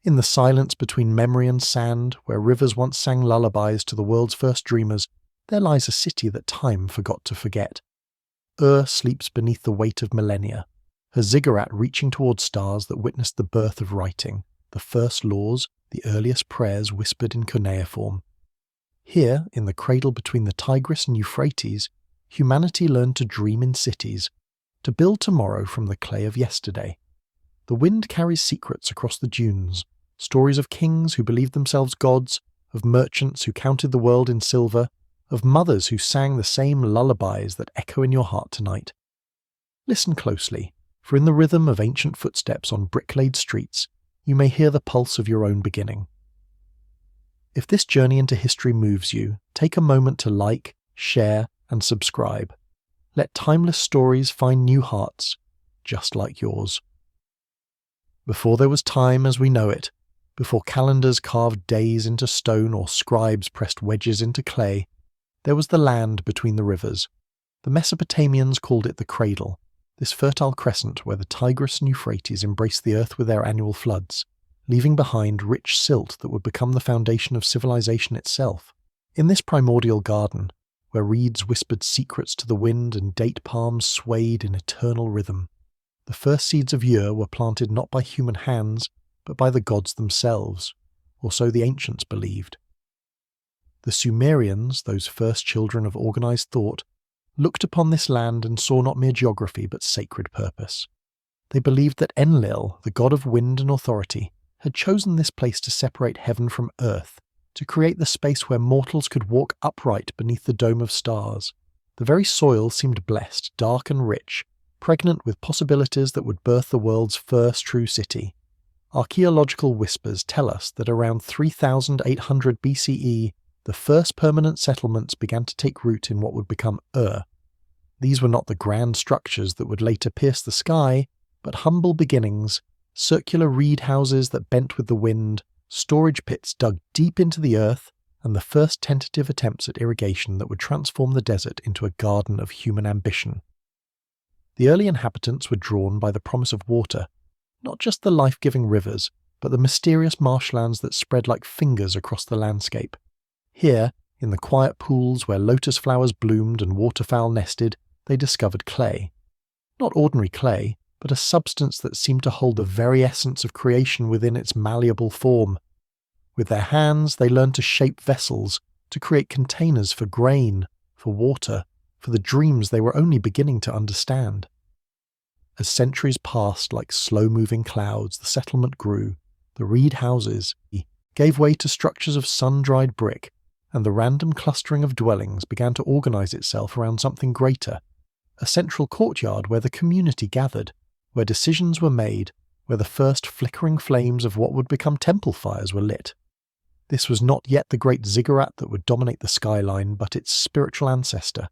In the silence between memory and sand, where rivers once sang lullabies to the world's first dreamers, there lies a city that time forgot to forget. Ur sleeps beneath the weight of millennia, her ziggurat reaching towards stars that witnessed the birth of writing, the first laws, the earliest prayers whispered in cuneiform. Here, in the cradle between the Tigris and Euphrates, humanity learned to dream in cities, to build tomorrow from the clay of yesterday. The wind carries secrets across the dunes, stories of kings who believed themselves gods, of merchants who counted the world in silver, of mothers who sang the same lullabies that echo in your heart tonight. Listen closely, for in the rhythm of ancient footsteps on brick-laid streets, you may hear the pulse of your own beginning. If this journey into history moves you, take a moment to like, share, and subscribe. Let timeless stories find new hearts, just like yours. Before there was time as we know it, before calendars carved days into stone or scribes pressed wedges into clay, there was the land between the rivers. The Mesopotamians called it the Cradle, this fertile crescent where the Tigris and Euphrates embraced the earth with their annual floods, leaving behind rich silt that would become the foundation of civilization itself. In this primordial garden, where reeds whispered secrets to the wind and date palms swayed in eternal rhythm, the first seeds of Ur were planted not by human hands, but by the gods themselves, or so the ancients believed. The Sumerians, those first children of organized thought, looked upon this land and saw not mere geography but sacred purpose. They believed that Enlil, the god of wind and authority, had chosen this place to separate heaven from earth, to create the space where mortals could walk upright beneath the dome of stars. The very soil seemed blessed, dark and rich, pregnant with possibilities that would birth the world's first true city. Archaeological whispers tell us that around 3800 BCE, the first permanent settlements began to take root in what would become Ur. These were not the grand structures that would later pierce the sky, but humble beginnings, circular reed houses that bent with the wind, storage pits dug deep into the earth, and the first tentative attempts at irrigation that would transform the desert into a garden of human ambition. The early inhabitants were drawn by the promise of water, not just the life-giving rivers, but the mysterious marshlands that spread like fingers across the landscape. Here, in the quiet pools where lotus flowers bloomed and waterfowl nested, they discovered clay. Not ordinary clay, but a substance that seemed to hold the very essence of creation within its malleable form. With their hands, they learned to shape vessels, to create containers for grain, for water, for the dreams they were only beginning to understand. As centuries passed like slow-moving clouds, the settlement grew. The reed houses gave way to structures of sun-dried brick, and the random clustering of dwellings began to organize itself around something greater, a central courtyard where the community gathered, where decisions were made, where the first flickering flames of what would become temple fires were lit. This was not yet the great ziggurat that would dominate the skyline, but its spiritual ancestor,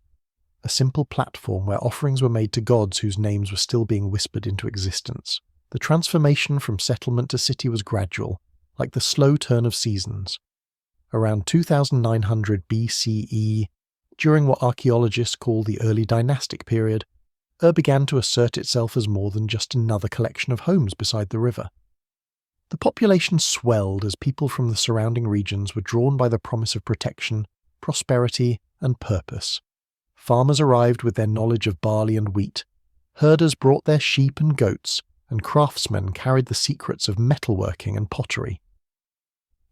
a simple platform where offerings were made to gods whose names were still being whispered into existence. The transformation from settlement to city was gradual, like the slow turn of seasons. Around 2900 BCE, during what archaeologists call the early dynastic period, Ur began to assert itself as more than just another collection of homes beside the river. The population swelled as people from the surrounding regions were drawn by the promise of protection, prosperity, and purpose. Farmers arrived with their knowledge of barley and wheat, herders brought their sheep and goats, and craftsmen carried the secrets of metalworking and pottery.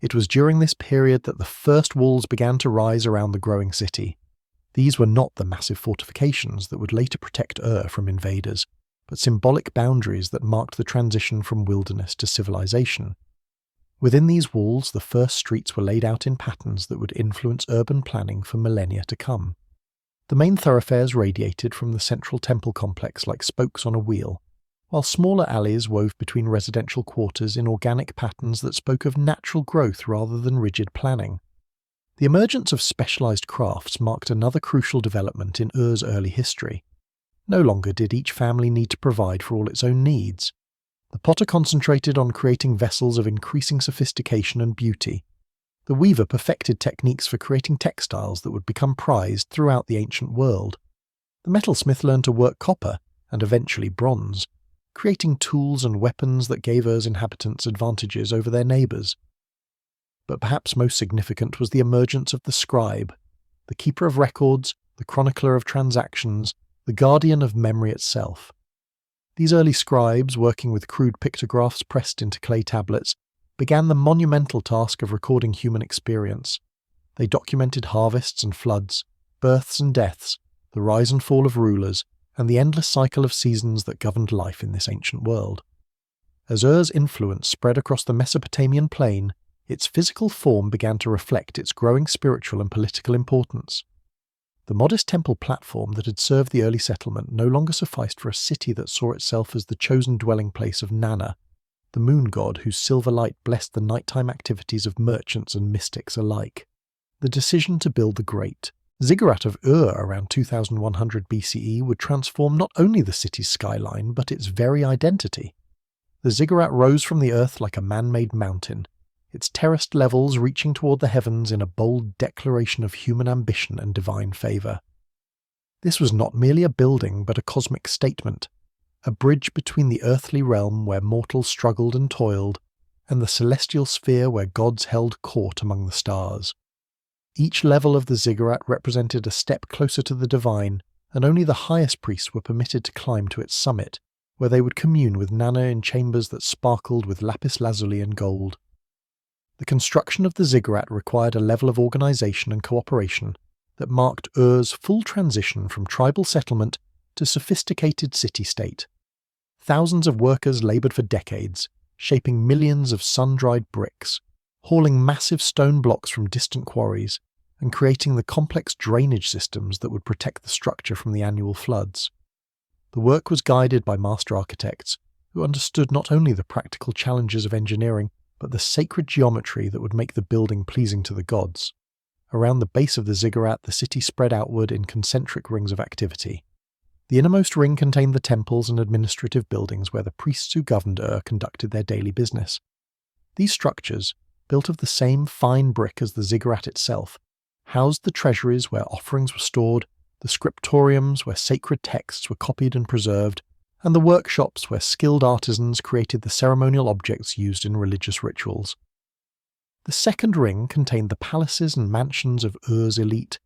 It was during this period that the first walls began to rise around the growing city. These were not the massive fortifications that would later protect Ur from invaders, but symbolic boundaries that marked the transition from wilderness to civilization. Within these walls, the first streets were laid out in patterns that would influence urban planning for millennia to come. The main thoroughfares radiated from the central temple complex like spokes on a wheel, while smaller alleys wove between residential quarters in organic patterns that spoke of natural growth rather than rigid planning. The emergence of specialized crafts marked another crucial development in Ur's early history. No longer did each family need to provide for all its own needs. The potter concentrated on creating vessels of increasing sophistication and beauty. The weaver perfected techniques for creating textiles that would become prized throughout the ancient world. The metalsmith learned to work copper, and eventually bronze, creating tools and weapons that gave Ur's inhabitants advantages over their neighbours. But perhaps most significant was the emergence of the scribe, the keeper of records, the chronicler of transactions, the guardian of memory itself. These early scribes, working with crude pictographs pressed into clay tablets, began the monumental task of recording human experience. They documented harvests and floods, births and deaths, the rise and fall of rulers, and the endless cycle of seasons that governed life in this ancient world. As Ur's influence spread across the Mesopotamian plain, its physical form began to reflect its growing spiritual and political importance. The modest temple platform that had served the early settlement no longer sufficed for a city that saw itself as the chosen dwelling place of Nana, the moon god whose silver light blessed the nighttime activities of merchants and mystics alike. The decision to build the great Ziggurat of Ur around 2100 BCE would transform not only the city's skyline but its very identity. The ziggurat rose from the earth like a man-made mountain, its terraced levels reaching toward the heavens in a bold declaration of human ambition and divine favour. This was not merely a building but a cosmic statement, a bridge between the earthly realm where mortals struggled and toiled, and the celestial sphere where gods held court among the stars. Each level of the ziggurat represented a step closer to the divine, and only the highest priests were permitted to climb to its summit, where they would commune with Nana in chambers that sparkled with lapis lazuli and gold. The construction of the ziggurat required a level of organisation and cooperation that marked Ur's full transition from tribal settlement to sophisticated city-state. Thousands of workers laboured for decades, shaping millions of sun-dried bricks, hauling massive stone blocks from distant quarries, and creating the complex drainage systems that would protect the structure from the annual floods. The work was guided by master architects, who understood not only the practical challenges of engineering, but the sacred geometry that would make the building pleasing to the gods. Around the base of the ziggurat, the city spread outward in concentric rings of activity. The innermost ring contained the temples and administrative buildings where the priests who governed Ur conducted their daily business. These structures, built of the same fine brick as the ziggurat itself, housed the treasuries where offerings were stored, the scriptoriums where sacred texts were copied and preserved, and the workshops where skilled artisans created the ceremonial objects used in religious rituals. The second ring contained the palaces and mansions of Ur's elite,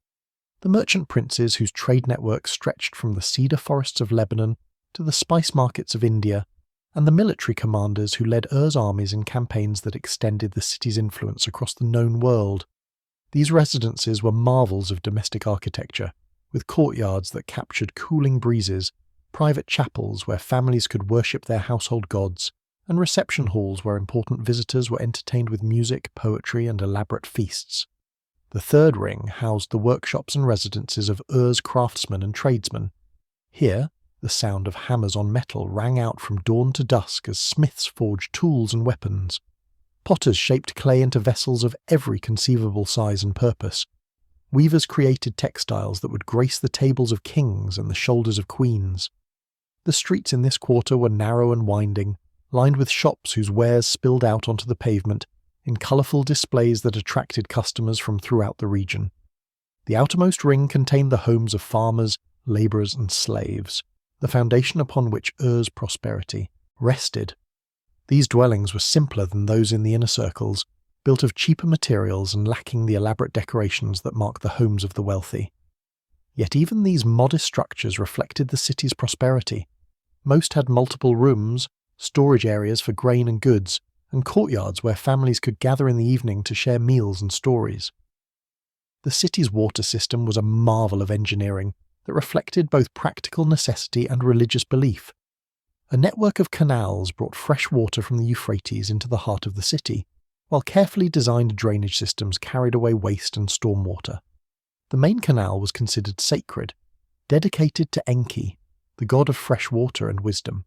the merchant princes whose trade network stretched from the cedar forests of Lebanon to the spice markets of India, and the military commanders who led Ur's armies in campaigns that extended the city's influence across the known world. These residences were marvels of domestic architecture, with courtyards that captured cooling breezes, private chapels where families could worship their household gods, and reception halls where important visitors were entertained with music, poetry, and elaborate feasts. The third ring housed the workshops and residences of Ur's craftsmen and tradesmen. Here, the sound of hammers on metal rang out from dawn to dusk as smiths forged tools and weapons. Potters shaped clay into vessels of every conceivable size and purpose. Weavers created textiles that would grace the tables of kings and the shoulders of queens. The streets in this quarter were narrow and winding, lined with shops whose wares spilled out onto the pavement in colourful displays that attracted customers from throughout the region. The outermost ring contained the homes of farmers, labourers and slaves, the foundation upon which Ur's prosperity rested. These dwellings were simpler than those in the inner circles, built of cheaper materials and lacking the elaborate decorations that mark the homes of the wealthy. Yet even these modest structures reflected the city's prosperity. Most had multiple rooms, storage areas for grain and goods, and courtyards where families could gather in the evening to share meals and stories. The city's water system was a marvel of engineering that reflected both practical necessity and religious belief. A network of canals brought fresh water from the Euphrates into the heart of the city, while carefully designed drainage systems carried away waste and stormwater. The main canal was considered sacred, dedicated to Enki, the god of fresh water and wisdom.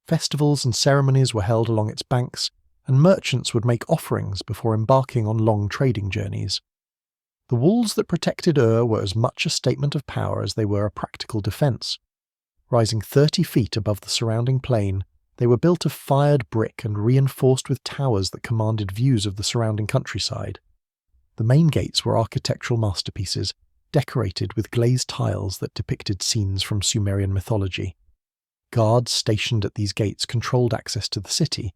Festivals and ceremonies were held along its banks, and merchants would make offerings before embarking on long trading journeys. The walls that protected Ur were as much a statement of power as they were a practical defence. Rising 30 feet above the surrounding plain, they were built of fired brick and reinforced with towers that commanded views of the surrounding countryside. The main gates were architectural masterpieces, decorated with glazed tiles that depicted scenes from Sumerian mythology. Guards stationed at these gates controlled access to the city,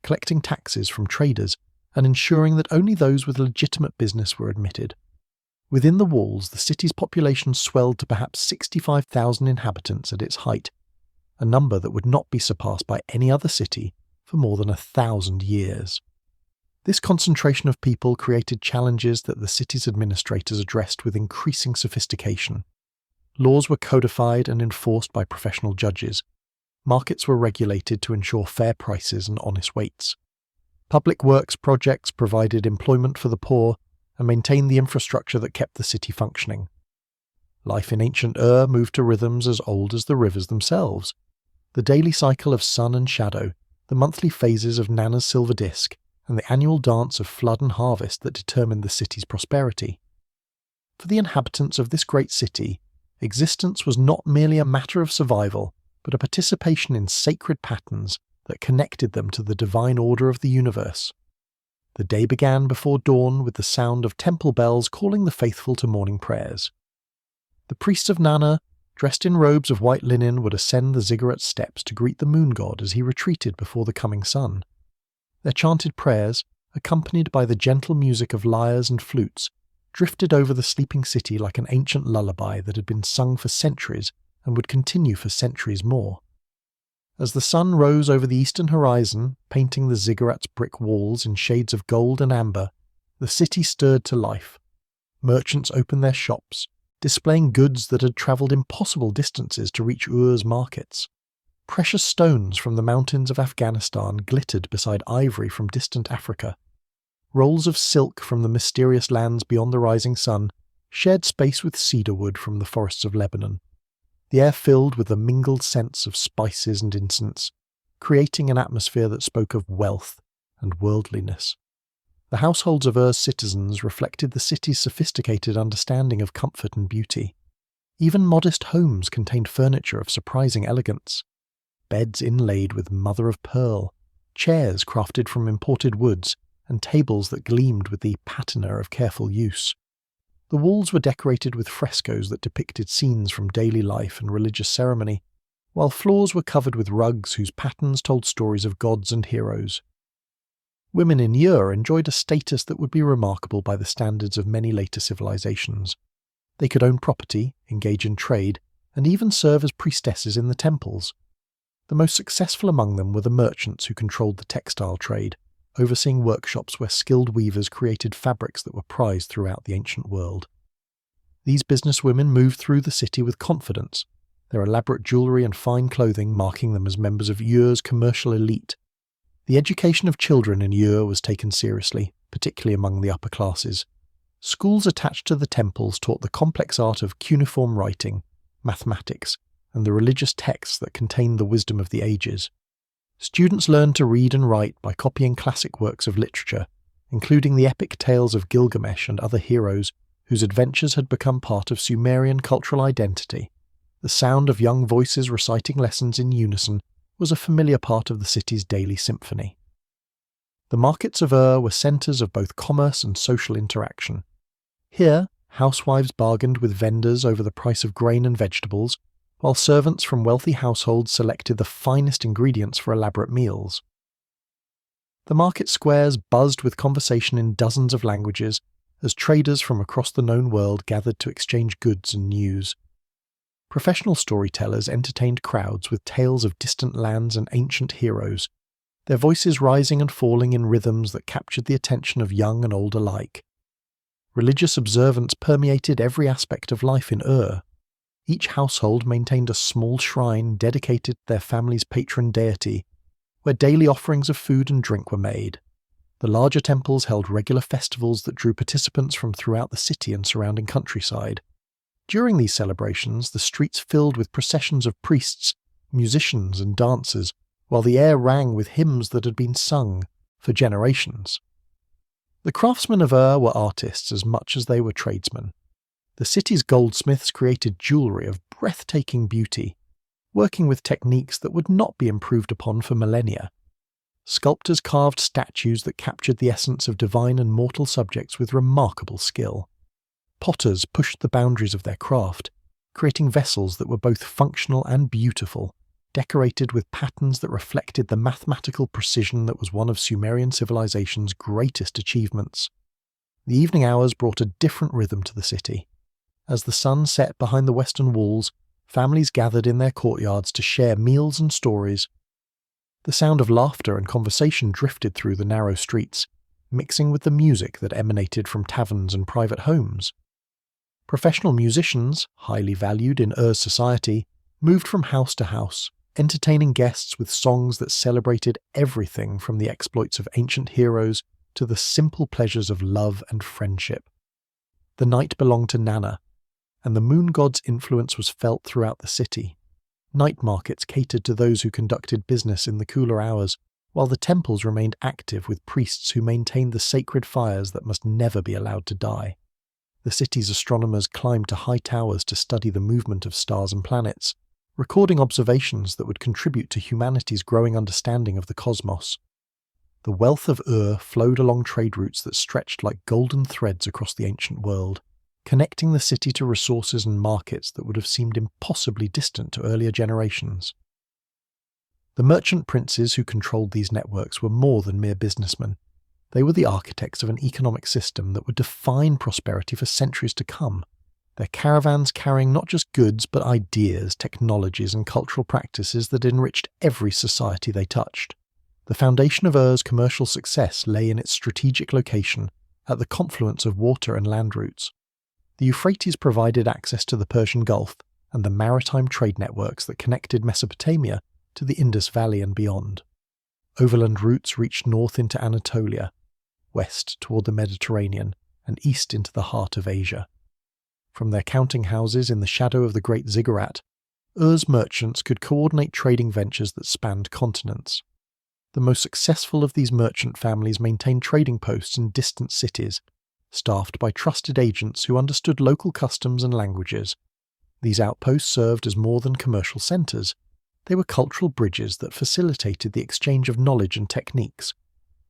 collecting taxes from traders and ensuring that only those with legitimate business were admitted. Within the walls, the city's population swelled to perhaps 65,000 inhabitants at its height, a number that would not be surpassed by any other city for more than 1,000 years. This concentration of people created challenges that the city's administrators addressed with increasing sophistication. Laws were codified and enforced by professional judges. Markets were regulated to ensure fair prices and honest weights. Public works projects provided employment for the poor and maintained the infrastructure that kept the city functioning. Life in ancient Ur moved to rhythms as old as the rivers themselves. The daily cycle of sun and shadow, the monthly phases of Nana's silver disk, and the annual dance of flood and harvest that determined the city's prosperity. For the inhabitants of this great city, existence was not merely a matter of survival, but a participation in sacred patterns that connected them to the divine order of the universe. The day began before dawn with the sound of temple bells calling the faithful to morning prayers. The priests of Nana, dressed in robes of white linen, would ascend the Ziggurats steps to greet the moon god as he retreated before the coming sun. Their chanted prayers, accompanied by the gentle music of lyres and flutes, drifted over the sleeping city like an ancient lullaby that had been sung for centuries and would continue for centuries more. As the sun rose over the eastern horizon, painting the Ziggurats' brick walls in shades of gold and amber, the city stirred to life. Merchants opened their shops, displaying goods that had travelled impossible distances to reach Ur's markets. Precious stones from the mountains of Afghanistan glittered beside ivory from distant Africa. Rolls of silk from the mysterious lands beyond the rising sun shared space with cedar wood from the forests of Lebanon. The air filled with the mingled scents of spices and incense, creating an atmosphere that spoke of wealth and worldliness. The households of Ur's citizens reflected the city's sophisticated understanding of comfort and beauty. Even modest homes contained furniture of surprising elegance. Beds inlaid with mother-of-pearl, chairs crafted from imported woods, and tables that gleamed with the patina of careful use. The walls were decorated with frescoes that depicted scenes from daily life and religious ceremony, while floors were covered with rugs whose patterns told stories of gods and heroes. Women in Ur enjoyed a status that would be remarkable by the standards of many later civilizations. They could own property, engage in trade, and even serve as priestesses in the temples. The most successful among them were the merchants who controlled the textile trade, overseeing workshops where skilled weavers created fabrics that were prized throughout the ancient world. These businesswomen moved through the city with confidence, their elaborate jewellery and fine clothing marking them as members of Ur's commercial elite. The education of children in Ur was taken seriously, particularly among the upper classes. Schools attached to the temples taught the complex art of cuneiform writing, mathematics, and the religious texts that contained the wisdom of the ages. Students learned to read and write by copying classic works of literature, including the epic tales of Gilgamesh and other heroes whose adventures had become part of Sumerian cultural identity. The sound of young voices reciting lessons in unison was a familiar part of the city's daily symphony. The markets of Ur were centres of both commerce and social interaction. Here, housewives bargained with vendors over the price of grain and vegetables, while servants from wealthy households selected the finest ingredients for elaborate meals. The market squares buzzed with conversation in dozens of languages as traders from across the known world gathered to exchange goods and news. Professional storytellers entertained crowds with tales of distant lands and ancient heroes, their voices rising and falling in rhythms that captured the attention of young and old alike. Religious observance permeated every aspect of life in Ur. Each household maintained a small shrine dedicated to their family's patron deity, where daily offerings of food and drink were made. The larger temples held regular festivals that drew participants from throughout the city and surrounding countryside. During these celebrations, the streets filled with processions of priests, musicians, and dancers, while the air rang with hymns that had been sung for generations. The craftsmen of Ur were artists as much as they were tradesmen. The city's goldsmiths created jewellery of breathtaking beauty, working with techniques that would not be improved upon for millennia. Sculptors carved statues that captured the essence of divine and mortal subjects with remarkable skill. Potters pushed the boundaries of their craft, creating vessels that were both functional and beautiful, decorated with patterns that reflected the mathematical precision that was one of Sumerian civilization's greatest achievements. The evening hours brought a different rhythm to the city. As the sun set behind the western walls, families gathered in their courtyards to share meals and stories. The sound of laughter and conversation drifted through the narrow streets, mixing with the music that emanated from taverns and private homes. Professional musicians, highly valued in Ur's society, moved from house to house, entertaining guests with songs that celebrated everything from the exploits of ancient heroes to the simple pleasures of love and friendship. The night belonged to Nana, and the moon god's influence was felt throughout the city. Night markets catered to those who conducted business in the cooler hours, while the temples remained active with priests who maintained the sacred fires that must never be allowed to die. The city's astronomers climbed to high towers to study the movement of stars and planets, recording observations that would contribute to humanity's growing understanding of the cosmos. The wealth of Ur flowed along trade routes that stretched like golden threads across the ancient world, connecting the city to resources and markets that would have seemed impossibly distant to earlier generations. The merchant princes who controlled these networks were more than mere businessmen. They were the architects of an economic system that would define prosperity for centuries to come, their caravans carrying not just goods but ideas, technologies and cultural practices that enriched every society they touched. The foundation of Ur's commercial success lay in its strategic location at the confluence of water and land routes. The Euphrates provided access to the Persian Gulf and the maritime trade networks that connected Mesopotamia to the Indus Valley and beyond. Overland routes reached north into Anatolia, west toward the Mediterranean, and east into the heart of Asia. From their counting houses in the shadow of the great Ziggurat, Ur's merchants could coordinate trading ventures that spanned continents. The most successful of these merchant families maintained trading posts in distant cities, staffed by trusted agents who understood local customs and languages. These outposts served as more than commercial centres. They were cultural bridges that facilitated the exchange of knowledge and techniques.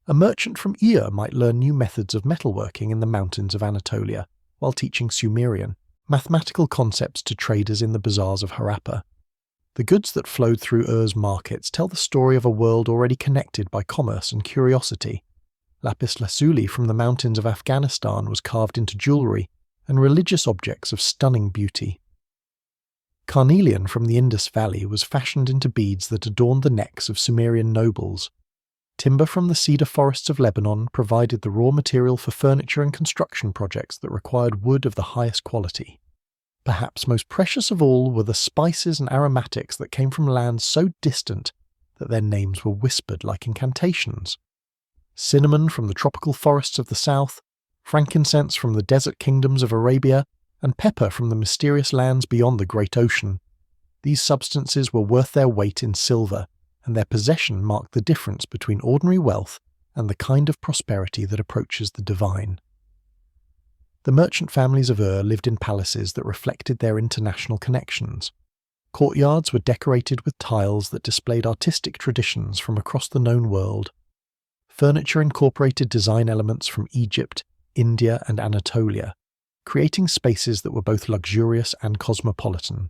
A merchant from Ur might learn new methods of metalworking in the mountains of Anatolia, while teaching Sumerian, mathematical concepts to traders in the bazaars of Harappa. The goods that flowed through Ur's markets tell the story of a world already connected by commerce and curiosity. Lapis lazuli from the mountains of Afghanistan was carved into jewellery and religious objects of stunning beauty. Carnelian from the Indus Valley was fashioned into beads that adorned the necks of Sumerian nobles. Timber from the cedar forests of Lebanon provided the raw material for furniture and construction projects that required wood of the highest quality. Perhaps most precious of all were the spices and aromatics that came from lands so distant that their names were whispered like incantations. Cinnamon from the tropical forests of the south, frankincense from the desert kingdoms of Arabia, and pepper from the mysterious lands beyond the great ocean. These substances were worth their weight in silver, and their possession marked the difference between ordinary wealth and the kind of prosperity that approaches the divine. The merchant families of Ur lived in palaces that reflected their international connections. Courtyards were decorated with tiles that displayed artistic traditions from across the known world. Furniture incorporated design elements from Egypt, India, and Anatolia, creating spaces that were both luxurious and cosmopolitan.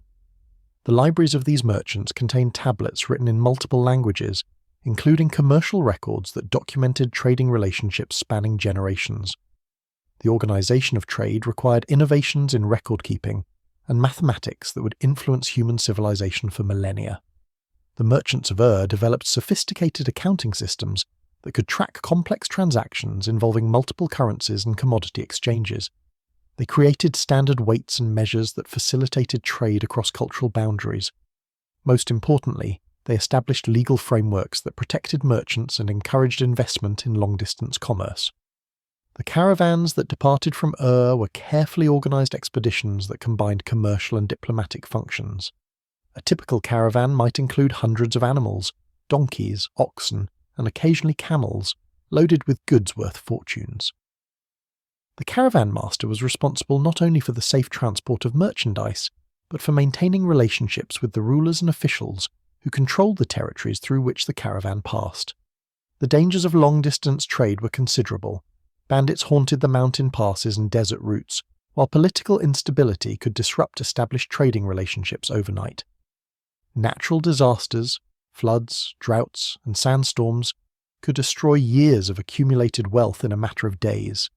The libraries of these merchants contained tablets written in multiple languages, including commercial records that documented trading relationships spanning generations. The organization of trade required innovations in record-keeping and mathematics that would influence human civilization for millennia. The merchants of Ur developed sophisticated accounting systems that could track complex transactions involving multiple currencies and commodity exchanges. They created standard weights and measures that facilitated trade across cultural boundaries. Most importantly, they established legal frameworks that protected merchants and encouraged investment in long-distance commerce. The caravans that departed from Ur were carefully organized expeditions that combined commercial and diplomatic functions. A typical caravan might include hundreds of animals, donkeys, oxen, and occasionally camels, loaded with goods worth fortunes. The caravan master was responsible not only for the safe transport of merchandise, but for maintaining relationships with the rulers and officials who controlled the territories through which the caravan passed. The dangers of long-distance trade were considerable. Bandits haunted the mountain passes and desert routes, while political instability could disrupt established trading relationships overnight. Natural disasters, floods, droughts, and sandstorms could destroy years of accumulated wealth in a matter of days.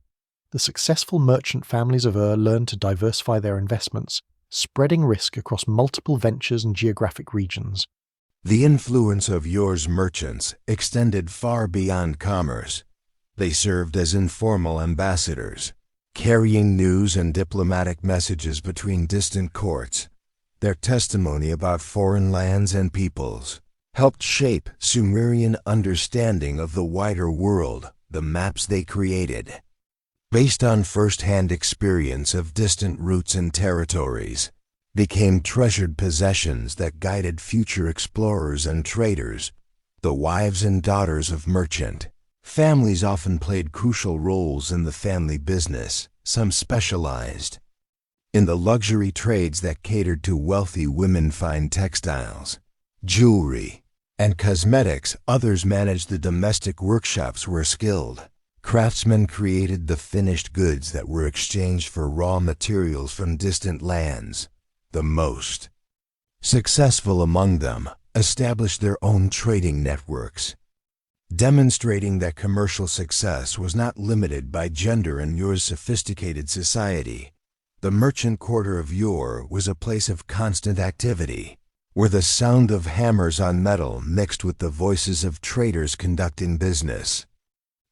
The successful merchant families of Ur learned to diversify their investments, spreading risk across multiple ventures and geographic regions. The influence of Ur's merchants extended far beyond commerce. They served as informal ambassadors, carrying news and diplomatic messages between distant courts. Their testimony about foreign lands and peoples helped shape Sumerian understanding of the wider world. The maps they created, based on first-hand experience of distant routes and territories, became treasured possessions that guided future explorers and traders. The wives and daughters of merchant families often played crucial roles in the family business. Some specialized in the luxury trades that catered to wealthy women, fine textiles, jewelry, and cosmetics. Others managed the domestic workshops where skilled craftsmen created the finished goods that were exchanged for raw materials from distant lands. The most successful among them established their own trading networks, demonstrating that commercial success was not limited by gender in Ur's sophisticated society. The merchant quarter of Ur was a place of constant activity, where the sound of hammers on metal mixed with the voices of traders conducting business.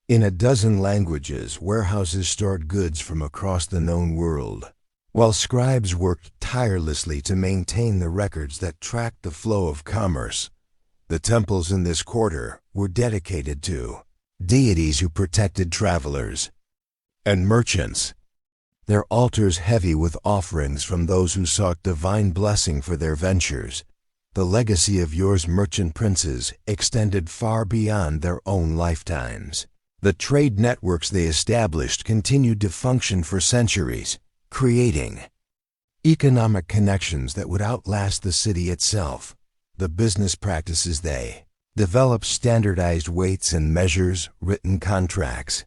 In a dozen languages, warehouses stored goods from across the known world, while scribes worked tirelessly to maintain the records that tracked the flow of commerce. The temples in this quarter were dedicated to deities who protected travelers and merchants, their altars heavy with offerings from those who sought divine blessing for their ventures. The legacy of Ur's merchant princes extended far beyond their own lifetimes. The trade networks they established continued to function for centuries, creating economic connections that would outlast the city itself. The business practices they developed standardized weights and measures, written contracts,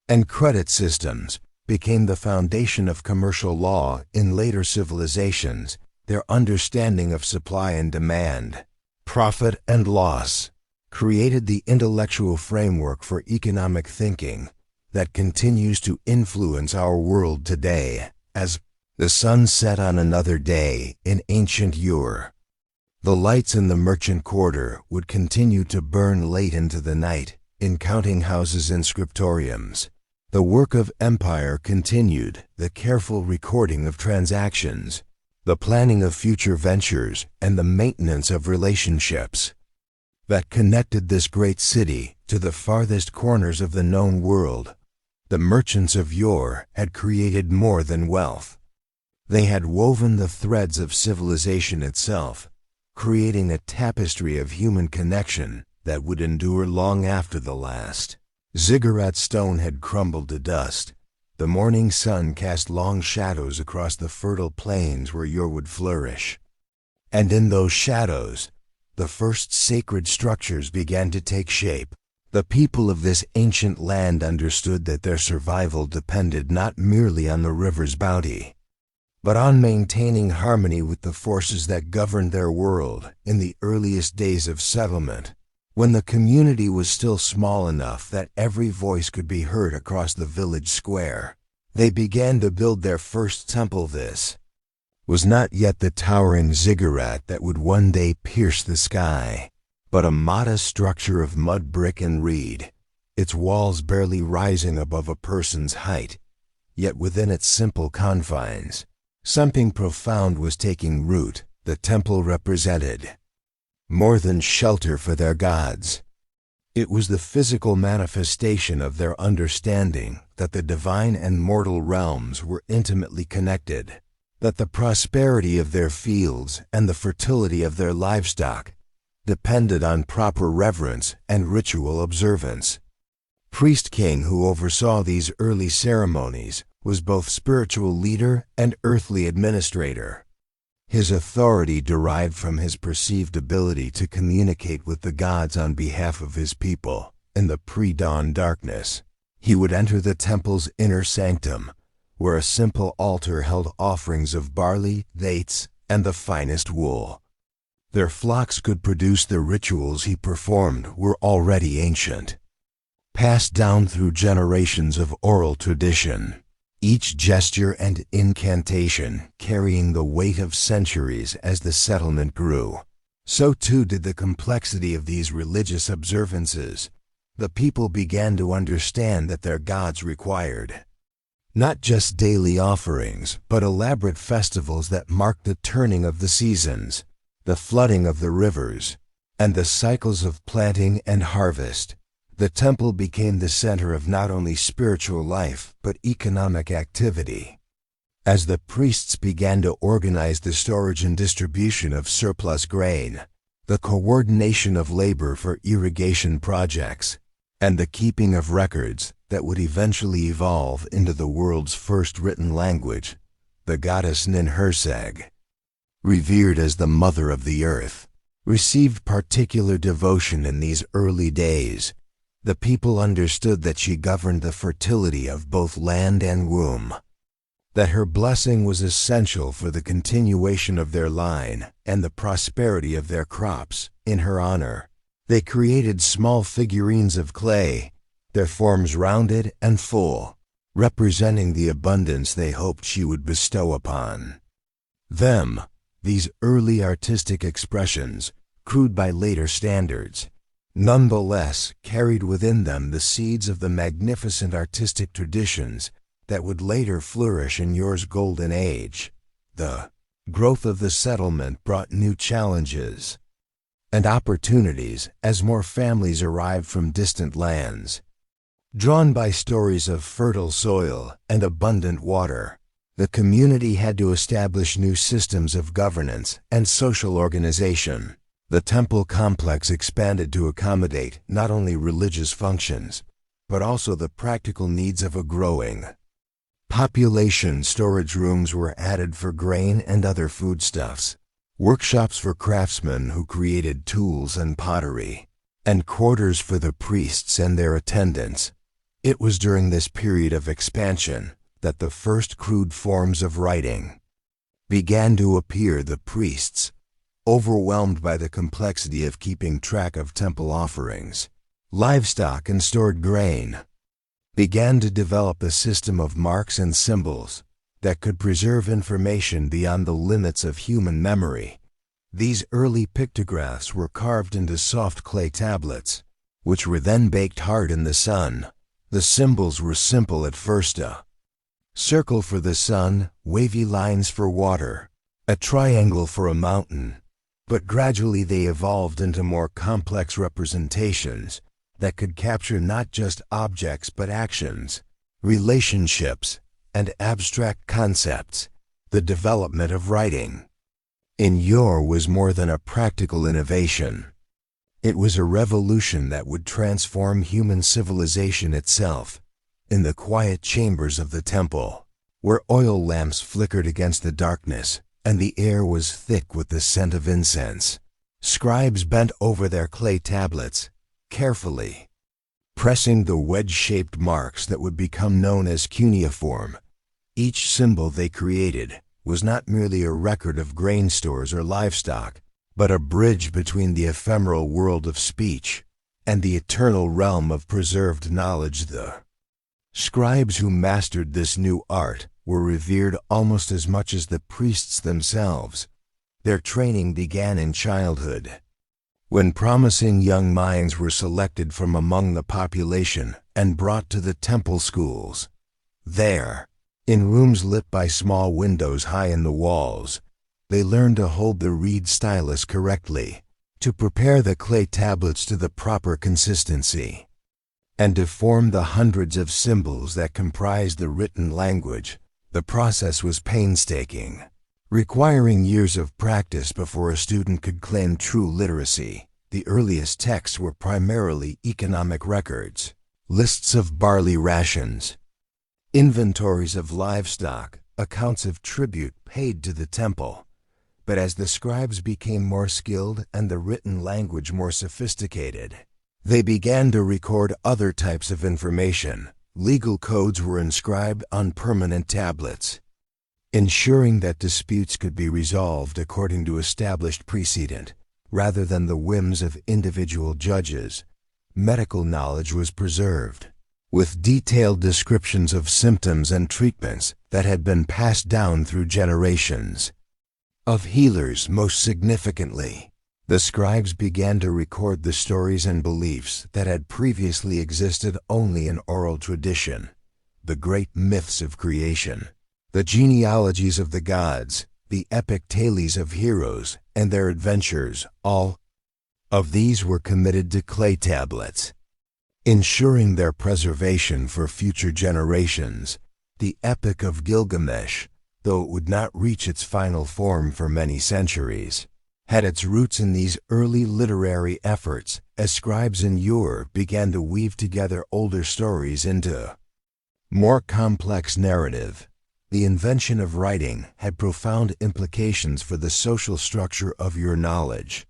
and credit systems became the foundation of commercial law in later civilizations. Their understanding of supply and demand, profit and loss, created the intellectual framework for economic thinking that continues to influence our world today. As the sun set on another day in ancient Ur, the lights in the merchant quarter would continue to burn late into the night in counting houses and scriptoriums. The work of empire continued, the careful recording of transactions, the planning of future ventures, and the maintenance of relationships that connected this great city to the farthest corners of the known world. The merchants of Ur had created more than wealth. They had woven the threads of civilization itself, creating a tapestry of human connection that would endure long after the last Ziggurat stone had crumbled to dust. The morning sun cast long shadows across the fertile plains where Ur would flourish. And in those shadows, the first sacred structures began to take shape. The people of this ancient land understood that their survival depended not merely on the river's bounty, but on maintaining harmony with the forces that governed their world. In the earliest days of settlement, when the community was still small enough that every voice could be heard across the village square, they began to build their first temple. This was not yet the towering ziggurat that would one day pierce the sky, but a modest structure of mud, brick, and reed, its walls barely rising above a person's height. Yet within its simple confines, something profound was taking root. The temple represented more than shelter for their gods. It was the physical manifestation of their understanding that the divine and mortal realms were intimately connected, that the prosperity of their fields and the fertility of their livestock depended on proper reverence and ritual observance. Priest King, who oversaw these early ceremonies, was both spiritual leader and earthly administrator. His authority derived from his perceived ability to communicate with the gods on behalf of his people. In the pre-dawn darkness, he would enter the temple's inner sanctum, where a simple altar held offerings of barley, dates, and the finest wool. Their flocks could produce the rituals he performed were already ancient, passed down through generations of oral tradition, each gesture and incantation carrying the weight of centuries as the settlement grew. So too did the complexity of these religious observances. The people began to understand that their gods required not just daily offerings, but elaborate festivals that marked the turning of the seasons, the flooding of the rivers, and the cycles of planting and harvest. The temple became the center of not only spiritual life, but economic activity. As the priests began to organize the storage and distribution of surplus grain, the coordination of labor for irrigation projects, and the keeping of records that would eventually evolve into the world's first written language, the goddess Ninhursag, revered as the mother of the earth, received particular devotion in these early days. The people understood that she governed the fertility of both land and womb, that her blessing was essential for the continuation of their line and the prosperity of their crops. In her honor, they created small figurines of clay, their forms rounded and full, representing the abundance they hoped she would bestow upon them. These early artistic expressions, crude by later standards, nonetheless carried within them the seeds of the magnificent artistic traditions that would later flourish in Ur's golden age. The growth of the settlement brought new challenges and opportunities as more families arrived from distant lands. Drawn by stories of fertile soil and abundant water, the community had to establish new systems of governance and social organization. The temple complex expanded to accommodate not only religious functions, but also the practical needs of a growing population. Storage rooms were added for grain and other foodstuffs, workshops for craftsmen who created tools and pottery, and quarters for the priests and their attendants. It was during this period of expansion that the first crude forms of writing began to appear. The priests, overwhelmed by the complexity of keeping track of temple offerings, livestock, and stored grain, began to develop a system of marks and symbols that could preserve information beyond the limits of human memory. These early pictographs were carved into soft clay tablets, which were then baked hard in the sun. The symbols were simple at first: a circle for the sun, wavy lines for water, a triangle for a mountain. But gradually they evolved into more complex representations that could capture not just objects but actions, relationships, and abstract concepts. The development of writing in Ur was more than a practical innovation. It was a revolution that would transform human civilization itself. In the quiet chambers of the temple, where oil lamps flickered against the darkness and the air was thick with the scent of incense, scribes bent over their clay tablets, carefully pressing the wedge-shaped marks that would become known as cuneiform. Each symbol they created was not merely a record of grain stores or livestock, but a bridge between the ephemeral world of speech and the eternal realm of preserved knowledge. The scribes who mastered this new art were revered almost as much as the priests themselves. Their training began in childhood, when promising young minds were selected from among the population and brought to the temple schools. There, in rooms lit by small windows high in the walls, they learned to hold the reed stylus correctly, to prepare the clay tablets to the proper consistency, and to form the hundreds of symbols that comprised the written language. The process was painstaking, requiring years of practice before a student could claim true literacy. The earliest texts were primarily economic records, lists of barley rations, inventories of livestock, accounts of tribute paid to the temple. But as the scribes became more skilled and the written language more sophisticated, they began to record other types of information. Legal codes were inscribed on permanent tablets, ensuring that disputes could be resolved according to established precedent. rather than the whims of individual judges, medical knowledge was preserved, with detailed descriptions of symptoms and treatments that had been passed down through generations. Of healers, most significantly, the scribes began to record the stories and beliefs that had previously existed only in oral tradition, the great myths of creation, the genealogies of the gods, the epic tales of heroes and their adventures. All of these were committed to clay tablets, ensuring their preservation for future generations. The Epic of Gilgamesh, though it would not reach its final form for many centuries, had its roots in these early literary efforts as scribes in Ur began to weave together older stories into more complex narrative. The invention of writing had profound implications for the social structure of your knowledge.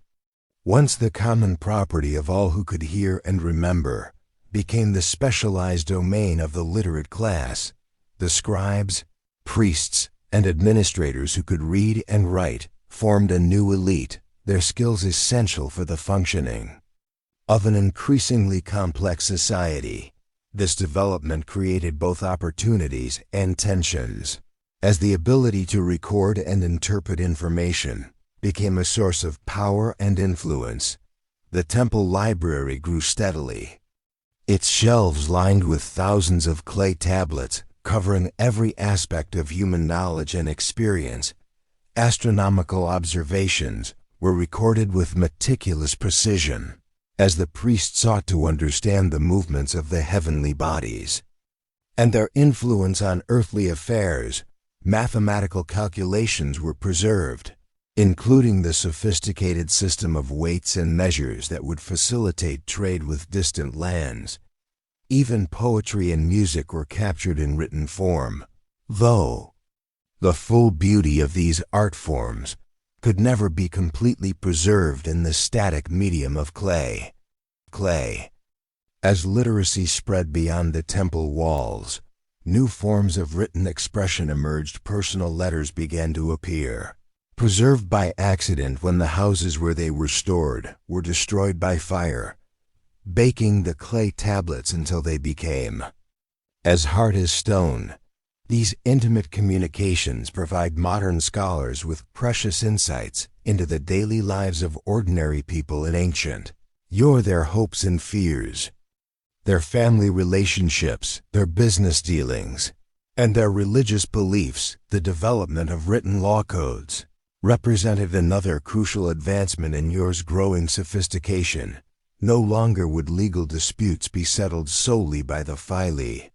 Once the common property of all who could hear and remember, became the specialized domain of the literate class. The scribes, priests, and administrators who could read and write formed a new elite, their skills essential for the functioning of an increasingly complex society. This development created both opportunities and tensions, as the ability to record and interpret information became a source of power and influence. The temple library grew steadily, its shelves lined with thousands of clay tablets covering every aspect of human knowledge and experience. Astronomical observations were recorded with meticulous precision, as the priests sought to understand the movements of the heavenly bodies and their influence on earthly affairs. Mathematical calculations were preserved, including the sophisticated system of weights and measures that would facilitate trade with distant lands. Even poetry and music were captured in written form, though the full beauty of these art forms could never be completely preserved in the static medium of clay. As literacy spread beyond the temple walls, new forms of written expression emerged. Personal letters began to appear, preserved by accident when the houses where they were stored were destroyed by fire, baking the clay tablets until they became as hard as stone. These intimate communications provide modern scholars with precious insights into the daily lives of ordinary people in ancient Ur, their hopes and fears, their family relationships, their business dealings, and their religious beliefs. The development of written law codes represented another crucial advancement in Ur's growing sophistication. No longer would legal disputes be settled solely by the file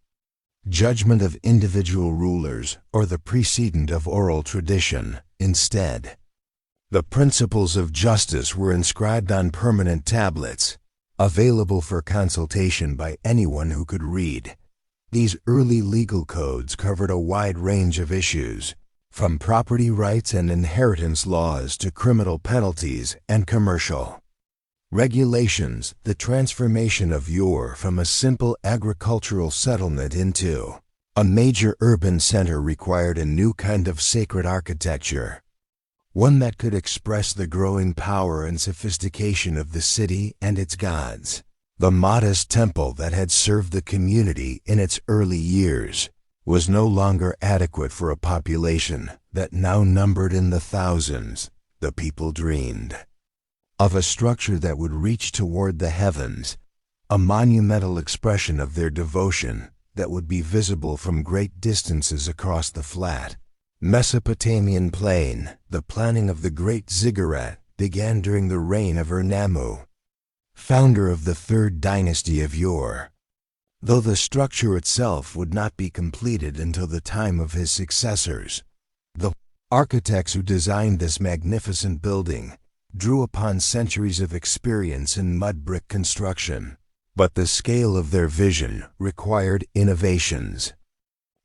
judgment of individual rulers or the precedent of oral tradition. Instead, the principles of justice were inscribed on permanent tablets, available for consultation by anyone who could read. These early legal codes covered a wide range of issues, from property rights and inheritance laws to criminal penalties and commercial regulations. The transformation of Ur from a simple agricultural settlement into a major urban center required a new kind of sacred architecture, one that could express the growing power and sophistication of the city and its gods. The modest temple that had served the community in its early years was no longer adequate for a population that now numbered in the thousands. The people dreamed of a structure that would reach toward the heavens, a monumental expression of their devotion that would be visible from great distances across the flat Mesopotamian plain. The planning of the great Ziggurat began during the reign of Ur-Nammu, founder of the third dynasty of Ur, though the structure itself would not be completed until the time of his successors. The architects who designed this magnificent building drew upon centuries of experience in mud brick construction, but the scale of their vision required innovations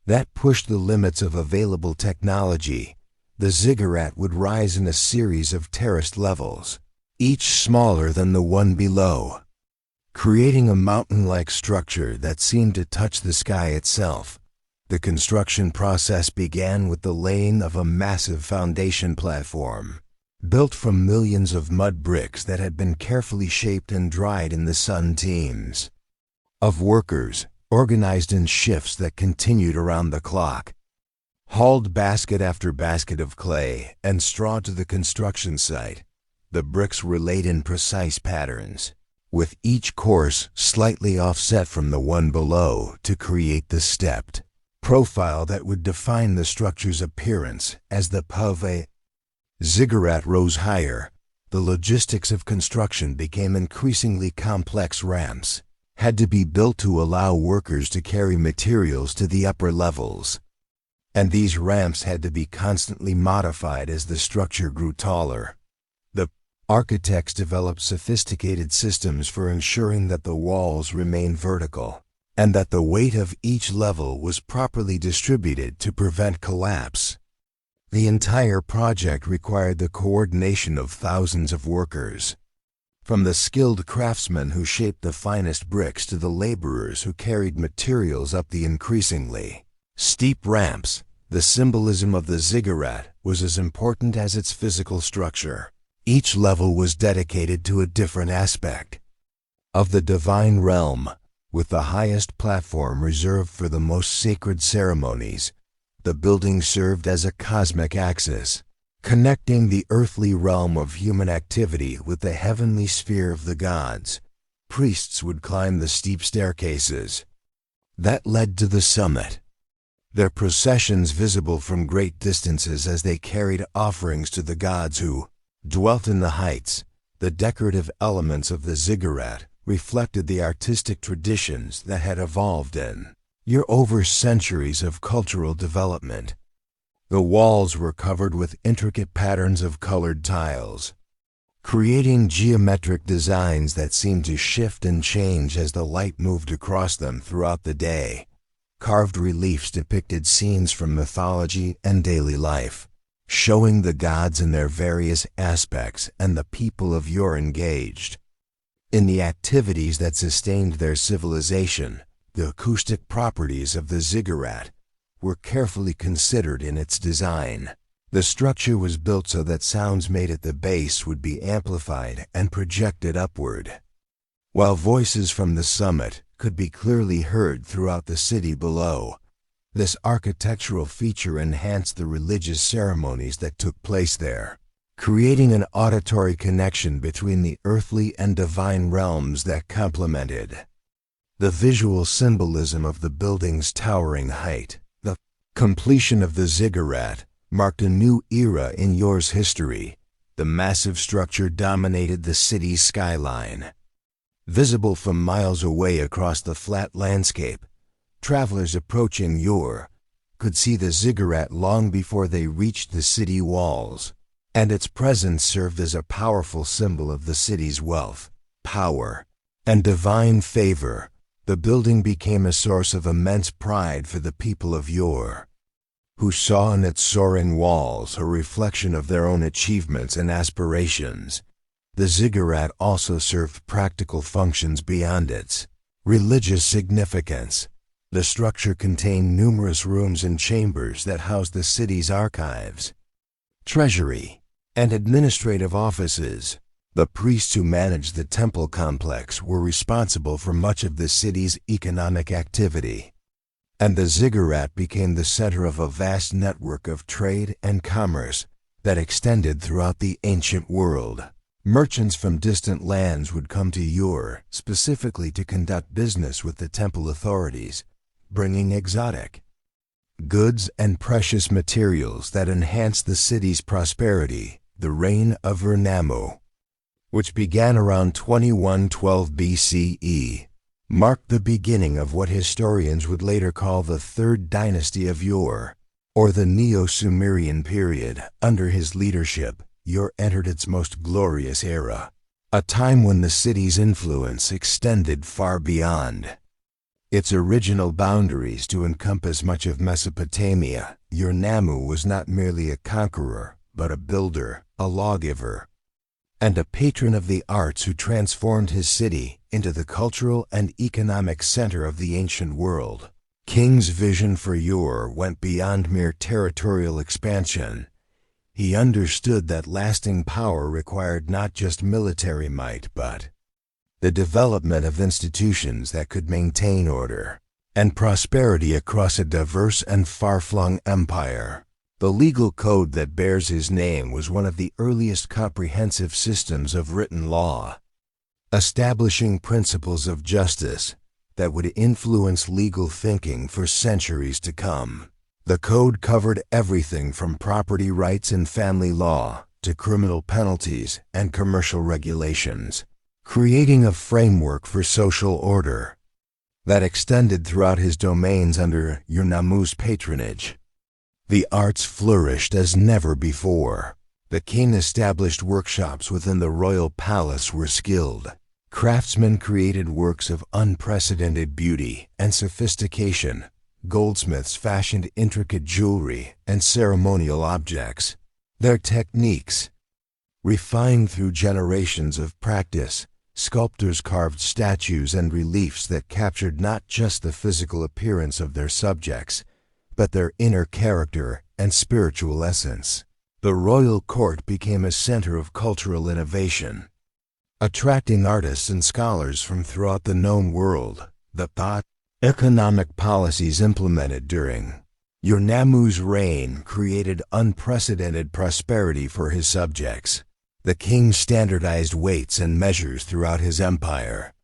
that pushed the limits of available technology. The ziggurat would rise in a series of terraced levels, each smaller than the one below, creating a mountain-like structure that seemed to touch the sky itself. The construction process began with the laying of a massive foundation platform, built from millions of mud bricks that had been carefully shaped and dried in the sun. Teams of workers, organized in shifts that continued around the clock, hauled basket after basket of clay and straw to the construction site. The bricks were laid in precise patterns, with each course slightly offset from the one below to create the stepped profile that would define the structure's appearance. As the pave ziggurat rose higher, the logistics of construction became increasingly complex. Ramps had to be built to allow workers to carry materials to the upper levels, and these ramps had to be constantly modified as the structure grew taller. The architects developed sophisticated systems for ensuring that the walls remained vertical and that the weight of each level was properly distributed to prevent collapse. The entire project required the coordination of thousands of workers, from the skilled craftsmen who shaped the finest bricks to the laborers who carried materials up the increasingly steep ramps. The symbolism of the ziggurat was as important as its physical structure. Each level was dedicated to a different aspect of the divine realm, with the highest platform reserved for the most sacred ceremonies. The building served as a cosmic axis, connecting the earthly realm of human activity with the heavenly sphere of the gods. Priests would climb the steep staircases that led to the summit, their processions visible from great distances as they carried offerings to the gods who dwelt in the heights. The decorative elements of the ziggurat reflected the artistic traditions that had evolved in over centuries of cultural development. The walls were covered with intricate patterns of colored tiles, creating geometric designs that seemed to shift and change as the light moved across them throughout the day. Carved reliefs depicted scenes from mythology and daily life, showing the gods in their various aspects and the people of Ur engaged in the activities that sustained their civilization. The acoustic properties of the ziggurat were carefully considered in its design. The structure was built so that sounds made at the base would be amplified and projected upward, while voices from the summit could be clearly heard throughout the city below. This architectural feature enhanced the religious ceremonies that took place there, creating an auditory connection between the earthly and divine realms that complemented the visual symbolism of the building's towering height. The completion of the ziggurat marked a new era in Ur's history. The massive structure dominated the city's skyline. Visible from miles away across the flat landscape, travelers approaching Ur could see the ziggurat long before they reached the city walls, and its presence served as a powerful symbol of the city's wealth, power, and divine favor. The building became a source of immense pride for the people of Ur, who saw in its soaring walls a reflection of their own achievements and aspirations. The ziggurat also served practical functions beyond its religious significance. The structure contained numerous rooms and chambers that housed the city's archives, treasury, and administrative offices. The priests who managed the temple complex were responsible for much of the city's economic activity, and the ziggurat became the center of a vast network of trade and commerce that extended throughout the ancient world. Merchants from distant lands would come to Ur specifically to conduct business with the temple authorities, bringing exotic goods and precious materials that enhanced the city's prosperity. The reign of Ur-Nammu, which began around 2112 BCE, marked the beginning of what historians would later call the Third Dynasty of Ur, or the Neo-Sumerian period. Under his leadership, Ur entered its most glorious era, a time when the city's influence extended far beyond its original boundaries to encompass much of Mesopotamia. Ur-Nammu was not merely a conqueror, but a builder, a lawgiver, and a patron of the arts who transformed his city into the cultural and economic center of the ancient world. King's vision for Ur went beyond mere territorial expansion. He understood that lasting power required not just military might, but the development of institutions that could maintain order and prosperity across a diverse and far-flung empire. The legal code that bears his name was one of the earliest comprehensive systems of written law, establishing principles of justice that would influence legal thinking for centuries to come. The code covered everything from property rights and family law to criminal penalties and commercial regulations, creating a framework for social order that extended throughout his domains under Ur-Nammu's patronage. The arts flourished as never before. The king established workshops within the royal palace where skilled craftsmen created works of unprecedented beauty and sophistication. Goldsmiths fashioned intricate jewelry and ceremonial objects. Their techniques, refined through generations of practice, sculptors carved statues and reliefs that captured not just the physical appearance of their subjects, but their inner character and spiritual essence. The royal court became a center of cultural innovation, attracting artists and scholars from throughout the known world. The economic policies implemented during Ur-Nammu's reign created unprecedented prosperity for his subjects. The king standardized weights and measures throughout his empire,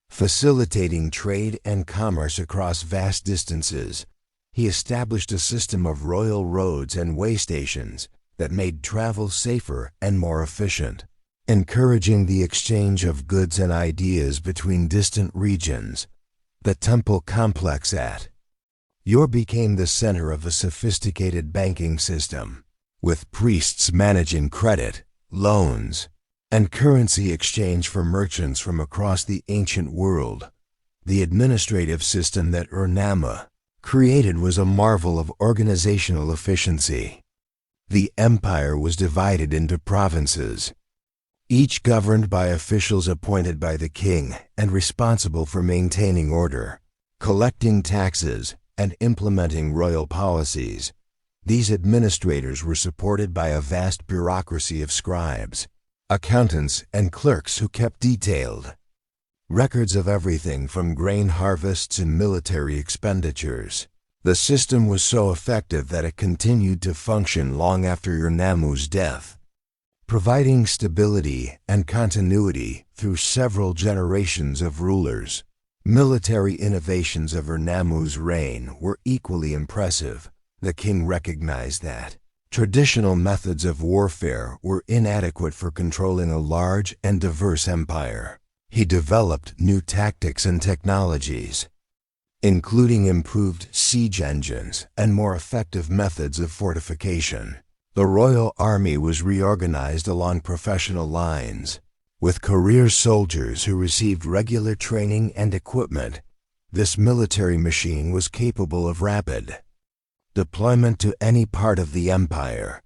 facilitating trade and commerce across vast distances. He established a system of royal roads and way stations that made travel safer and more efficient, encouraging the exchange of goods and ideas between distant regions. The temple complex at Ur became the center of a sophisticated banking system, with priests managing credit, loans, and currency exchange for merchants from across the ancient world. The administrative system that Ur-Nammu created was a marvel of organizational efficiency. The empire was divided into provinces, each governed by officials appointed by the king and responsible for maintaining order, collecting taxes, and implementing royal policies. These administrators were supported by a vast bureaucracy of scribes, accountants, and clerks who kept detailed records of everything from grain harvests and military expenditures. The system was so effective that it continued to function long after Ur-Nammu's death, providing stability and continuity through several generations of rulers. Military innovations of Ur-Nammu's reign were equally impressive. The king recognized that traditional methods of warfare were inadequate for controlling a large and diverse empire. He developed new tactics and technologies, including improved siege engines and more effective methods of fortification. The royal army was reorganized along professional lines, with career soldiers who received regular training and equipment. This military machine was capable of rapid deployment to any part of the empire,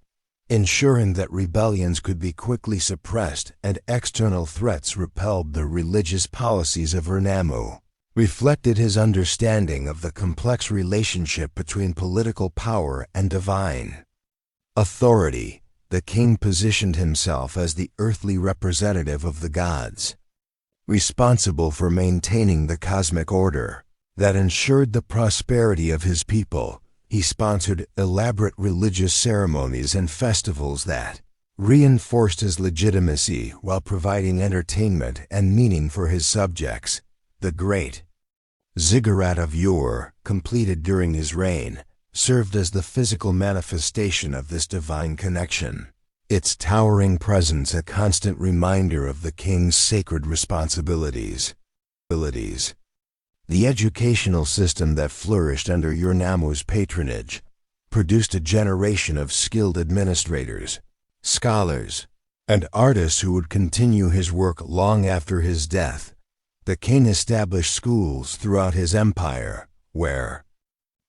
ensuring that rebellions could be quickly suppressed and external threats repelled. The religious policies of Ur-Nammu reflected his understanding of the complex relationship between political power and divine authority. The king positioned himself as the earthly representative of the gods, responsible for maintaining the cosmic order that ensured the prosperity of his people. He sponsored elaborate religious ceremonies and festivals that reinforced his legitimacy while providing entertainment and meaning for his subjects. The great Ziggurat of Ur, completed during his reign, served as the physical manifestation of this divine connection, its towering presence a constant reminder of the king's sacred responsibilities. The educational system that flourished under Ur-Nammu's patronage produced a generation of skilled administrators, scholars, and artists who would continue his work long after his death. The king established schools throughout his empire where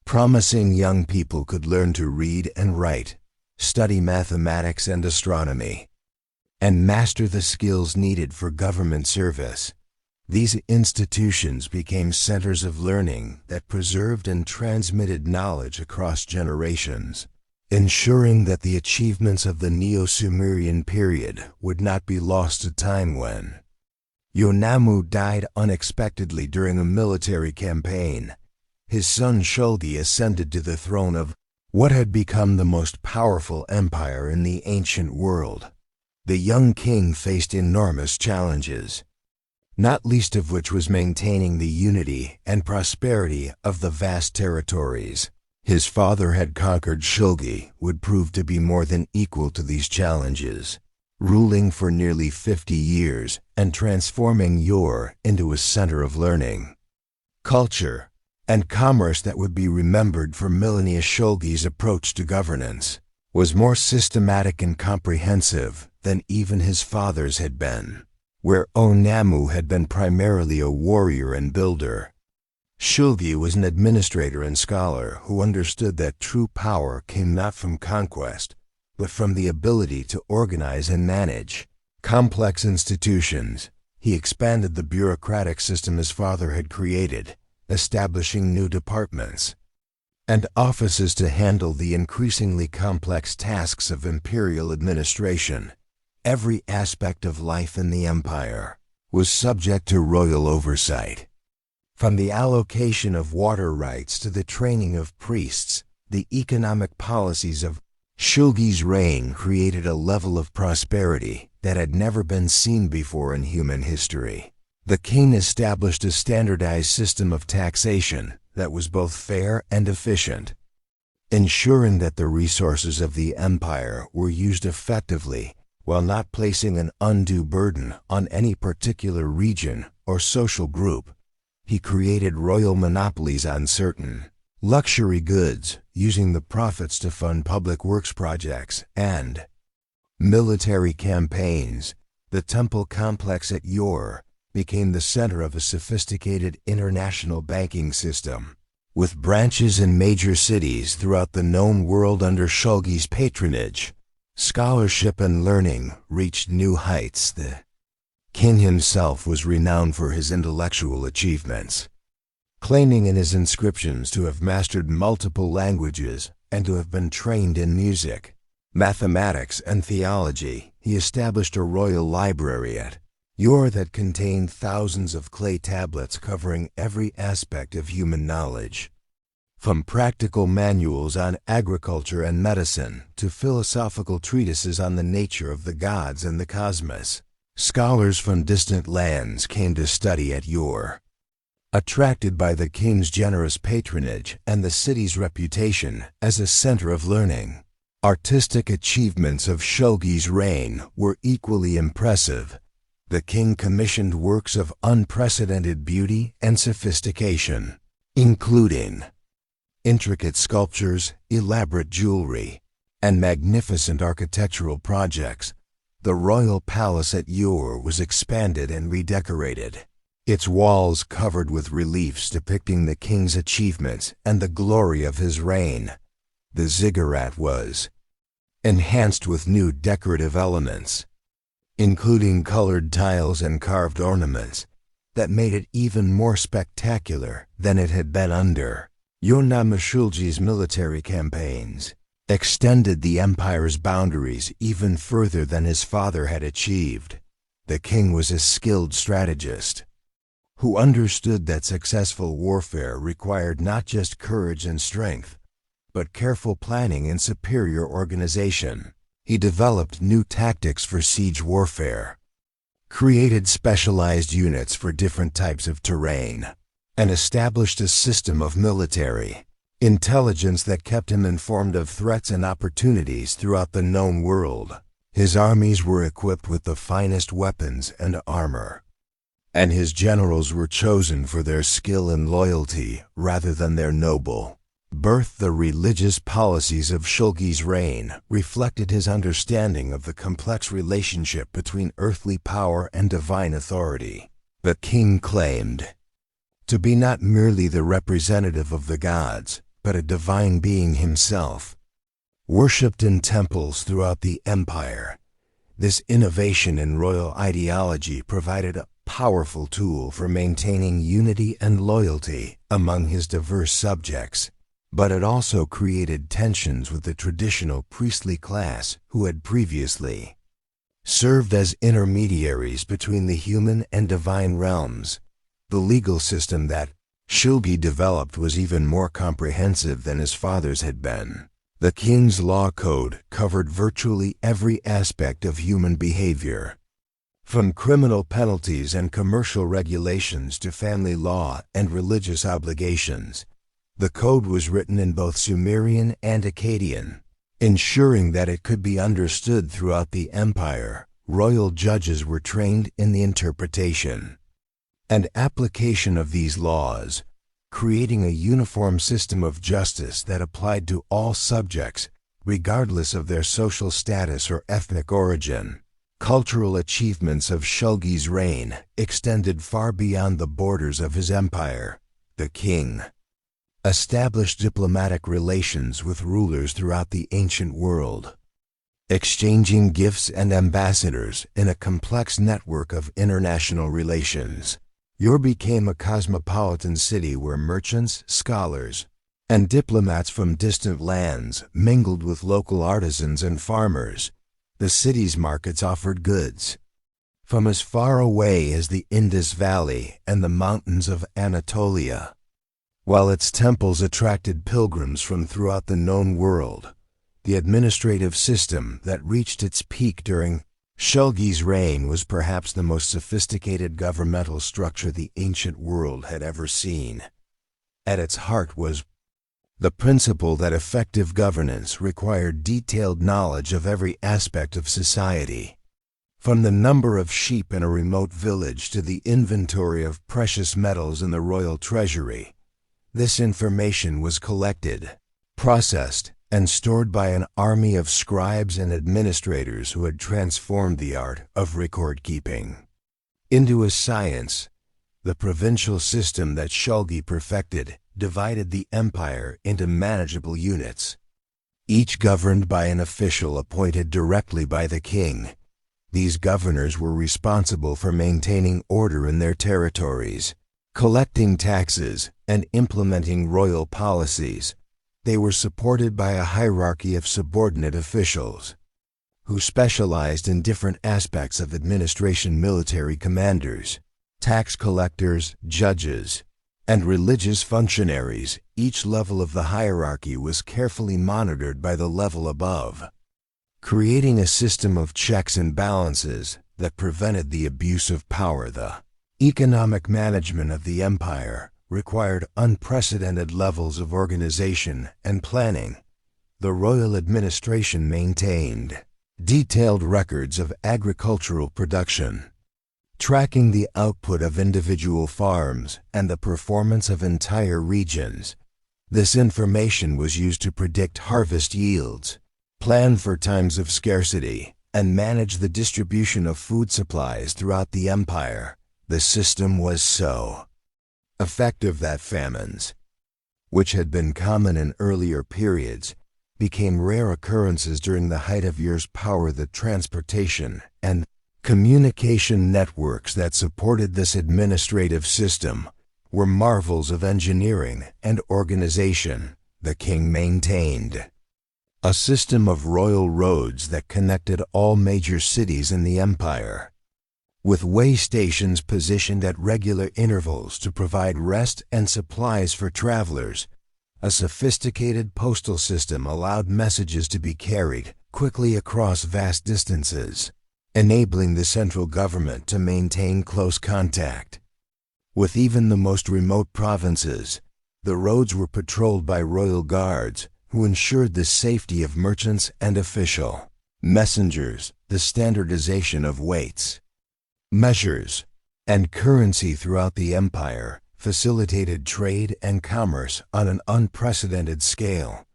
promising young people could learn to read and write, study mathematics and astronomy, and master the skills needed for government service. These institutions became centers of learning that preserved and transmitted knowledge across generations. ensuring that the achievements of the Neo-Sumerian period would not be lost to time when Ur-Nammu died unexpectedly during a military campaign. His son Shulgi ascended to the throne of what had become the most powerful empire in the ancient world. The young king faced enormous challenges, not least of which was maintaining the unity and prosperity of the vast territories. His father had conquered Shulgi would prove to be more than equal to these challenges, ruling for nearly 50 years and transforming Ur into a center of learning, culture, and commerce that would be remembered for millennia. Shulgi's approach to governance was more systematic and comprehensive than even his father's had been. Where Ur-Nammu had been primarily a warrior and builder, Shulgi was an administrator and scholar who understood that true power came not from conquest, but from the ability to organize and manage complex institutions. He expanded the bureaucratic system his father had created, establishing new departments and offices to handle the increasingly complex tasks of imperial administration. Every aspect of life in the empire was subject to royal oversight. From the allocation of water rights to the training of priests, the economic policies of Shulgi's reign created a level of prosperity that had never been seen before in human history. The king established a standardized system of taxation that was both fair and efficient, ensuring that the resources of the empire were used effectively while not placing an undue burden on any particular region or social group. He created royal monopolies on certain luxury goods, using the profits to fund public works projects and military campaigns. The temple complex at Ur became the center of a sophisticated international banking system, with branches in major cities throughout the known world. Under Shulgi's patronage, scholarship and learning reached new heights. The king himself was renowned for his intellectual achievements, claiming in his inscriptions to have mastered multiple languages and to have been trained in music, mathematics, and theology. He established a royal library at Ur that contained thousands of clay tablets covering every aspect of human knowledge, from practical manuals on agriculture and medicine to philosophical treatises on the nature of the gods and the cosmos. Scholars from distant lands came to study at Ur, attracted by the king's generous patronage and the city's reputation as a center of learning. Artistic achievements of Shulgi's reign were equally impressive. The king commissioned works of unprecedented beauty and sophistication, including intricate sculptures, elaborate jewelry, and magnificent architectural projects. The royal palace at Ur was expanded and redecorated, its walls covered with reliefs depicting the king's achievements and the glory of his reign. The ziggurat was enhanced with new decorative elements, including colored tiles and carved ornaments, that made it even more spectacular than it had been under Ur-Nammu. Shulgi's military campaigns extended the empire's boundaries even further than his father had achieved. The king was a skilled strategist who understood that successful warfare required not just courage and strength, but careful planning and superior organization. He developed new tactics for siege warfare, created specialized units for different types of terrain, and established a system of military intelligence that kept him informed of threats and opportunities throughout the known world. His armies were equipped with the finest weapons and armor, and his generals were chosen for their skill and loyalty rather than their noble birth. The religious policies of Shulgi's reign reflected his understanding of the complex relationship between earthly power and divine authority. The king claimed to be not merely the representative of the gods, but a divine being himself, worshipped in temples throughout the empire. This innovation in royal ideology provided a powerful tool for maintaining unity and loyalty among his diverse subjects. But it also created tensions with the traditional priestly class who had previously served as intermediaries between the human and divine realms. The legal system that Shulgi developed was even more comprehensive than his father's had been. The king's law code covered virtually every aspect of human behavior, from criminal penalties and commercial regulations to family law and religious obligations. The code was written in both Sumerian and Akkadian, ensuring that it could be understood throughout the empire. Royal judges were trained in the interpretation and application of these laws, creating a uniform system of justice that applied to all subjects, regardless of their social status or ethnic origin. Cultural achievements of Shulgi's reign extended far beyond the borders of his empire. The king established diplomatic relations with rulers throughout the ancient world, exchanging gifts and ambassadors in a complex network of international relations. Ur became a cosmopolitan city where merchants, scholars, and diplomats from distant lands mingled with local artisans and farmers. The city's markets offered goods from as far away as the Indus Valley and the mountains of Anatolia, while its temples attracted pilgrims from throughout the known world. The administrative system that reached its peak during Shulgi's reign was perhaps the most sophisticated governmental structure the ancient world had ever seen. At its heart was the principle that effective governance required detailed knowledge of every aspect of society, from the number of sheep in a remote village to the inventory of precious metals in the royal treasury. This information was collected, processed, and stored by an army of scribes and administrators who had transformed the art of record-keeping into a science. The provincial system that Shulgi perfected divided the empire into manageable units, each governed by an official appointed directly by the king. These governors were responsible for maintaining order in their territories, collecting taxes, and implementing royal policies. They were supported by a hierarchy of subordinate officials who specialized in different aspects of administration: military commanders, tax collectors, judges, and religious functionaries. Each level of the hierarchy was carefully monitored by the level above, creating a system of checks and balances that prevented the abuse of power. The economic management of the empire required unprecedented levels of organization and planning. The royal administration maintained detailed records of agricultural production, tracking the output of individual farms and the performance of entire regions. This information was used to predict harvest yields, plan for times of scarcity, and manage the distribution of food supplies throughout the empire. The system was so effective that famines, which had been common in earlier periods, became rare occurrences during the height of Ur's power. The transportation and communication networks that supported this administrative system were marvels of engineering and organization. The king maintained a system of royal roads that connected all major cities in the empire, with way stations positioned at regular intervals to provide rest and supplies for travelers. A sophisticated postal system allowed messages to be carried quickly across vast distances, enabling the central government to maintain close contact with even the most remote provinces. The roads were patrolled by royal guards who ensured the safety of merchants and official messengers. The standardization of weights, measures, and currency throughout the empire facilitated trade and commerce on an unprecedented scale.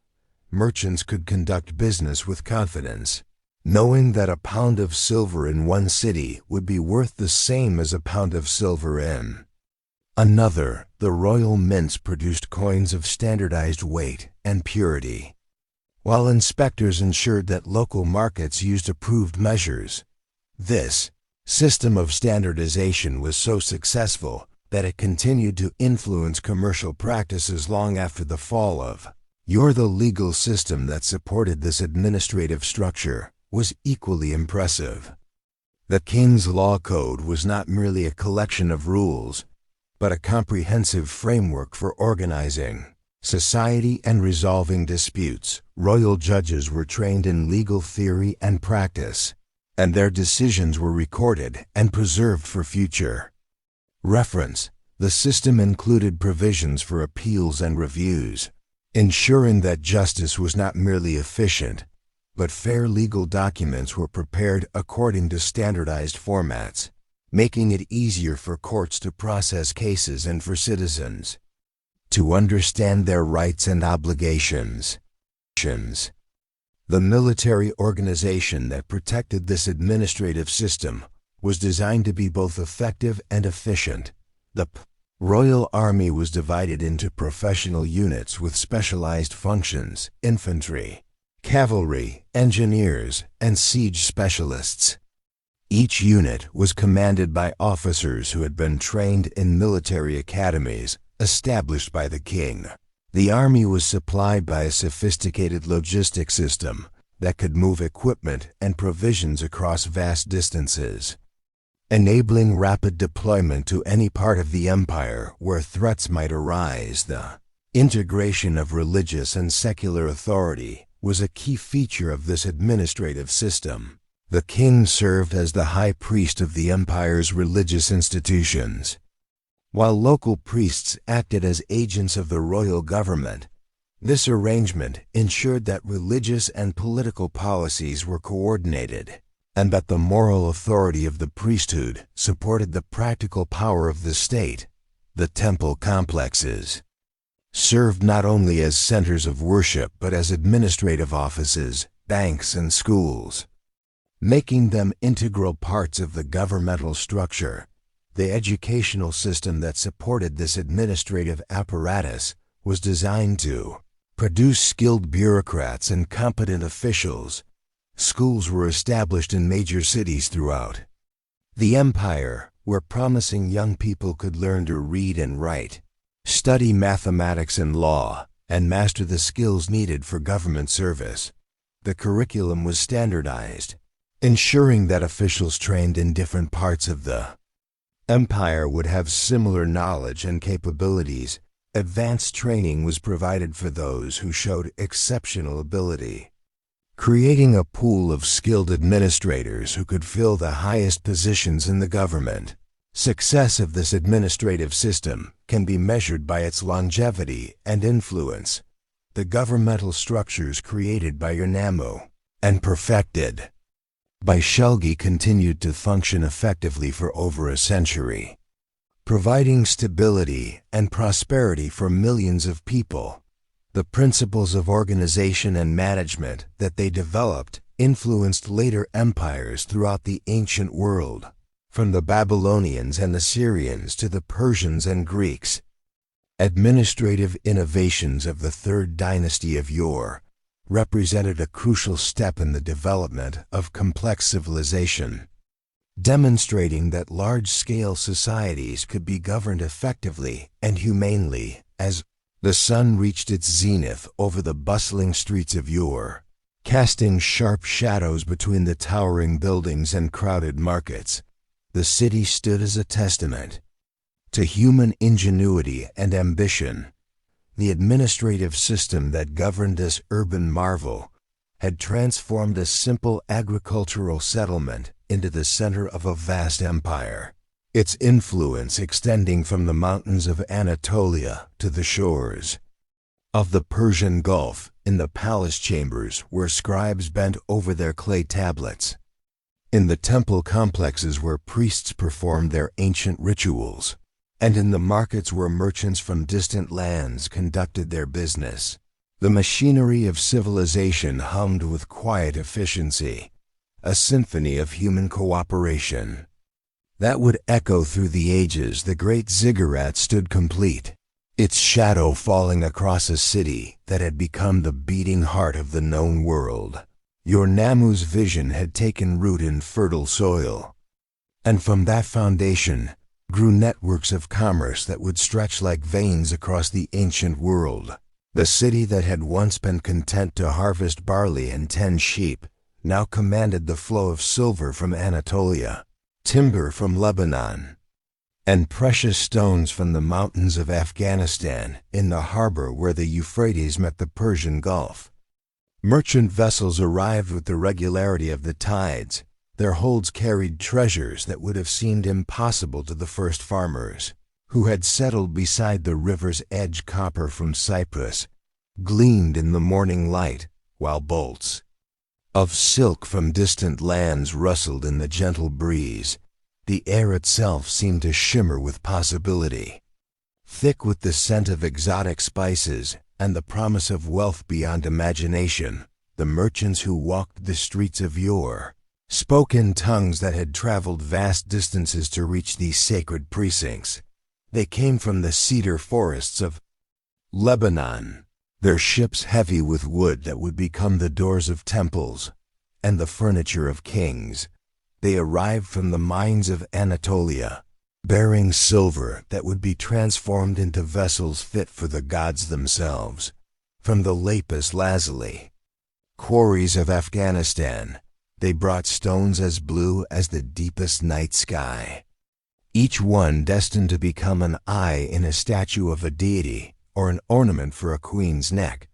Merchants could conduct business with confidence, knowing that a pound of silver in one city would be worth the same as a pound of silver in another. The royal mints produced coins of standardized weight and purity, while inspectors ensured that local markets used approved measures. This system of standardization was so successful that it continued to influence commercial practices long after the fall of The legal system that supported this administrative structure was equally impressive. The king's law code was not merely a collection of rules, but a comprehensive framework for organizing society and resolving disputes. Royal judges were trained in legal theory and practice, and their decisions were recorded and preserved for future reference. The system included provisions for appeals and reviews, ensuring that justice was not merely efficient, but fair. Legal documents were prepared according to standardized formats, making it easier for courts to process cases and for citizens to understand their rights and obligations. The military organization that protected this administrative system was designed to be both effective and efficient. The Royal Army was divided into professional units with specialized functions: infantry, cavalry, engineers, and siege specialists. Each unit was commanded by officers who had been trained in military academies established by the king. The army was supplied by a sophisticated logistic system that could move equipment and provisions across vast distances, enabling rapid deployment to any part of the empire where threats might arise. The integration of religious and secular authority was a key feature of this administrative system. The king served as the high priest of the empire's religious institutions, while local priests acted as agents of the royal government. This arrangement ensured that religious and political policies were coordinated, and that the moral authority of the priesthood supported the practical power of the state. The temple complexes served not only as centers of worship but as administrative offices, banks, and schools, making them integral parts of the governmental structure. The educational system that supported this administrative apparatus was designed to produce skilled bureaucrats and competent officials. Schools were established in major cities throughout the empire, where promising young people could learn to read and write, study mathematics and law, and master the skills needed for government service. The curriculum was standardized, ensuring that officials trained in different parts of the empire would have similar knowledge and capabilities. Advanced training was provided for those who showed exceptional ability, creating a pool of skilled administrators who could fill the highest positions in the government. Success of this administrative system can be measured by its longevity and influence. The governmental structures created by Ur-Nammu and perfected by Shulgi continued to function effectively for over a century, providing stability and prosperity for millions of people. The principles of organization and management that they developed influenced later empires throughout the ancient world, from the Babylonians and Assyrians to the Persians and Greeks. Administrative innovations of the third dynasty of Ur represented a crucial step in the development of complex civilization, demonstrating that large-scale societies could be governed effectively and humanely. As the sun reached its zenith over the bustling streets of Ur, casting sharp shadows between the towering buildings and crowded markets, the city stood as a testament to human ingenuity and ambition. The administrative system that governed this urban marvel had transformed a simple agricultural settlement into the center of a vast empire, its influence extending from the mountains of Anatolia to the shores of the Persian Gulf. In the palace chambers where scribes bent over their clay tablets, in the temple complexes where priests performed their ancient rituals, and in the markets where merchants from distant lands conducted their business, the machinery of civilization hummed with quiet efficiency, a symphony of human cooperation that would echo through the ages. The great Ziggurats stood complete, its shadow falling across a city that had become the beating heart of the known world. Ur-Nammu's vision had taken root in fertile soil, and from that foundation grew networks of commerce that would stretch like veins across the ancient world. The city that had once been content to harvest barley and tend sheep now commanded the flow of silver from Anatolia, timber from Lebanon, and precious stones from the mountains of Afghanistan in the harbor where the Euphrates met the Persian Gulf. Merchant vessels arrived with the regularity of the tides. Their holds carried treasures that would have seemed impossible to the first farmers, who had settled beside the river's edge. Copper from Cyprus gleamed in the morning light, while bolts of silk from distant lands rustled in the gentle breeze. The air itself seemed to shimmer with possibility, thick with the scent of exotic spices and the promise of wealth beyond imagination. The merchants who walked the streets of yore spoke in tongues that had traveled vast distances to reach these sacred precincts. They came from the cedar forests of Lebanon, their ships heavy with wood that would become the doors of temples and the furniture of kings. They arrived from the mines of Anatolia, bearing silver that would be transformed into vessels fit for the gods themselves. From the lapis lazuli quarries of Afghanistan, they brought stones as blue as the deepest night sky, each one destined to become an eye in a statue of a deity or an ornament for a queen's neck.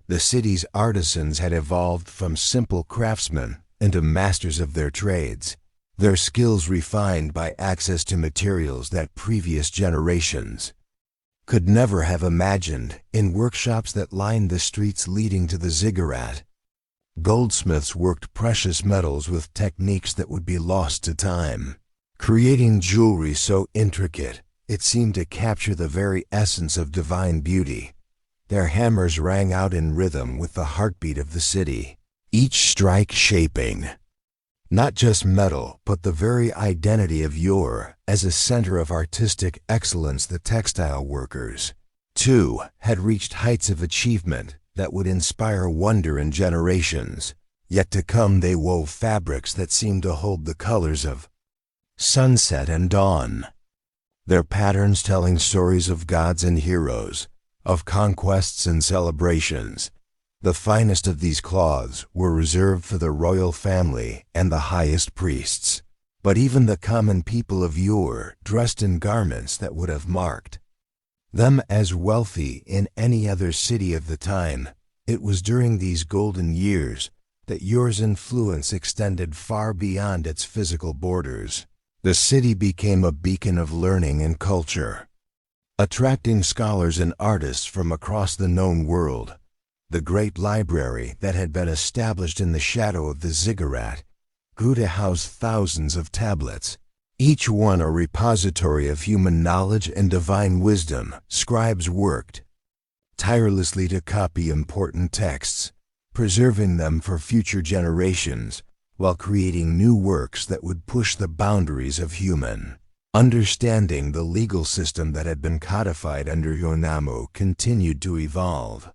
The city's artisans had evolved from simple craftsmen into masters of their trades, their skills refined by access to materials that previous generations could never have imagined. In workshops that lined the streets leading to the ziggurat, goldsmiths worked precious metals with techniques that would be lost to time, creating jewelry so intricate it seemed to capture the very essence of divine beauty. Their hammers rang out in rhythm with the heartbeat of the city, each strike shaping not just metal, but the very identity of Ur as a center of artistic excellence. The textile workers, too, had reached heights of achievement that would inspire wonder in generations yet to come. They wove fabrics that seemed to hold the colors of sunset and dawn, their patterns telling stories of gods and heroes, of conquests and celebrations. The finest of these cloths were reserved for the royal family and the highest priests. But even the common people of Ur dressed in garments that would have marked them as wealthy in any other city of the time. It was during these golden years that Ur's influence extended far beyond its physical borders. The city became a beacon of learning and culture, attracting scholars and artists from across the known world. The great library that had been established in the shadow of the ziggurat grew to house thousands of tablets, each one a repository of human knowledge and divine wisdom. Scribes worked tirelessly to copy important texts, preserving them for future generations, while creating new works that would push the boundaries of human understanding. The legal system that had been codified under Ur-Nammu continued to evolve,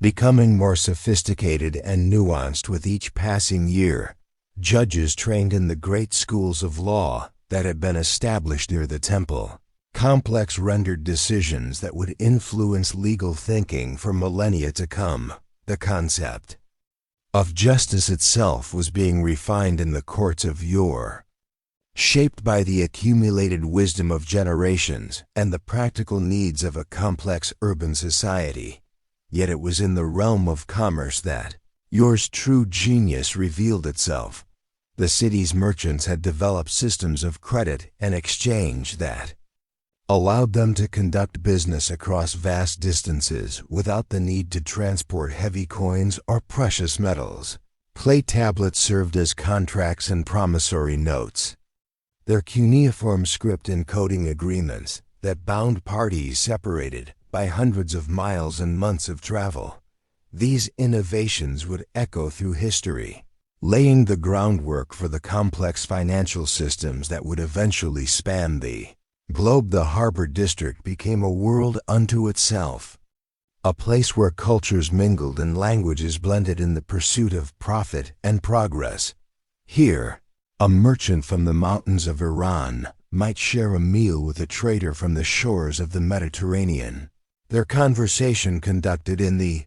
becoming more sophisticated and nuanced with each passing year. Judges trained in the great schools of law that had been established near the temple. Complex rendered decisions that would influence legal thinking for millennia to come. The concept of justice itself was being refined in the courts of Ur, shaped by the accumulated wisdom of generations and the practical needs of a complex urban society. Yet it was in the realm of commerce that Ur's true genius revealed itself. The city's merchants had developed systems of credit and exchange that allowed them to conduct business across vast distances without the need to transport heavy coins or precious metals. Clay tablets served as contracts and promissory notes, their cuneiform script encoding agreements that bound parties separated by hundreds of miles and months of travel. These innovations would echo through history, laying the groundwork for the complex financial systems that would eventually span the globe. The harbor district became a world unto itself, a place where cultures mingled and languages blended in the pursuit of profit and progress. Here, a merchant from the mountains of Iran might share a meal with a trader from the shores of the Mediterranean. their conversation conducted in the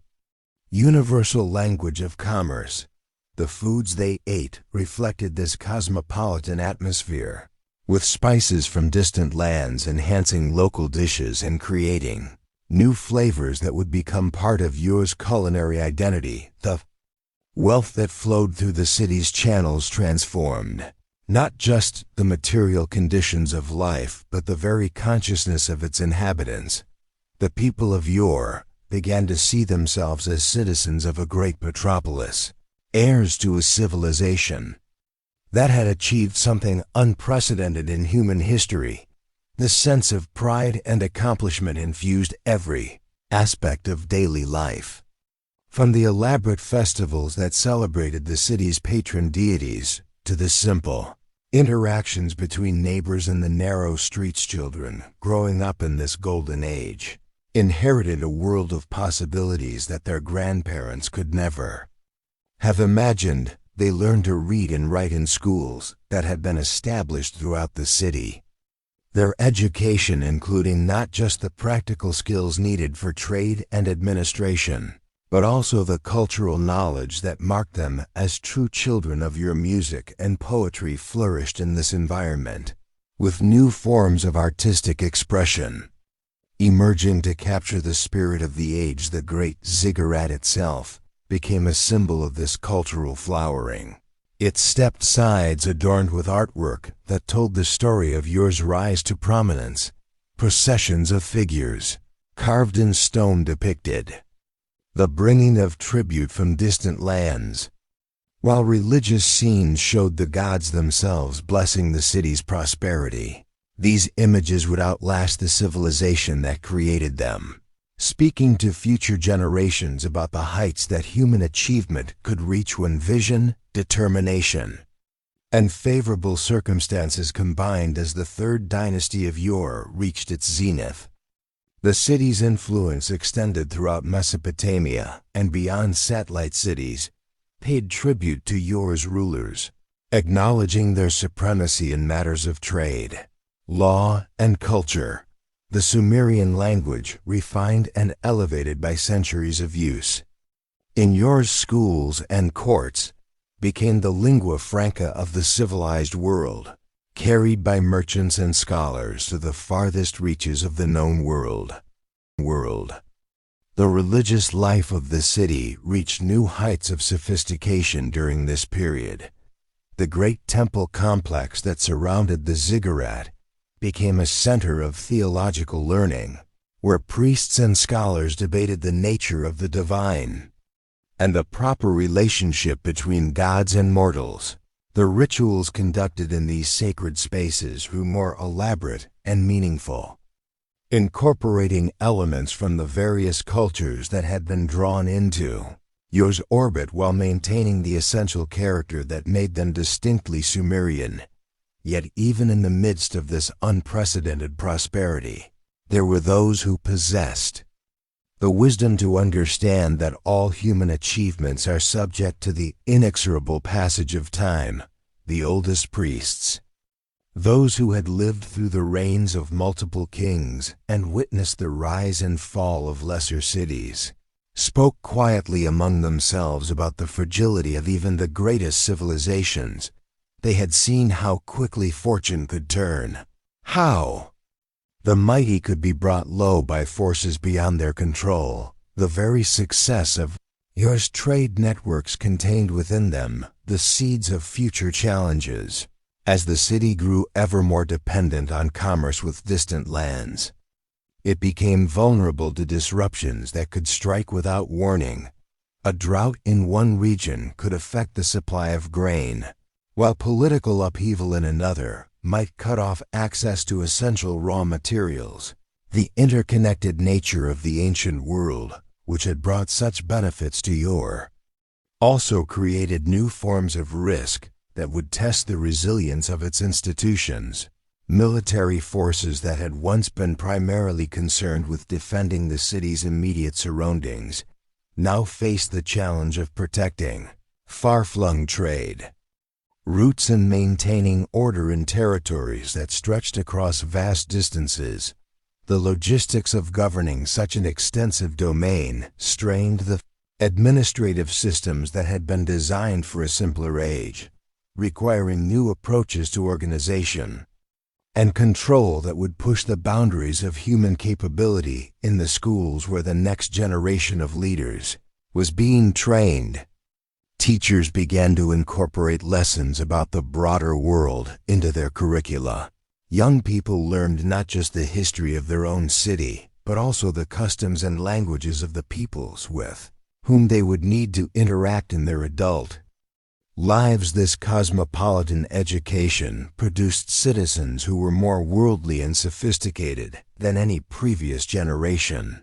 universal language of commerce. The foods they ate reflected this cosmopolitan atmosphere, with spices from distant lands enhancing local dishes and creating new flavors that would become part of Ur's culinary identity. The wealth that flowed through the city's channels transformed not just the material conditions of life, but the very consciousness of its inhabitants. The people of Ur began to see themselves as citizens of a great metropolis, heirs to a civilization that had achieved something unprecedented in human history. The sense of pride and accomplishment infused every aspect of daily life. From the elaborate festivals that celebrated the city's patron deities, to the simple interactions between neighbors and the narrow streets, children growing up in this golden age inherited a world of possibilities that their grandparents could never have imagined. They learned to read and write in schools that had been established throughout the city. Their education including not just the practical skills needed for trade and administration, but also the cultural knowledge that marked them as true children of Ur. Music and poetry flourished in this environment, with new forms of artistic expression emerging to capture the spirit of the age. The great ziggurat itself became a symbol of this cultural flowering, its stepped sides adorned with artwork that told the story of Ur's rise to prominence. Processions of figures, carved in stone, depicted the bringing of tribute from distant lands, while religious scenes showed the gods themselves blessing the city's prosperity. These images would outlast the civilization that created them, speaking to future generations about the heights that human achievement could reach when vision, determination, and favorable circumstances combined. As the third dynasty of Ur reached its zenith, the city's influence extended throughout Mesopotamia and beyond. Satellite cities paid tribute to Ur's rulers, acknowledging their supremacy in matters of trade, law, and culture. The Sumerian language, refined and elevated by centuries of use in Ur's schools and courts, became the lingua franca of the civilized world, carried by merchants and scholars to the farthest reaches of the known world. The religious life of the city reached new heights of sophistication during this period. The great temple complex that surrounded the ziggurat became a center of theological learning, where priests and scholars debated the nature of the divine and the proper relationship between gods and mortals. The rituals conducted in these sacred spaces grew more elaborate and meaningful, incorporating elements from the various cultures that had been drawn into Ur's orbit while maintaining the essential character that made them distinctly Sumerian. Yet even in the midst of this unprecedented prosperity, there were those who possessed the wisdom to understand that all human achievements are subject to the inexorable passage of time. The oldest priests, those who had lived through the reigns of multiple kings and witnessed the rise and fall of lesser cities, spoke quietly among themselves about the fragility of even the greatest civilizations. They had seen how quickly fortune could turn, how the mighty could be brought low by forces beyond their control. The very success of Ur's trade networks contained within them the seeds of future challenges. As the city grew ever more dependent on commerce with distant lands, it became vulnerable to disruptions that could strike without warning. A drought in one region could affect the supply of grain, while political upheaval in another might cut off access to essential raw materials. The interconnected nature of the ancient world, which had brought such benefits to Ur, also created new forms of risk that would test the resilience of its institutions. Military forces that had once been primarily concerned with defending the city's immediate surroundings now faced the challenge of protecting far-flung trade routes and maintaining order in territories that stretched across vast distances. The logistics of governing such an extensive domain strained the administrative systems that had been designed for a simpler age, requiring new approaches to organization and control that would push the boundaries of human capability in the schools where the next generation of leaders was being trained. Teachers began to incorporate lessons about the broader world into their curricula. Young people learned not just the history of their own city, but also the customs and languages of the peoples with whom they would need to interact in their adult lives. This cosmopolitan education produced citizens who were more worldly and sophisticated than any previous generation.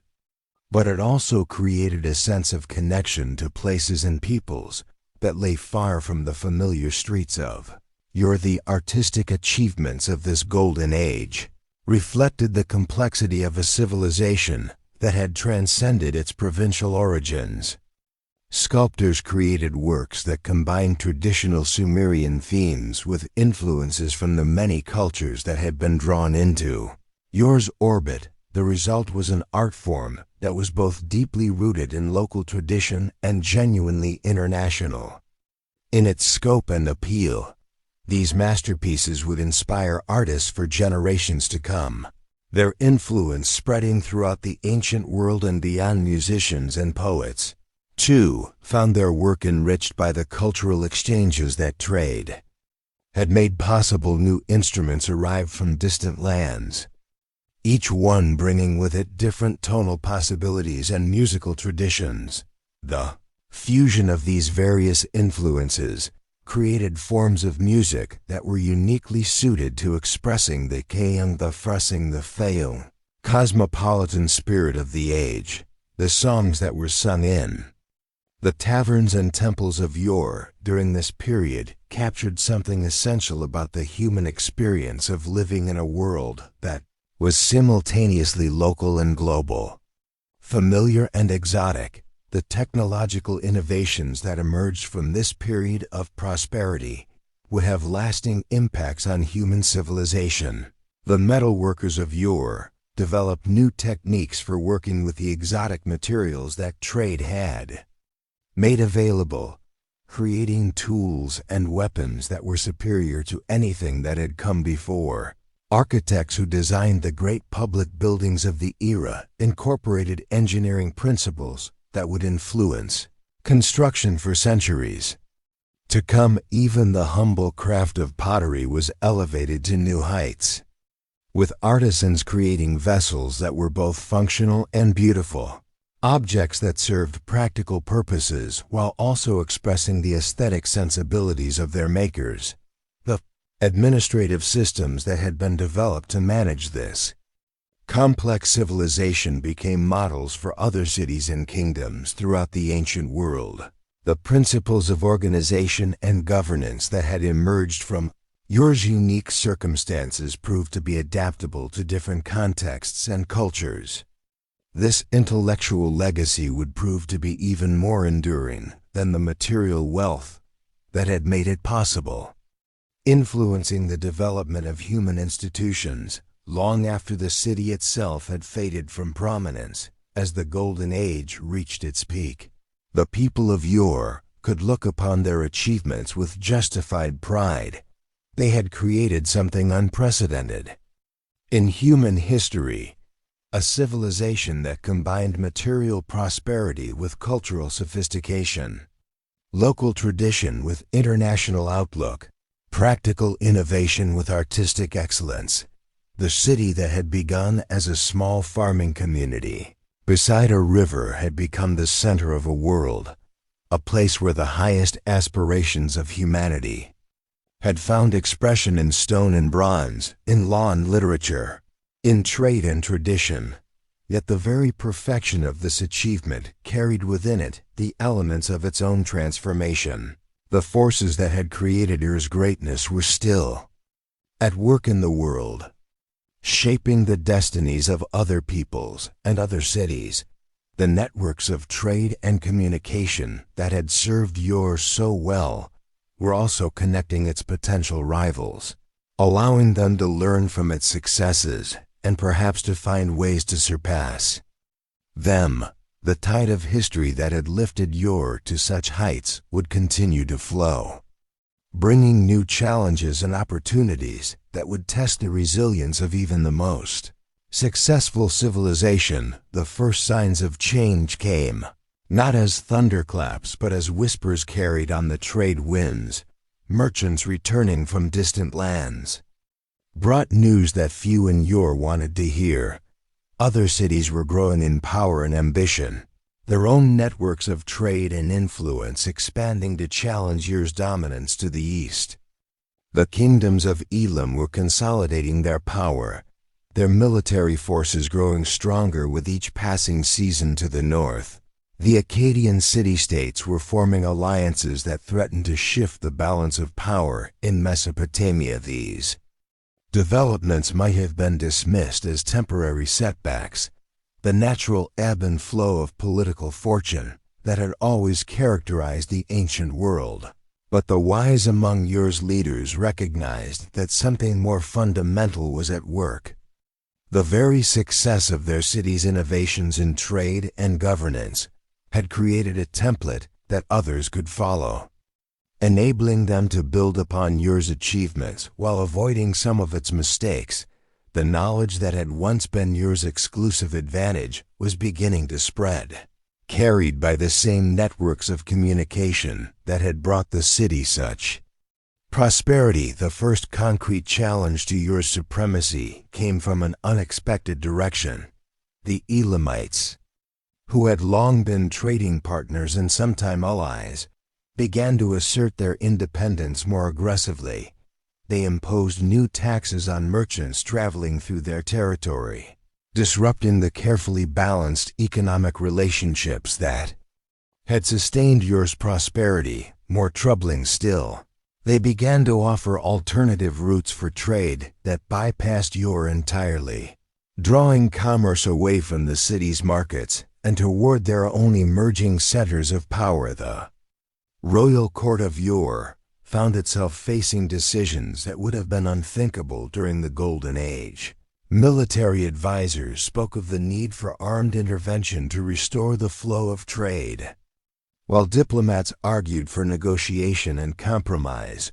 But it also created a sense of connection to places and peoples that lay far from the familiar streets of Ur. The artistic achievements of this golden age reflected the complexity of a civilization that had transcended its provincial origins. Sculptors created works that combined traditional Sumerian themes with influences from the many cultures that had been drawn into Ur's orbit. The result was an art form that was both deeply rooted in local tradition and genuinely international. In its scope and appeal, these masterpieces would inspire artists for generations to come, their influence spreading throughout the ancient world and beyond. Musicians and poets, too, found their work enriched by the cultural exchanges that trade had made possible. New instruments arrived from distant lands, each one bringing with it different tonal possibilities and musical traditions. The fusion of these various influences created forms of music that were uniquely suited to expressing the kayang, the frusing, the fayong, cosmopolitan spirit of the age. The songs that were sung in the taverns and temples of Ur during this period captured something essential about the human experience of living in a world that was simultaneously local and global, familiar and exotic. The technological innovations that emerged from this period of prosperity would have lasting impacts on human civilization. The metalworkers of Ur developed new techniques for working with the exotic materials that trade had made available, creating tools and weapons that were superior to anything that had come before. Architects who designed the great public buildings of the era incorporated engineering principles that would influence construction for centuries to come. Even the humble craft of pottery was elevated to new heights, with artisans creating vessels that were both functional and beautiful, objects that served practical purposes while also expressing the aesthetic sensibilities of their makers. The administrative systems that had been developed to manage this complex civilization became models for other cities and kingdoms throughout the ancient world. The principles of organization and governance that had emerged from Ur's unique circumstances proved to be adaptable to different contexts and cultures. This intellectual legacy would prove to be even more enduring than the material wealth that had made it possible, influencing the development of human institutions long after the city itself had faded from prominence. As the Golden Age reached its peak, the people of Ur could look upon their achievements with justified pride. They had created something unprecedented in human history, a civilization that combined material prosperity with cultural sophistication, local tradition with international outlook, practical innovation with artistic excellence. The city that had begun as a small farming community beside a river had become the center of a world, a place where the highest aspirations of humanity had found expression in stone and bronze, in law and literature, in trade and tradition. Yet the very perfection of this achievement carried within it the elements of its own transformation. The forces that had created Ur's greatness were still at work in the world, shaping the destinies of other peoples and other cities. The networks of trade and communication that had served Ur so well were also connecting its potential rivals, allowing them to learn from its successes and perhaps to find ways to surpass them. The tide of history that had lifted Ur to such heights would continue to flow, bringing new challenges and opportunities that would test the resilience of even the most successful civilization. The first signs of change came, not as thunderclaps but as whispers carried on the trade winds. Merchants returning from distant lands brought news that few in Ur wanted to hear. Other cities were growing in power and ambition, their own networks of trade and influence expanding to challenge Ur's dominance to the east. The kingdoms of Elam were consolidating their power, their military forces growing stronger with each passing season to the north. The Akkadian city-states were forming alliances that threatened to shift the balance of power in Mesopotamia. These developments might have been dismissed as temporary setbacks, the natural ebb and flow of political fortune that had always characterized the ancient world. But the wise among Ur's leaders recognized that something more fundamental was at work. The very success of their city's innovations in trade and governance had created a template that others could follow, enabling them to build upon Ur's achievements while avoiding some of its mistakes. The knowledge that had once been Ur's exclusive advantage was beginning to spread, carried by the same networks of communication that had brought the city such prosperity. The first concrete challenge to Ur's supremacy came from an unexpected direction. The Elamites, who had long been trading partners and sometime allies, began to assert their independence more aggressively. They imposed new taxes on merchants traveling through their territory, disrupting the carefully balanced economic relationships that had sustained Ur's prosperity. More troubling still, they began to offer alternative routes for trade that bypassed Ur entirely, drawing commerce away from the city's markets and toward their own emerging centers of power. The royal court of Ur found itself facing decisions that would have been unthinkable during the Golden Age. Military advisors spoke of the need for armed intervention to restore the flow of trade, while diplomats argued for negotiation and compromise.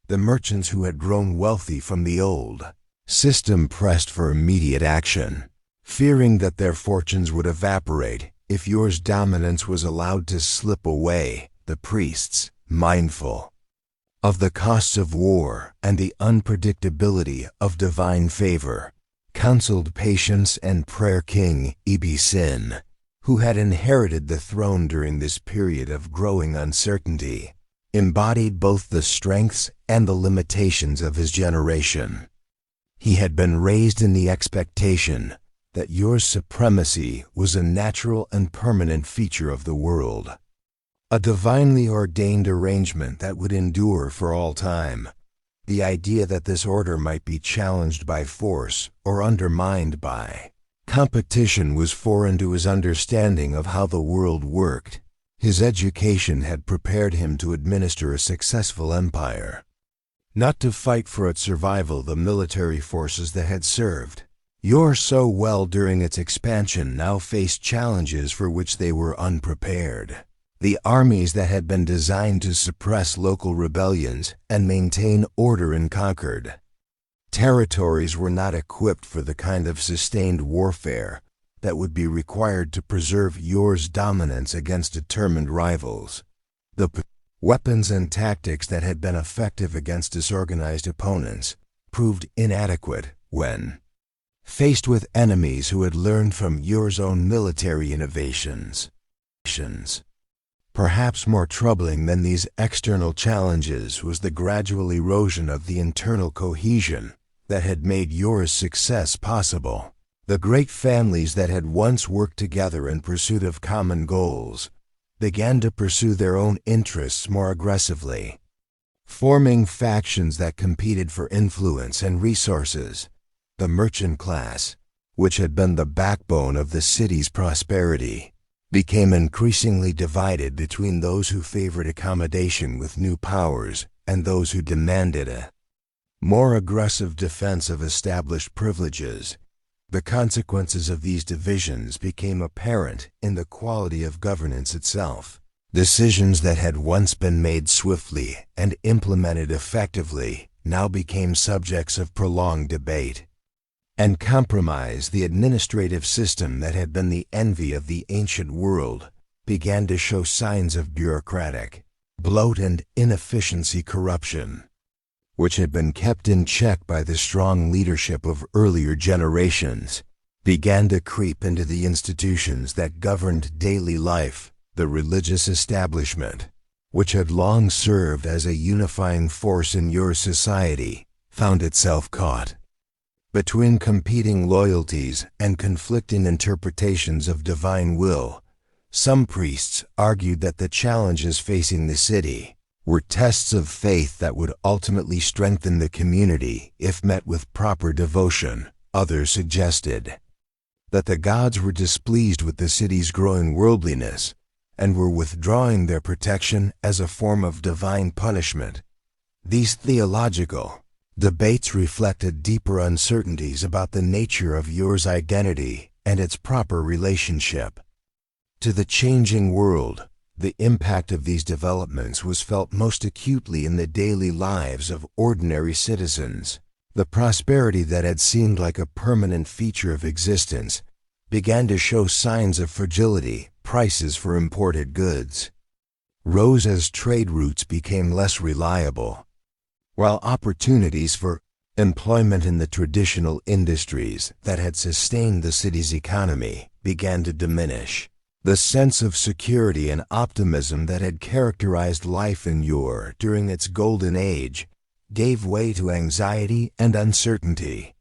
The merchants who had grown wealthy from the old system pressed for immediate action, fearing that their fortunes would evaporate if Ur's dominance was allowed to slip away. The priests, mindful of the costs of war and the unpredictability of divine favor, counseled patience and prayer. King Ibbi-Sin, who had inherited the throne during this period of growing uncertainty, embodied both the strengths and the limitations of his generation. He had been raised in the expectation that Ur's supremacy was a natural and permanent feature of the world, a divinely ordained arrangement that would endure for all time. The idea that this order might be challenged by force or undermined by competition was foreign to his understanding of how the world worked. His education had prepared him to administer a successful empire, not to fight for its survival. The military forces that had served Ur so well during its expansion now faced challenges for which they were unprepared. The armies that had been designed to suppress local rebellions and maintain order in conquered territories were not equipped for the kind of sustained warfare that would be required to preserve Ur's dominance against determined rivals. The weapons and tactics that had been effective against disorganized opponents proved inadequate when faced with enemies who had learned from Ur's own military innovations. Perhaps more troubling than these external challenges was the gradual erosion of the internal cohesion that had made Ur's success possible. The great families that had once worked together in pursuit of common goals began to pursue their own interests more aggressively, forming factions that competed for influence and resources. The merchant class, which had been the backbone of the city's prosperity, became increasingly divided between those who favored accommodation with new powers and those who demanded a more aggressive defense of established privileges. The consequences of these divisions became apparent in the quality of governance itself. Decisions that had once been made swiftly and implemented effectively now became subjects of prolonged debate and compromise. The administrative system that had been the envy of the ancient world began to show signs of bureaucratic bloat and inefficiency. Corruption, which had been kept in check by the strong leadership of earlier generations, began to creep into the institutions that governed daily life. The religious establishment, which had long served as a unifying force in your society, found itself caught between competing loyalties and conflicting interpretations of divine will. Some priests argued that the challenges facing the city were tests of faith that would ultimately strengthen the community if met with proper devotion. Others suggested that the gods were displeased with the city's growing worldliness and were withdrawing their protection as a form of divine punishment. These theological debates reflected deeper uncertainties about the nature of Ur's identity and its proper relationship to the changing world. The impact of these developments was felt most acutely in the daily lives of ordinary citizens. The prosperity that had seemed like a permanent feature of existence began to show signs of fragility. Prices for imported goods rose as trade routes became less reliable, while opportunities for employment in the traditional industries that had sustained the city's economy began to diminish. The sense of security and optimism that had characterized life in Ur during its golden age gave way to anxiety and uncertainty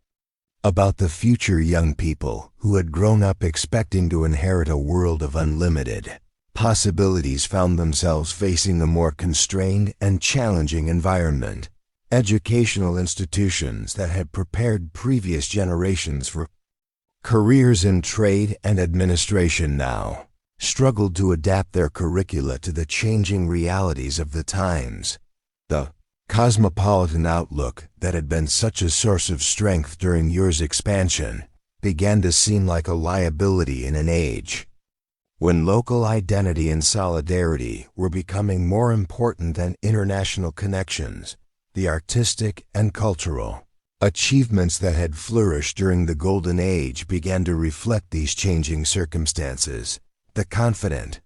about the future. Young people who had grown up expecting to inherit a world of unlimited possibilities found themselves facing a more constrained and challenging environment. Educational institutions that had prepared previous generations for careers in trade and administration now struggled to adapt their curricula to the changing realities of the times. The cosmopolitan outlook that had been such a source of strength during Ur's expansion began to seem like a liability in an age when local identity and solidarity were becoming more important than international connections. The artistic and cultural achievements that had flourished during the Golden Age began to reflect these changing circumstances. The confident,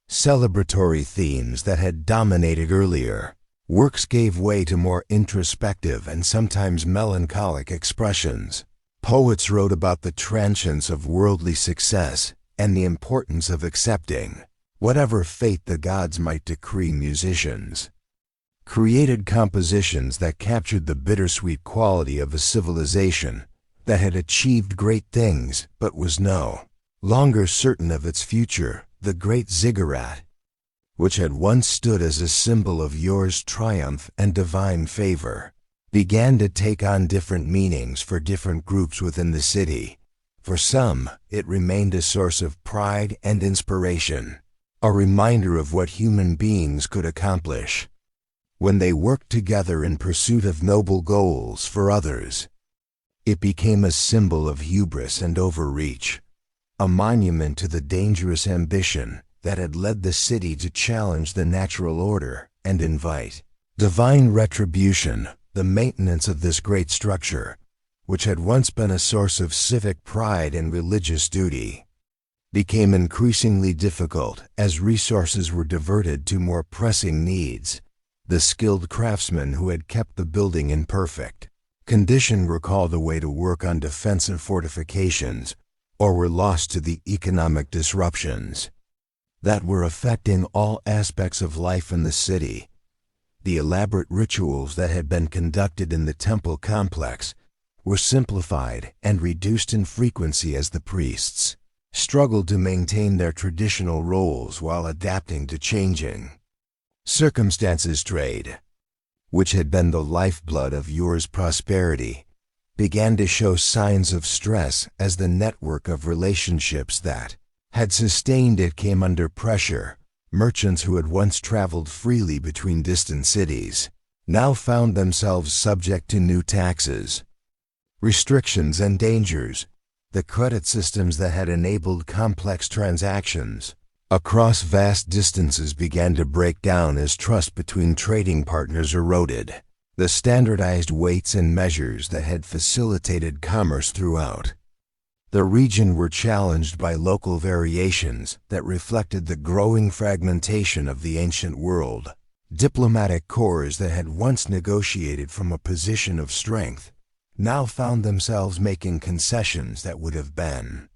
celebratory themes that had dominated earlier works gave way to more introspective and sometimes melancholic expressions. Poets wrote about the transience of worldly success and the importance of accepting whatever fate the gods might decree. Musicians created compositions that captured the bittersweet quality of a civilization that had achieved great things but was no longer certain of its future. The great ziggurat, which had once stood as a symbol of Ur's triumph and divine favor, began to take on different meanings for different groups within the city. For some, it remained a source of pride and inspiration, a reminder of what human beings could accomplish when they worked together in pursuit of noble goals. For others, it became a symbol of hubris and overreach, a monument to the dangerous ambition that had led the city to challenge the natural order and invite divine retribution. The maintenance of this great structure, which had once been a source of civic pride and religious duty, became increasingly difficult as resources were diverted to more pressing needs. The skilled craftsmen who had kept the building in perfect condition were called away to work on defensive fortifications or were lost to the economic disruptions that were affecting all aspects of life in the city. The elaborate rituals that had been conducted in the temple complex were simplified and reduced in frequency as the priests struggled to maintain their traditional roles while adapting to changing circumstances. Trade, which had been the lifeblood of Ur's prosperity, began to show signs of stress as the network of relationships that had sustained it came under pressure. Merchants who had once traveled freely between distant cities now found themselves subject to new taxes, restrictions, and dangers. the credit systems that had enabled complex transactions across vast distances began to break down as trust between trading partners eroded. The standardized weights and measures that had facilitated commerce throughout the region were challenged by local variations that reflected the growing fragmentation of the ancient world. Diplomatic corps that had once negotiated from a position of strength now found themselves making concessions that would have been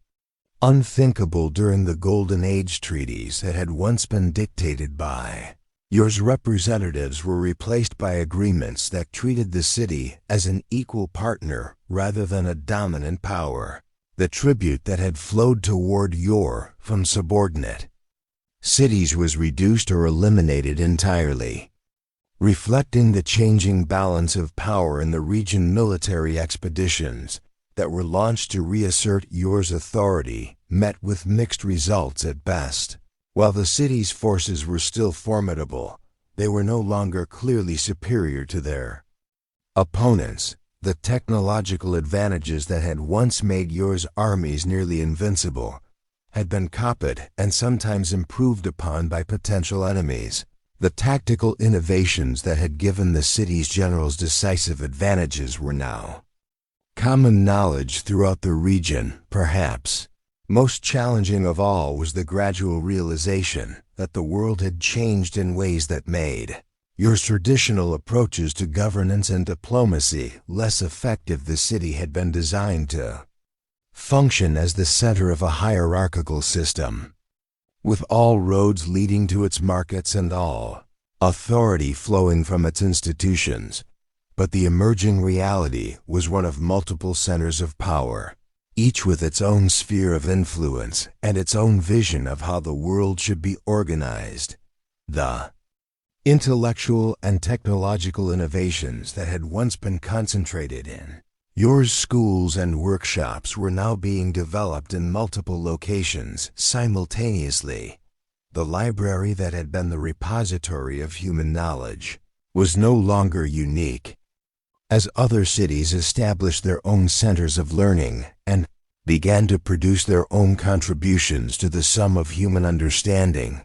unthinkable during the Golden Age treaties that had once been dictated by Ur's representatives were replaced by agreements that treated the city as an equal partner rather than a dominant power. The tribute that had flowed toward Ur from subordinate cities was reduced or eliminated entirely, reflecting the changing balance of power in the region. Military expeditions that were launched to reassert Ur's authority met with mixed results at best. While the city's forces were still formidable, they were no longer clearly superior to their opponents. The technological advantages that had once made Ur's armies nearly invincible had been copied and sometimes improved upon by potential enemies. The tactical innovations that had given the city's generals decisive advantages were now common knowledge throughout the region. Perhaps most challenging of all was the gradual realization that the world had changed in ways that made Ur's traditional approaches to governance and diplomacy less effective. The city had been designed to function as the center of a hierarchical system, with all roads leading to its markets and all authority flowing from its institutions. But the emerging reality was one of multiple centers of power, each with its own sphere of influence and its own vision of how the world should be organized. The intellectual and technological innovations that had once been concentrated in Ur's schools and workshops were now being developed in multiple locations simultaneously. The library that had been the repository of human knowledge was no longer unique. As other cities established their own centers of learning and began to produce their own contributions to the sum of human understanding,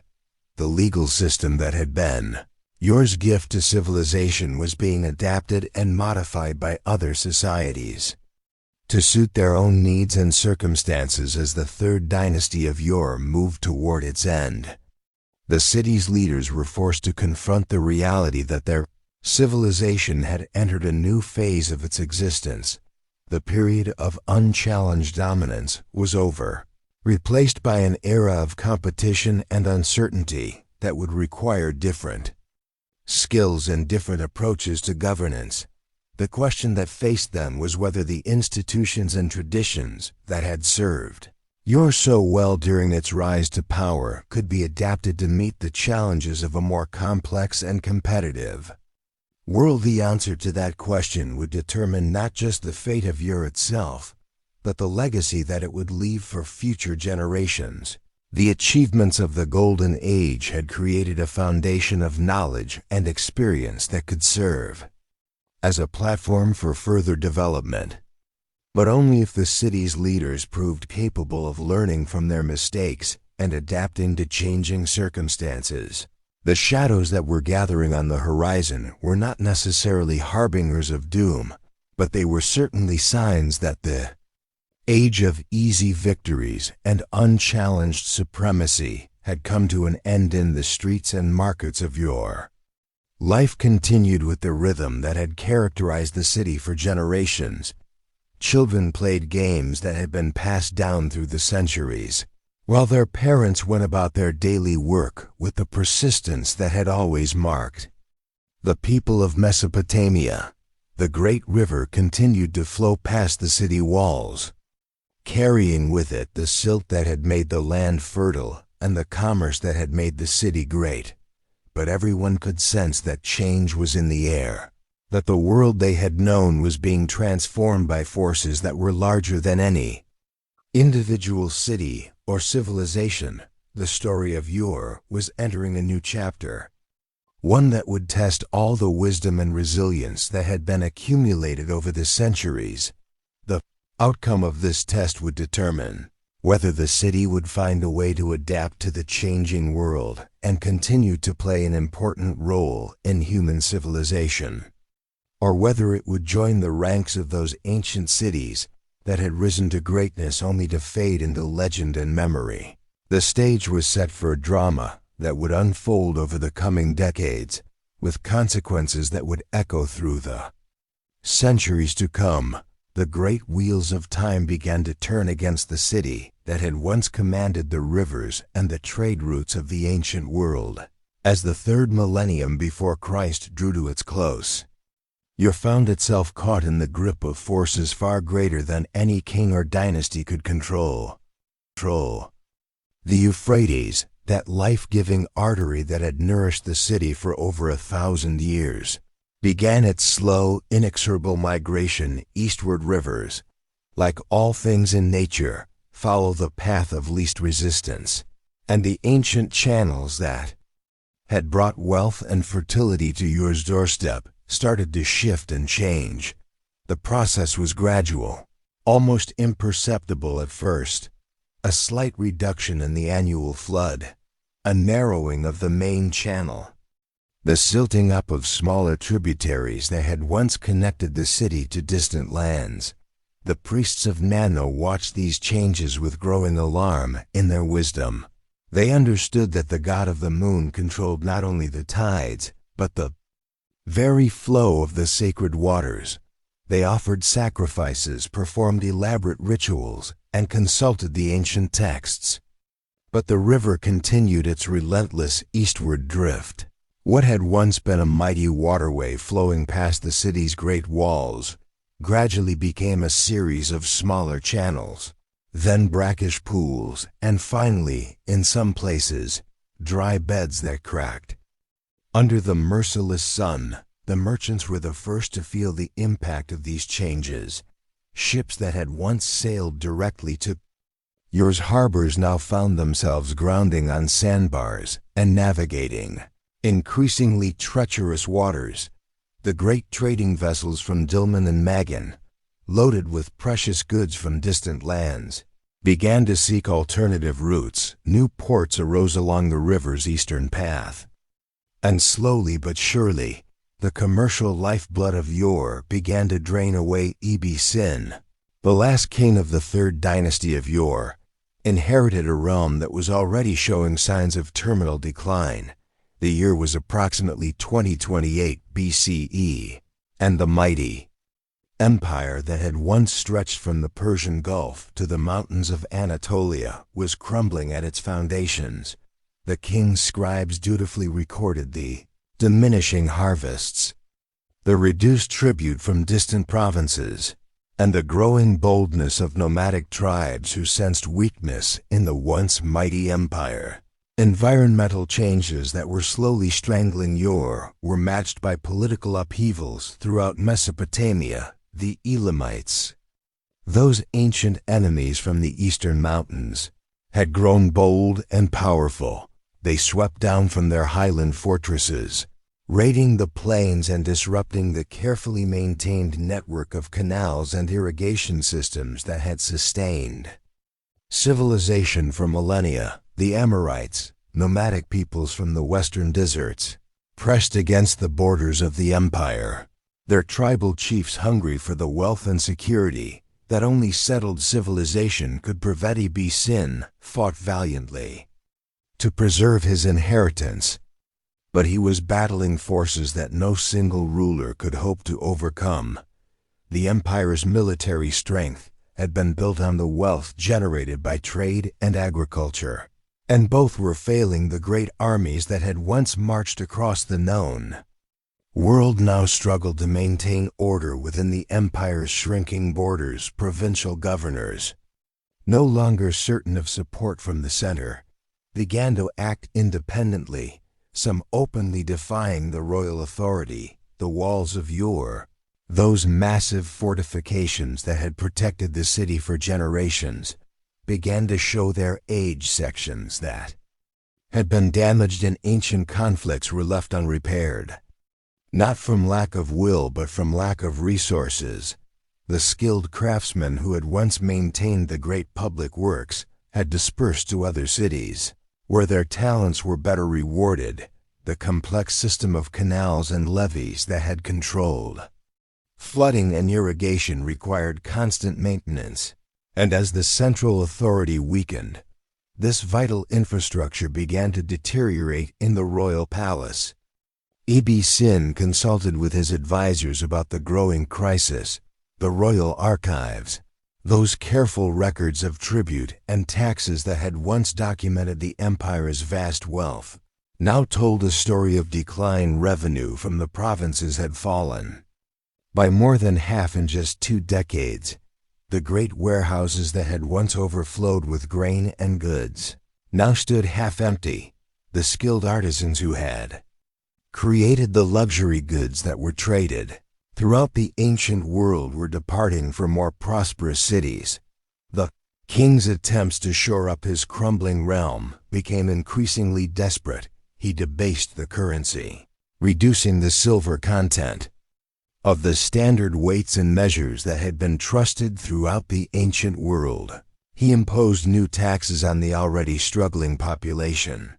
the legal system that had been Ur's gift to civilization was being adapted and modified by other societies to suit their own needs and circumstances. As the third dynasty of Ur moved toward its end, the city's leaders were forced to confront the reality that their civilization had entered a new phase of its existence. The period of unchallenged dominance was over, replaced by an era of competition and uncertainty that would require different skills and different approaches to governance. The question that faced them was whether the institutions and traditions that had served Ur so well during its rise to power could be adapted to meet the challenges of a more complex and competitive world. The answer to that question would determine not just the fate of Ur itself, but the legacy that it would leave for future generations. The achievements of the Golden Age had created a foundation of knowledge and experience that could serve as a platform for further development, but only if the city's leaders proved capable of learning from their mistakes and adapting to changing circumstances. The shadows that were gathering on the horizon were not necessarily harbingers of doom, but they were certainly signs that the age of easy victories and unchallenged supremacy had come to an end in the streets and markets of Ur. Life continued with the rhythm that had characterized the city for generations. Children played games that had been passed down through the centuries, while their parents went about their daily work with the persistence that had always marked the people of Mesopotamia. The great river continued to flow past the city walls, carrying with it the silt that had made the land fertile and the commerce that had made the city great. But everyone could sense that change was in the air, that the world they had known was being transformed by forces that were larger than any individual city or civilization. The story of Ur was entering a new chapter, one that would test all the wisdom and resilience that had been accumulated over the centuries. The outcome of this test would determine whether the city would find a way to adapt to the changing world and continue to play an important role in human civilization, or whether it would join the ranks of those ancient cities that had risen to greatness only to fade into legend and memory. The stage was set for a drama that would unfold over the coming decades, with consequences that would echo through the centuries to come. The great wheels of time began to turn against the city that had once commanded the rivers and the trade routes of the ancient world. As the third millennium before Christ drew to its close, Ur found itself caught in the grip of forces far greater than any king or dynasty could control. The Euphrates, that life-giving artery that had nourished the city for over 1,000 years, began its slow, inexorable migration eastward. Rivers, like all things in nature, follow the path of least resistance, and the ancient channels that had brought wealth and fertility to Ur's doorstep started to shift and change. The process was gradual, almost imperceptible at first. A slight reduction in the annual flood, a narrowing of the main channel, the silting up of smaller tributaries that had once connected the city to distant lands. The priests of Nammu watched these changes with growing alarm. In their wisdom, they understood that the god of the moon controlled not only the tides, but the very flow of the sacred waters. They offered sacrifices, performed elaborate rituals, and consulted the ancient texts. But the river continued its relentless eastward drift. What had once been a mighty waterway flowing past the city's great walls gradually became a series of smaller channels, then brackish pools, and finally, in some places, dry beds that cracked. Under the merciless sun, the merchants were the first to feel the impact of these changes. Ships that had once sailed directly to Ur's harbors now found themselves grounding on sandbars and navigating increasingly treacherous waters. The great trading vessels from Dilmun and Magan, loaded with precious goods from distant lands, began to seek alternative routes. New ports arose along the river's eastern path. And slowly but surely, the commercial lifeblood of Ur began to drain away. Sin, the last king of the third dynasty of Ur, inherited a realm that was already showing signs of terminal decline. The year was approximately 2028 BCE, and the mighty empire that had once stretched from the Persian Gulf to the mountains of Anatolia was crumbling at its foundations. The king's scribes dutifully recorded the diminishing harvests, the reduced tribute from distant provinces, and the growing boldness of nomadic tribes who sensed weakness in the once mighty empire. Environmental changes that were slowly strangling Ur were matched by political upheavals throughout Mesopotamia. The Elamites, those ancient enemies from the eastern mountains, had grown bold and powerful. They swept down from their highland fortresses, raiding the plains and disrupting the carefully maintained network of canals and irrigation systems that had sustained civilization for millennia. The Amorites, nomadic peoples from the western deserts, pressed against the borders of the empire. Their tribal chiefs, hungry for the wealth and security that only settled civilization could prevent, Sin fought valiantly to preserve his inheritance, but he was battling forces that no single ruler could hope to overcome. The empire's military strength had been built on the wealth generated by trade and agriculture, and both were failing the great armies that had once marched across the known world now struggled to maintain order within the empire's shrinking borders. Provincial governors, no longer certain of support from the center, began to act independently, some openly defying the royal authority. The walls of Ur, those massive fortifications that had protected the city for generations, began to show their age. Sections that had been damaged in ancient conflicts were left unrepaired, not from lack of will but from lack of resources. The skilled craftsmen who had once maintained the great public works had dispersed to other cities, where their talents were better rewarded. The complex system of canals and levees that had controlled flooding and irrigation required constant maintenance, and as the central authority weakened, this vital infrastructure began to deteriorate in the royal palace. Ibn Sin consulted with his advisors about the growing crisis. The royal archives, those careful records of tribute and taxes that had once documented the empire's vast wealth, now told a story of decline. Revenue from the provinces had fallen by more than half in just 2 decades. The great warehouses that had once overflowed with grain and goods now stood half empty. The skilled artisans who had created the luxury goods that were traded throughout the ancient world were departing for more prosperous cities. The king's attempts to shore up his crumbling realm became increasingly desperate. He debased the currency, reducing the silver content of the standard weights and measures that had been trusted throughout the ancient world. He imposed new taxes on the already struggling population,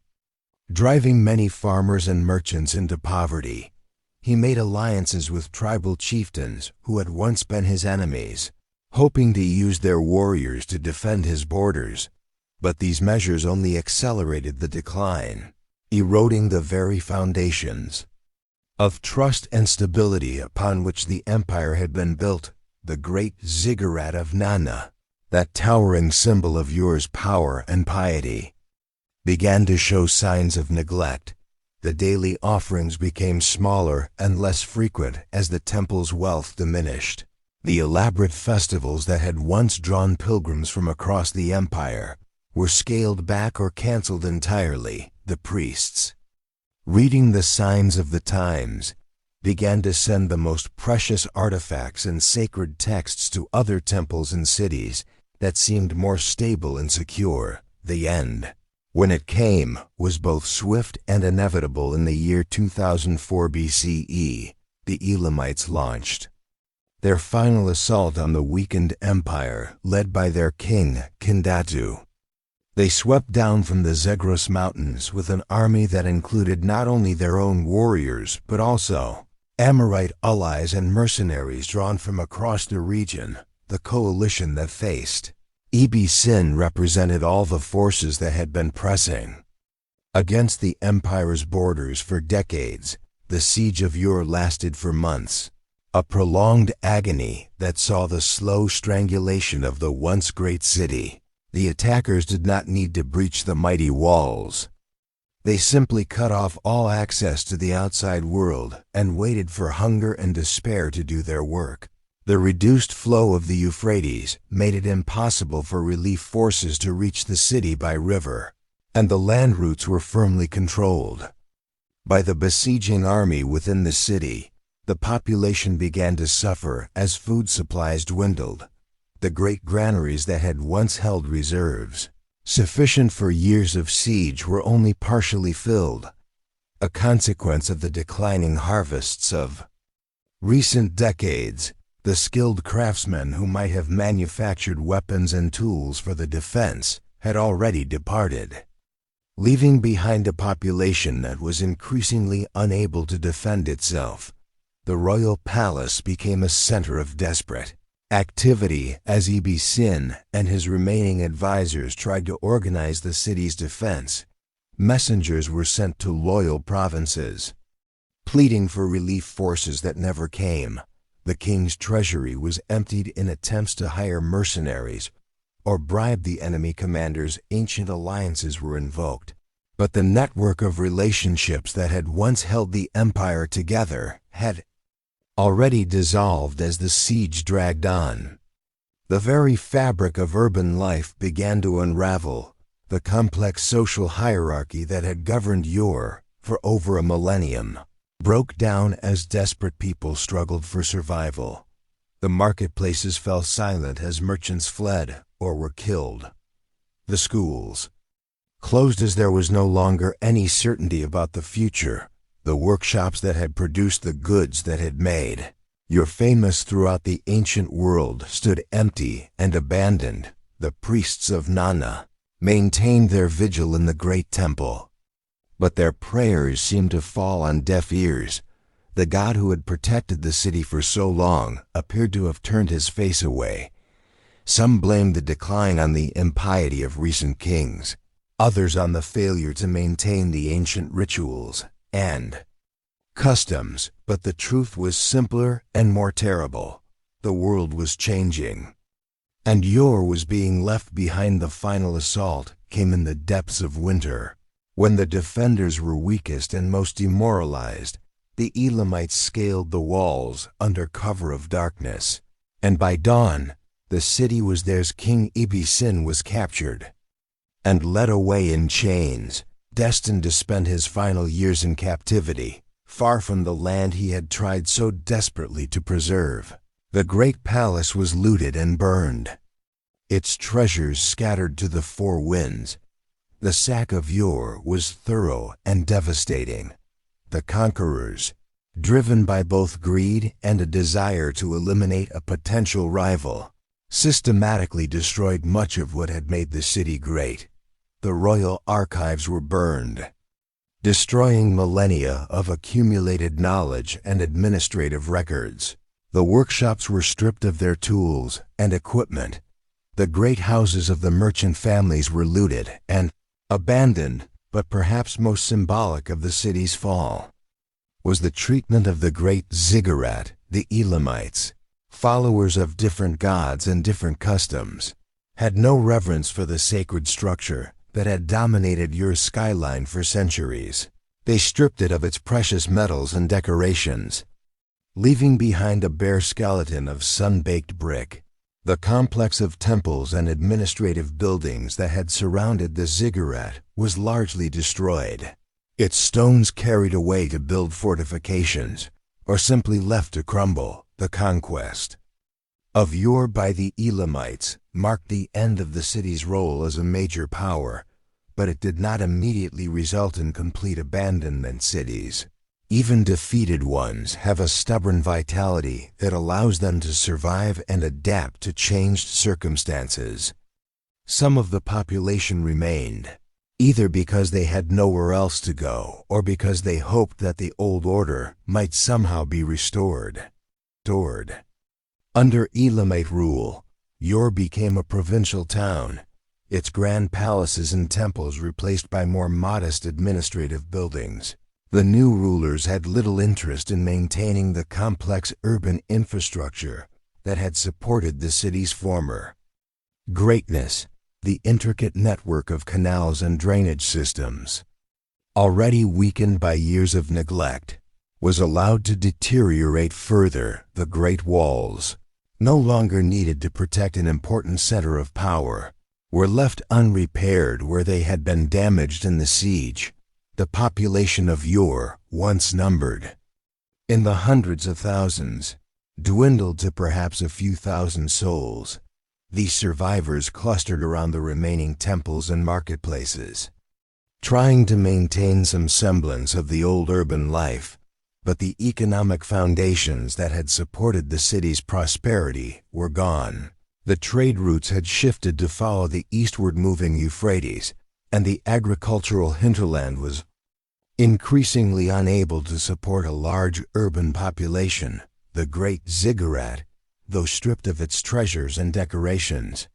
driving many farmers and merchants into poverty. He made alliances with tribal chieftains who had once been his enemies, hoping to use their warriors to defend his borders. But these measures only accelerated the decline, eroding the very foundations of trust and stability upon which the empire had been built. The great Ziggurat of Nana, that towering symbol of Ur's power and piety, began to show signs of neglect. The daily offerings became smaller and less frequent as the temple's wealth diminished. The elaborate festivals that had once drawn pilgrims from across the empire were scaled back or canceled entirely. The priests, reading the signs of the times, began to send the most precious artifacts and sacred texts to other temples and cities that seemed more stable and secure. The end, when it came, was both swift and inevitable. In the year 2004 BCE, the Elamites launched their final assault on the weakened empire, led by their king, Kindatu. They swept down from the Zagros Mountains with an army that included not only their own warriors, but also Amorite allies and mercenaries drawn from across the region. The coalition that faced Ibn Sin represented all the forces that had been pressing against the empire's borders for decades. The siege of Ur lasted for months, a prolonged agony that saw the slow strangulation of the once great city. The attackers did not need to breach the mighty walls. They simply cut off all access to the outside world and waited for hunger and despair to do their work. The reduced flow of the Euphrates made it impossible for relief forces to reach the city by river, and the land routes were firmly controlled by the besieging army within the city. The population began to suffer as food supplies dwindled. The great granaries that had once held reserves sufficient for years of siege were only partially filled, a consequence of the declining harvests of recent decades. The skilled craftsmen who might have manufactured weapons and tools for the defense had already departed, leaving behind a population that was increasingly unable to defend itself. The royal palace became a center of desperate activity as Ibn Sin and his remaining advisors tried to organize the city's defense. Messengers were sent to loyal provinces, pleading for relief forces that never came. The king's treasury was emptied in attempts to hire mercenaries or bribe the enemy commanders. Ancient alliances were invoked, but the network of relationships that had once held the empire together had already dissolved as the siege dragged on. The very fabric of urban life began to unravel. The complex social hierarchy that had governed Ur for over a millennium broke down as desperate people struggled for survival. The marketplaces fell silent as merchants fled or were killed. The schools closed as there was no longer any certainty about the future. The workshops that had produced the goods that had made Your famous throughout the ancient world stood empty and abandoned. The priests of Nana maintained their vigil in the great temple, but their prayers seemed to fall on deaf ears. The god who had protected the city for so long appeared to have turned his face away. Some blamed the decline on the impiety of recent kings, others on the failure to maintain the ancient rituals and customs, but the truth was simpler and more terrible. The world was changing, and Ur was being left behind. The final assault came in the depths of winter, when the defenders were weakest and most demoralized. The Elamites scaled the walls under cover of darkness, and by dawn, the city was theirs. King Ibisin was captured and led away in chains, destined to spend his final years in captivity, far from the land he had tried so desperately to preserve. The great palace was looted and burned, its treasures scattered to the four winds. The sack of Ur was thorough and devastating. The conquerors, driven by both greed and a desire to eliminate a potential rival, systematically destroyed much of what had made the city great. The royal archives were burned, destroying millennia of accumulated knowledge and administrative records. The workshops were stripped of their tools and equipment. The great houses of the merchant families were looted and abandoned, but perhaps most symbolic of the city's fall was the treatment of the great Ziggurats, the Elamites, followers of different gods and different customs, had no reverence for the sacred structure that had dominated Ur's skyline for centuries. They stripped it of its precious metals and decorations, leaving behind a bare skeleton of sun-baked brick. The complex of temples and administrative buildings that had surrounded the Ziggurat was largely destroyed, its stones carried away to build fortifications, or simply left to crumble. The conquest of Ur by the Elamites marked the end of the city's role as a major power, but it did not immediately result in complete abandonment. Cities, even defeated ones, have a stubborn vitality that allows them to survive and adapt to changed circumstances. Some of the population remained, either because they had nowhere else to go or because they hoped that the old order might somehow be restored. Under Elamite rule, Ur became a provincial town, its grand palaces and temples replaced by more modest administrative buildings. The new rulers had little interest in maintaining the complex urban infrastructure that had supported the city's former greatness. The intricate network of canals and drainage systems, already weakened by years of neglect, was allowed to deteriorate further. The great walls, no longer needed to protect an important center of power, were left unrepaired where they had been damaged in the siege. The population of Ur, once numbered in the hundreds of thousands, dwindled to perhaps a few thousand souls. These survivors clustered around the remaining temples and marketplaces, trying to maintain some semblance of the old urban life, but the economic foundations that had supported the city's prosperity were gone. The trade routes had shifted to follow the eastward-moving Euphrates, and the agricultural hinterland was increasingly unable to support a large urban population. The great Ziggurat, though stripped of its treasures and decorations,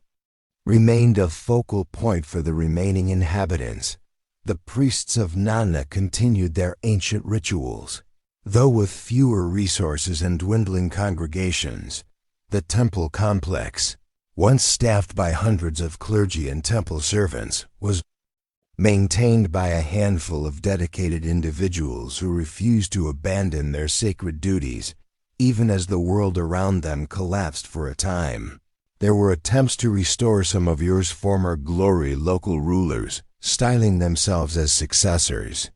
remained a focal point for the remaining inhabitants. The priests of Nana continued their ancient rituals, though with fewer resources and dwindling congregations. The temple complex, once staffed by hundreds of clergy and temple servants, was maintained by a handful of dedicated individuals who refused to abandon their sacred duties, even as the world around them collapsed for a time. There were attempts to restore some of Ur's former glory. Local rulers, styling themselves as successors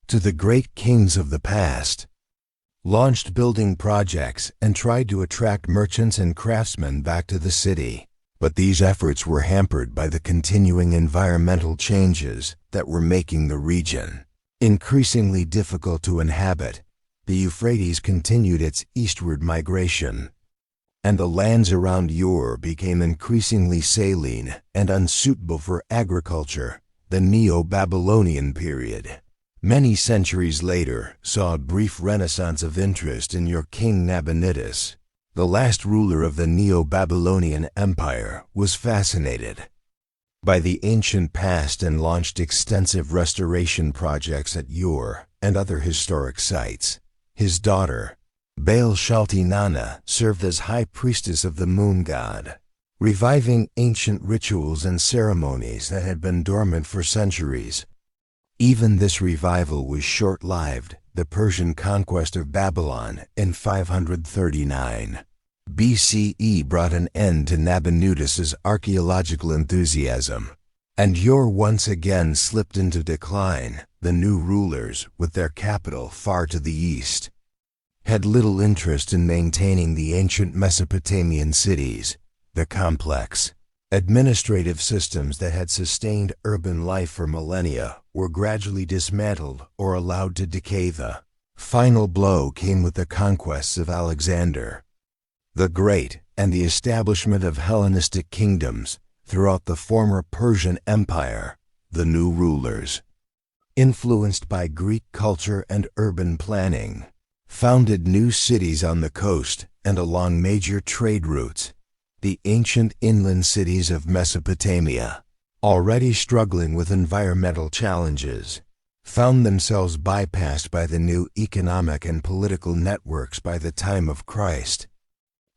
to the great kings of the past, launched building projects and tried to attract merchants and craftsmen back to the city. But these efforts were hampered by the continuing environmental changes that were making the region increasingly difficult to inhabit. the Euphrates continued its eastward migration, and the lands around Ur became increasingly saline and unsuitable for agriculture. The Neo-Babylonian period, many centuries later, saw a brief renaissance of interest in your king Nabonidus. The last ruler of the Neo-Babylonian Empire was fascinated by the ancient past and launched extensive restoration projects at Ur and other historic sites. His daughter, Baal-Shalti-Nana, served as high priestess of the moon god, reviving ancient rituals and ceremonies that had been dormant for centuries. Even this revival was short-lived. The Persian conquest of Babylon in 539 BCE brought an end to Nabonidus's archaeological enthusiasm, and Ur once again slipped into decline. The new rulers, with their capital far to the east, had little interest in maintaining the ancient Mesopotamian cities. The complex administrative systems that had sustained urban life for millennia were gradually dismantled or allowed to decay. The final blow came with the conquests of Alexander the Great and the establishment of Hellenistic kingdoms throughout the former Persian Empire. The new rulers, influenced by Greek culture and urban planning, founded new cities on the coast and along major trade routes. The ancient inland cities of Mesopotamia, already struggling with environmental challenges, found themselves bypassed by the new economic and political networks by the time of Christ.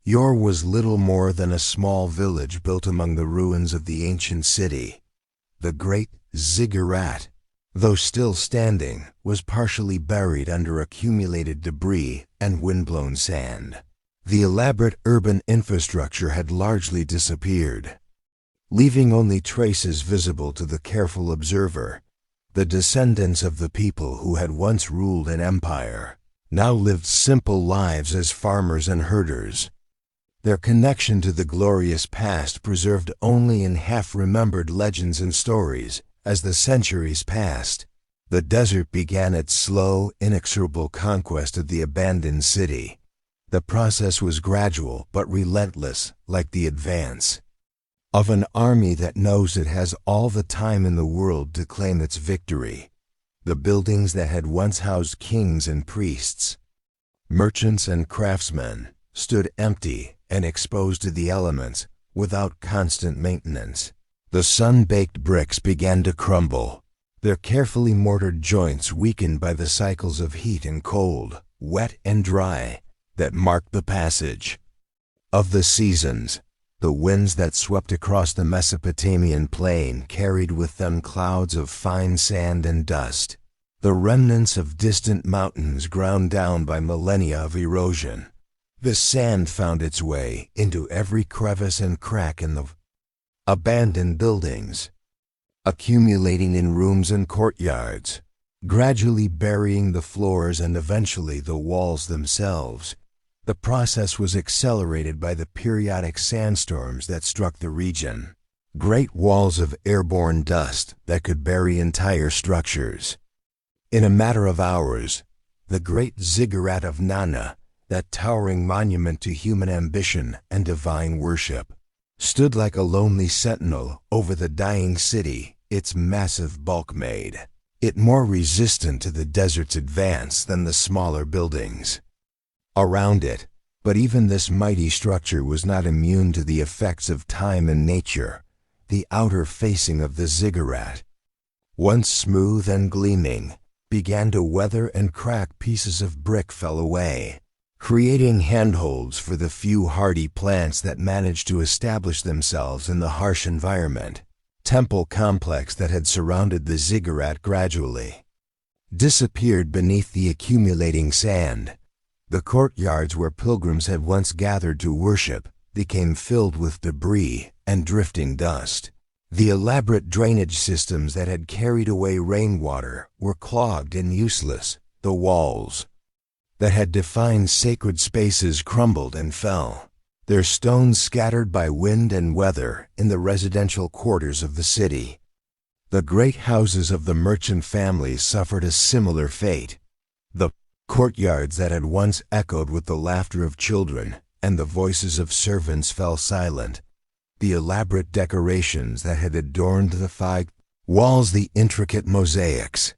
Ur was little more than a small village built among the ruins of the ancient city. The great Ziggurat, though still standing, was partially buried under accumulated debris and windblown sand. The elaborate urban infrastructure had largely disappeared, leaving only traces visible to the careful observer. The descendants of the people who had once ruled an empire now lived simple lives as farmers and herders, their connection to the glorious past preserved only in half-remembered legends and stories. As the centuries passed, the desert began its slow, inexorable conquest of the abandoned city. The process was gradual but relentless, like the advance of an army that knows it has all the time in the world to claim its victory. The buildings that had once housed kings and priests, merchants and craftsmen, stood empty and exposed to the elements without constant maintenance. The sun-baked bricks began to crumble, their carefully mortared joints weakened by the cycles of heat and cold, wet and dry, that marked the passage of the seasons. The winds that swept across the Mesopotamian plain carried with them clouds of fine sand and dust, the remnants of distant mountains ground down by millennia of erosion. The sand found its way into every crevice and crack in the abandoned buildings, accumulating in rooms and courtyards, gradually burying the floors and eventually the walls themselves. The process was accelerated by the periodic sandstorms that struck the region, great walls of airborne dust that could bury entire structures. In a matter of hours, the great Ziggurat of Nana, that towering monument to human ambition and divine worship, stood like a lonely sentinel over the dying city. Its massive bulk made it more resistant to the desert's advance than the smaller buildings around it. But even this mighty structure was not immune to the effects of time and nature. The outer facing of the ziggurat, once smooth and gleaming, began to weather and crack. Pieces of brick fell away, creating handholds for the few hardy plants that managed to establish themselves in the harsh environment. Temple complex that had surrounded the ziggurat gradually disappeared beneath the accumulating sand. The courtyards where pilgrims had once gathered to worship became filled with debris and drifting dust. The elaborate drainage systems that had carried away rainwater were clogged and useless. The walls that had defined sacred spaces crumbled and fell, their stones scattered by wind and weather in the residential quarters of the city. The great houses of the merchant families suffered a similar fate. The Courtyards that had once echoed with the laughter of children and the voices of servants fell silent. The elaborate decorations that had adorned the five walls, the intricate mosaics,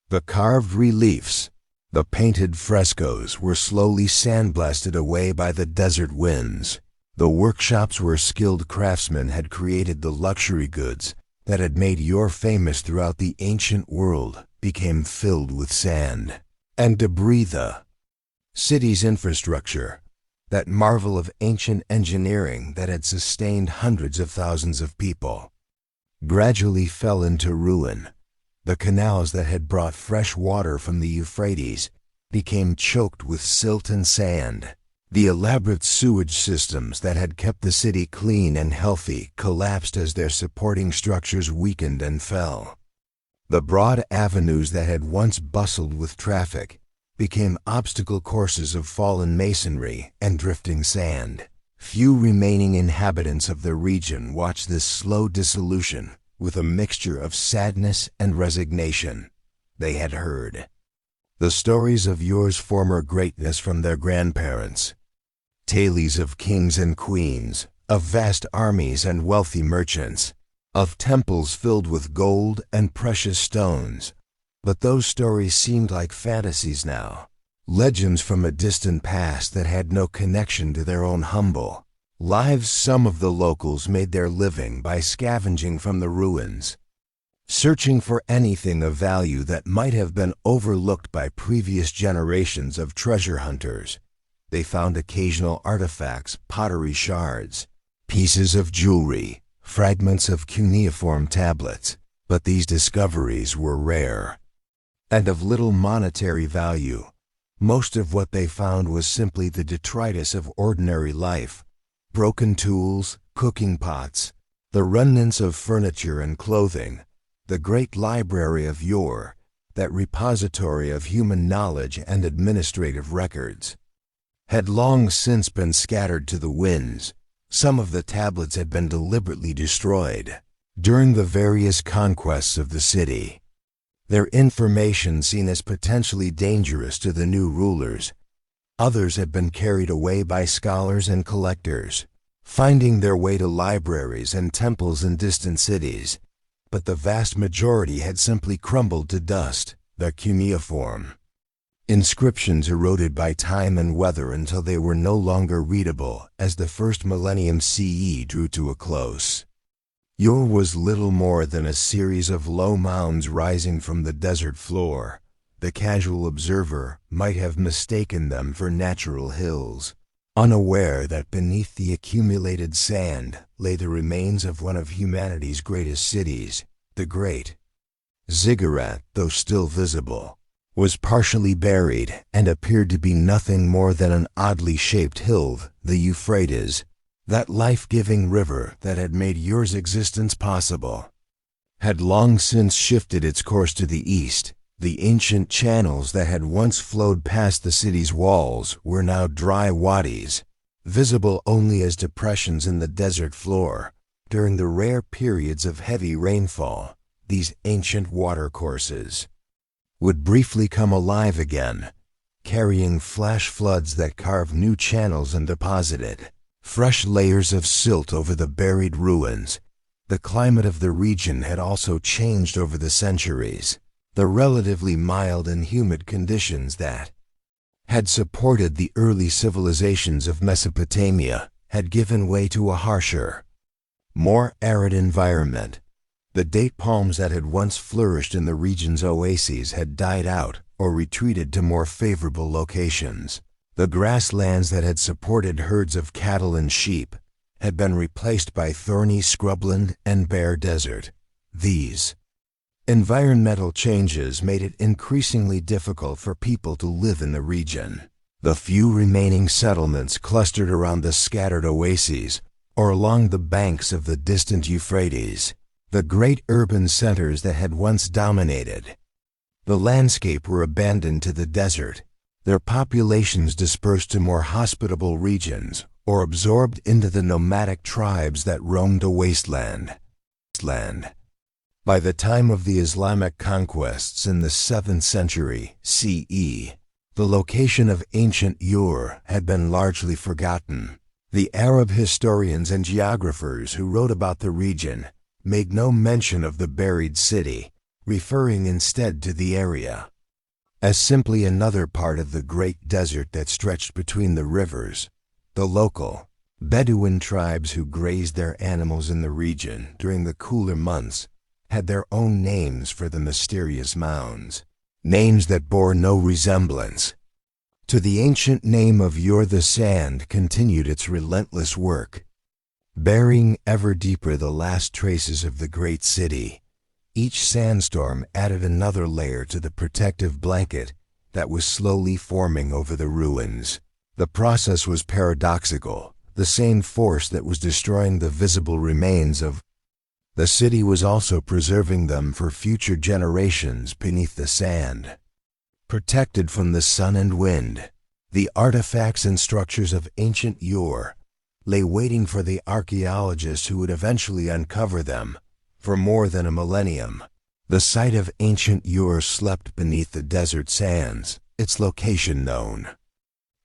the carved reliefs, the painted frescoes were slowly sandblasted away by the desert winds. The workshops where skilled craftsmen had created the luxury goods that had made Ur famous throughout the ancient world became filled with sand and debris. The city's infrastructure, that marvel of ancient engineering that had sustained hundreds of thousands of people, gradually fell into ruin. The canals that had brought fresh water from the Euphrates became choked with silt and sand. The elaborate sewage systems that had kept the city clean and healthy collapsed as their supporting structures weakened and fell. The broad avenues that had once bustled with traffic became obstacle courses of fallen masonry and drifting sand. Few remaining inhabitants of the region watched this slow dissolution with a mixture of sadness and resignation. They had heard the stories of Ur's former greatness from their grandparents, tales of kings and queens, of vast armies and wealthy merchants, of temples filled with gold and precious stones. But those stories seemed like fantasies now, legends from a distant past that had no connection to their own humble lives. Some of the locals made their living by scavenging from the ruins, searching for anything of value that might have been overlooked by previous generations of treasure hunters. They found occasional artifacts, pottery shards, pieces of jewelry, fragments of cuneiform tablets, but these discoveries were rare and of little monetary value. Most of what they found was simply the detritus of ordinary life: broken tools, cooking pots, the remnants of furniture and clothing. The great library of Ur, that repository of human knowledge and administrative records, had long since been scattered to the winds. Some of the tablets had been deliberately destroyed during the various conquests of the city, their information seen as potentially dangerous to the new rulers. Others had been carried away by scholars and collectors, finding their way to libraries and temples in distant cities. But the vast majority had simply crumbled to dust, their cuneiform inscriptions eroded by time and weather until they were no longer readable as the first millennium CE drew to a close. Ur was little more than a series of low mounds rising from the desert floor. The casual observer might have mistaken them for natural hills, unaware that beneath the accumulated sand lay the remains of one of humanity's greatest cities. The great Ziggurat, though still visible, was partially buried and appeared to be nothing more than an oddly shaped hill. The Euphrates, that life-giving river that had made Ur's existence possible, had long since shifted its course to the east. The ancient channels that had once flowed past the city's walls were now dry wadis, visible only as depressions in the desert floor. During the rare periods of heavy rainfall, these ancient watercourses would briefly come alive again, carrying flash floods that carved new channels and deposited fresh layers of silt over the buried ruins. The climate of the region had also changed over the centuries. The relatively mild and humid conditions that had supported the early civilizations of Mesopotamia had given way to a harsher, more arid environment. The date palms that had once flourished in the region's oases had died out or retreated to more favorable locations. The grasslands that had supported herds of cattle and sheep had been replaced by thorny scrubland and bare desert. These environmental changes made it increasingly difficult for people to live in the region. The few remaining settlements clustered around the scattered oases or along the banks of the distant Euphrates. The great urban centers that had once dominated the landscape were abandoned to the desert, their populations dispersed to more hospitable regions or absorbed into the nomadic tribes that roamed the wasteland. By the time of the Islamic conquests in the 7th century CE, The location of ancient Ur had been largely forgotten. The Arab historians and geographers who wrote about the region made no mention of the buried city, referring instead to the area as simply another part of the great desert that stretched between the rivers. The local Bedouin tribes who grazed their animals in the region during the cooler months had their own names for the mysterious mounds, names that bore no resemblance to the ancient name of Ur. The sand continued its relentless work, burying ever deeper the last traces of the great city. Each sandstorm added another layer to the protective blanket that was slowly forming over the ruins. The process was paradoxical. The same force that was destroying the visible remains of the city was also preserving them for future generations beneath the sand. Protected from the sun and wind, the artifacts and structures of ancient Ur lay waiting for the archaeologists who would eventually uncover them. For more than a millennium, the site of ancient Ur slept beneath the desert sands, its location known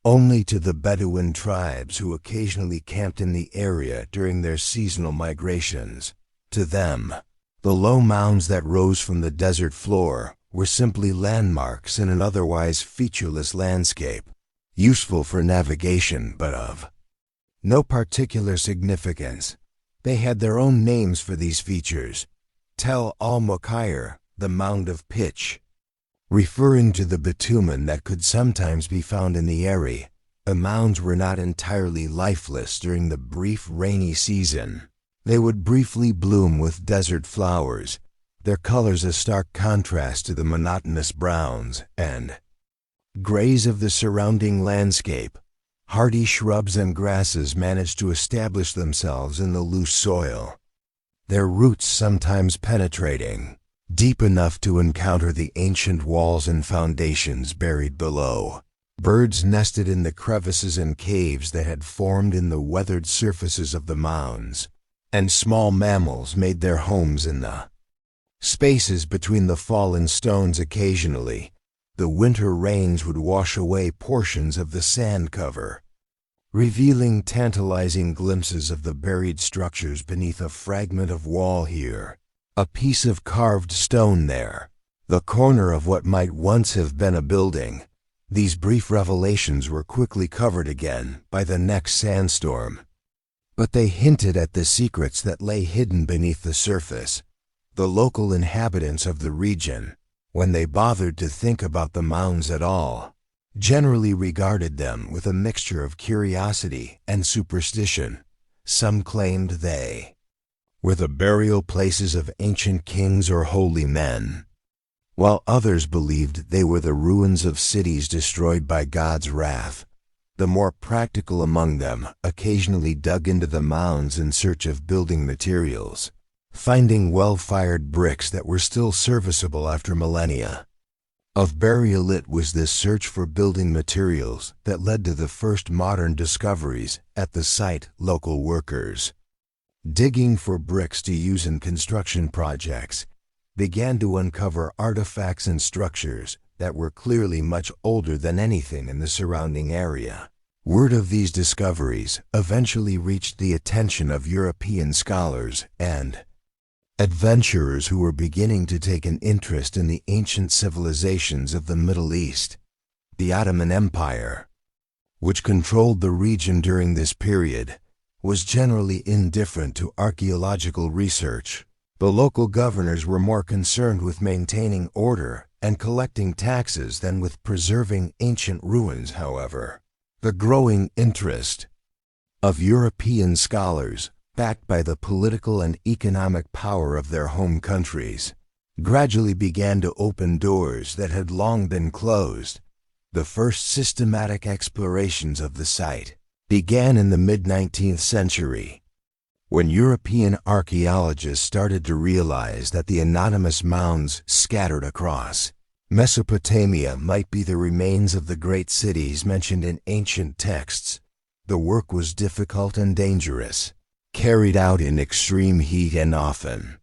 only to the Bedouin tribes who occasionally camped in the area during their seasonal migrations. To them, the low mounds that rose from the desert floor were simply landmarks in an otherwise featureless landscape, useful for navigation but of no particular significance. They had their own names for these features. Tel al-Mukhair, the mound of pitch, referring to the bitumen that could sometimes be found in the area. The mounds were not entirely lifeless during the brief rainy season. They would briefly bloom with desert flowers, their colors a stark contrast to the monotonous browns and grays of the surrounding landscape. Hardy shrubs and grasses managed to establish themselves in the loose soil, their roots sometimes penetrating deep enough to encounter the ancient walls and foundations buried below. Birds nested in the crevices and caves that had formed in the weathered surfaces of the mounds, and small mammals made their homes in the spaces between the fallen stones. Occasionally, the winter rains would wash away portions of the sand cover, revealing tantalizing glimpses of the buried structures beneath a fragment of wall here, a piece of carved stone there, the corner of what might once have been a building. These brief revelations were quickly covered again by the next sandstorm, but they hinted at the secrets that lay hidden beneath the surface. The local inhabitants of the region, when they bothered to think about the mounds at all, generally regarded them with a mixture of curiosity and superstition. Some claimed they were the burial places of ancient kings or holy men, while others believed they were the ruins of cities destroyed by God's wrath. The more practical among them occasionally dug into the mounds in search of building materials, finding well-fired bricks that were still serviceable after millennia of burial. It was this search for building materials that led to the first modern discoveries at the site. Local workers, digging for bricks to use in construction projects, began to uncover artifacts and structures that were clearly much older than anything in the surrounding area. Word of these discoveries eventually reached the attention of European scholars and adventurers who were beginning to take an interest in the ancient civilizations of the Middle East. The Ottoman Empire, which controlled the region during this period, was generally indifferent to archaeological research. The local governors were more concerned with maintaining order and collecting taxes than with preserving ancient ruins. However, the growing interest of European scholars, backed by the political and economic power of their home countries, gradually began to open doors that had long been closed. The first systematic explorations of the site began in the mid-19th century, when European archaeologists started to realize that the anonymous mounds scattered across Mesopotamia might be the remains of the great cities mentioned in ancient texts. The work was difficult and dangerous, carried out in extreme heat and often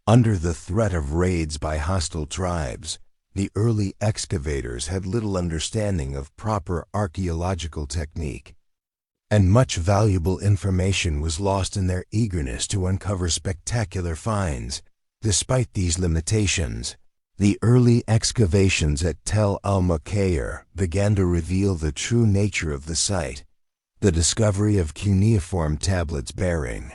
under the threat of raids by hostile tribes. The early excavators had little understanding of proper archaeological technique, and much valuable information was lost in their eagerness to uncover spectacular finds. Despite these limitations, the early excavations at Tel al-Mukhair began to reveal the true nature of the site. The discovery of cuneiform tablets bearing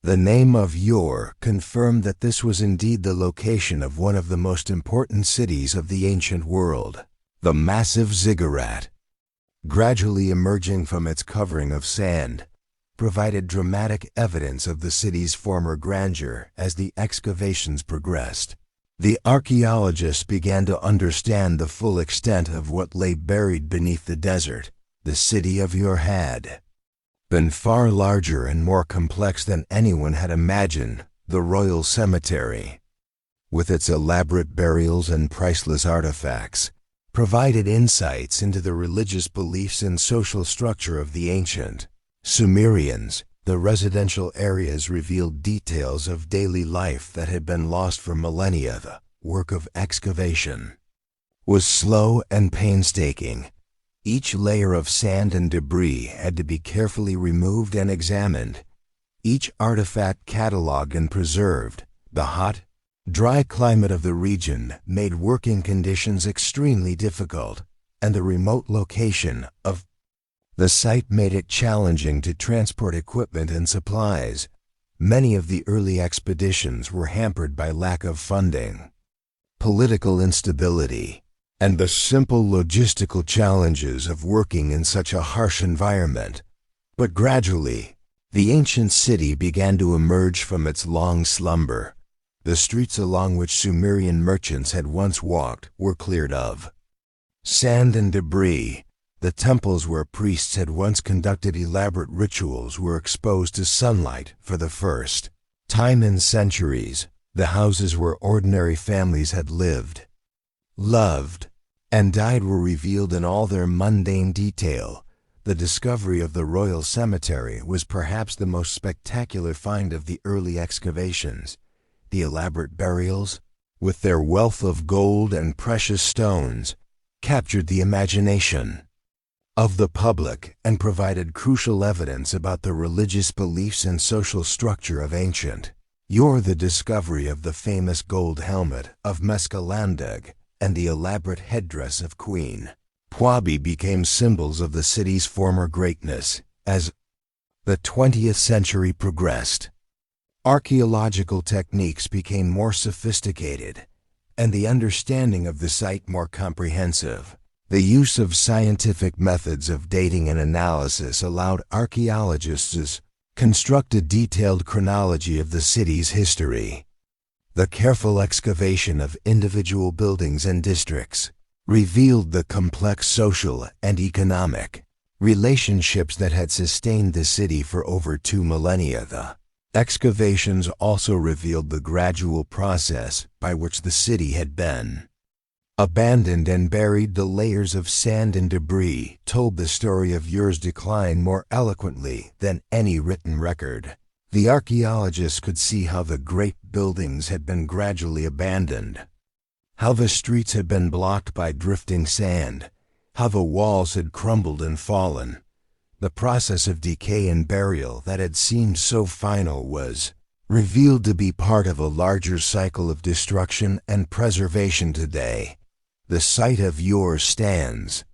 the name of Ur confirmed that this was indeed the location of one of the most important cities of the ancient world. The massive ziggurat, gradually emerging from its covering of sand, provided dramatic evidence of the city's former grandeur as the excavations progressed. The archaeologists began to understand the full extent of what lay buried beneath the desert. The city of Ur had been far larger and more complex than anyone had imagined. The royal cemetery, with its elaborate burials and priceless artifacts, provided insights into the religious beliefs and social structure of the ancient Sumerians. The residential areas revealed details of daily life that had been lost for millennia. The work of excavation was slow and painstaking. Each layer of sand and debris had to be carefully removed and examined, each artifact cataloged and preserved. The hot, dry climate of the region made working conditions extremely difficult, and the remote location of the site made it challenging to transport equipment and supplies. Many of the early expeditions were hampered by lack of funding, political instability, and the simple logistical challenges of working in such a harsh environment. But gradually, the ancient city began to emerge from its long slumber. The streets along which Sumerian merchants had once walked were cleared of sand and debris. The temples where priests had once conducted elaborate rituals were exposed to sunlight for the first time in centuries. The houses where ordinary families had lived, loved, and died were revealed in all their mundane detail. The discovery of the royal cemetery was perhaps the most spectacular find of the early excavations. The elaborate burials, with their wealth of gold and precious stones, captured the imagination of the public and provided crucial evidence about the religious beliefs and social structure of ancient Ur. The discovery of the famous gold helmet of Mescalandeg and the elaborate headdress of Queen Pwabi became symbols of the city's former greatness. As the 20th century progressed, archaeological techniques became more sophisticated, and the understanding of the site more comprehensive. The use of scientific methods of dating and analysis allowed archaeologists to construct a detailed chronology of the city's history. The careful excavation of individual buildings and districts revealed the complex social and economic relationships that had sustained the city for over 2 millennia. The excavations also revealed the gradual process by which the city had been abandoned and buried. The layers of sand and debris told the story of Ur's decline more eloquently than any written record. The archaeologists could see how the great buildings had been gradually abandoned, how the streets had been blocked by drifting sand, how the walls had crumbled and fallen. The process of decay and burial that had seemed so final was revealed to be part of a larger cycle of destruction and preservation. Today, the site of Ur stands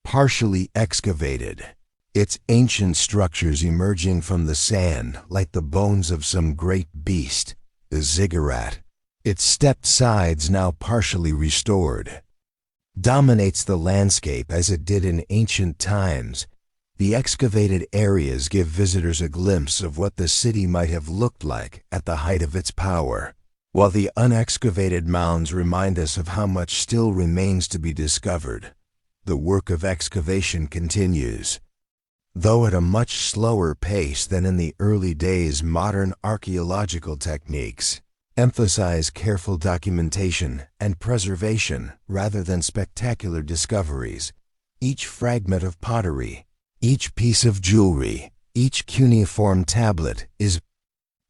partially excavated, its ancient structures emerging from the sand like the bones of some great beast. The ziggurat, its stepped sides now partially restored, dominates the landscape as it did in ancient times. The excavated areas give visitors a glimpse of what the city might have looked like at the height of its power, while the unexcavated mounds remind us of how much still remains to be discovered. The work of excavation continues, though at a much slower pace than in the early days. Modern archaeological techniques emphasize careful documentation and preservation rather than spectacular discoveries. Each fragment of pottery, each piece of jewelry, each cuneiform tablet is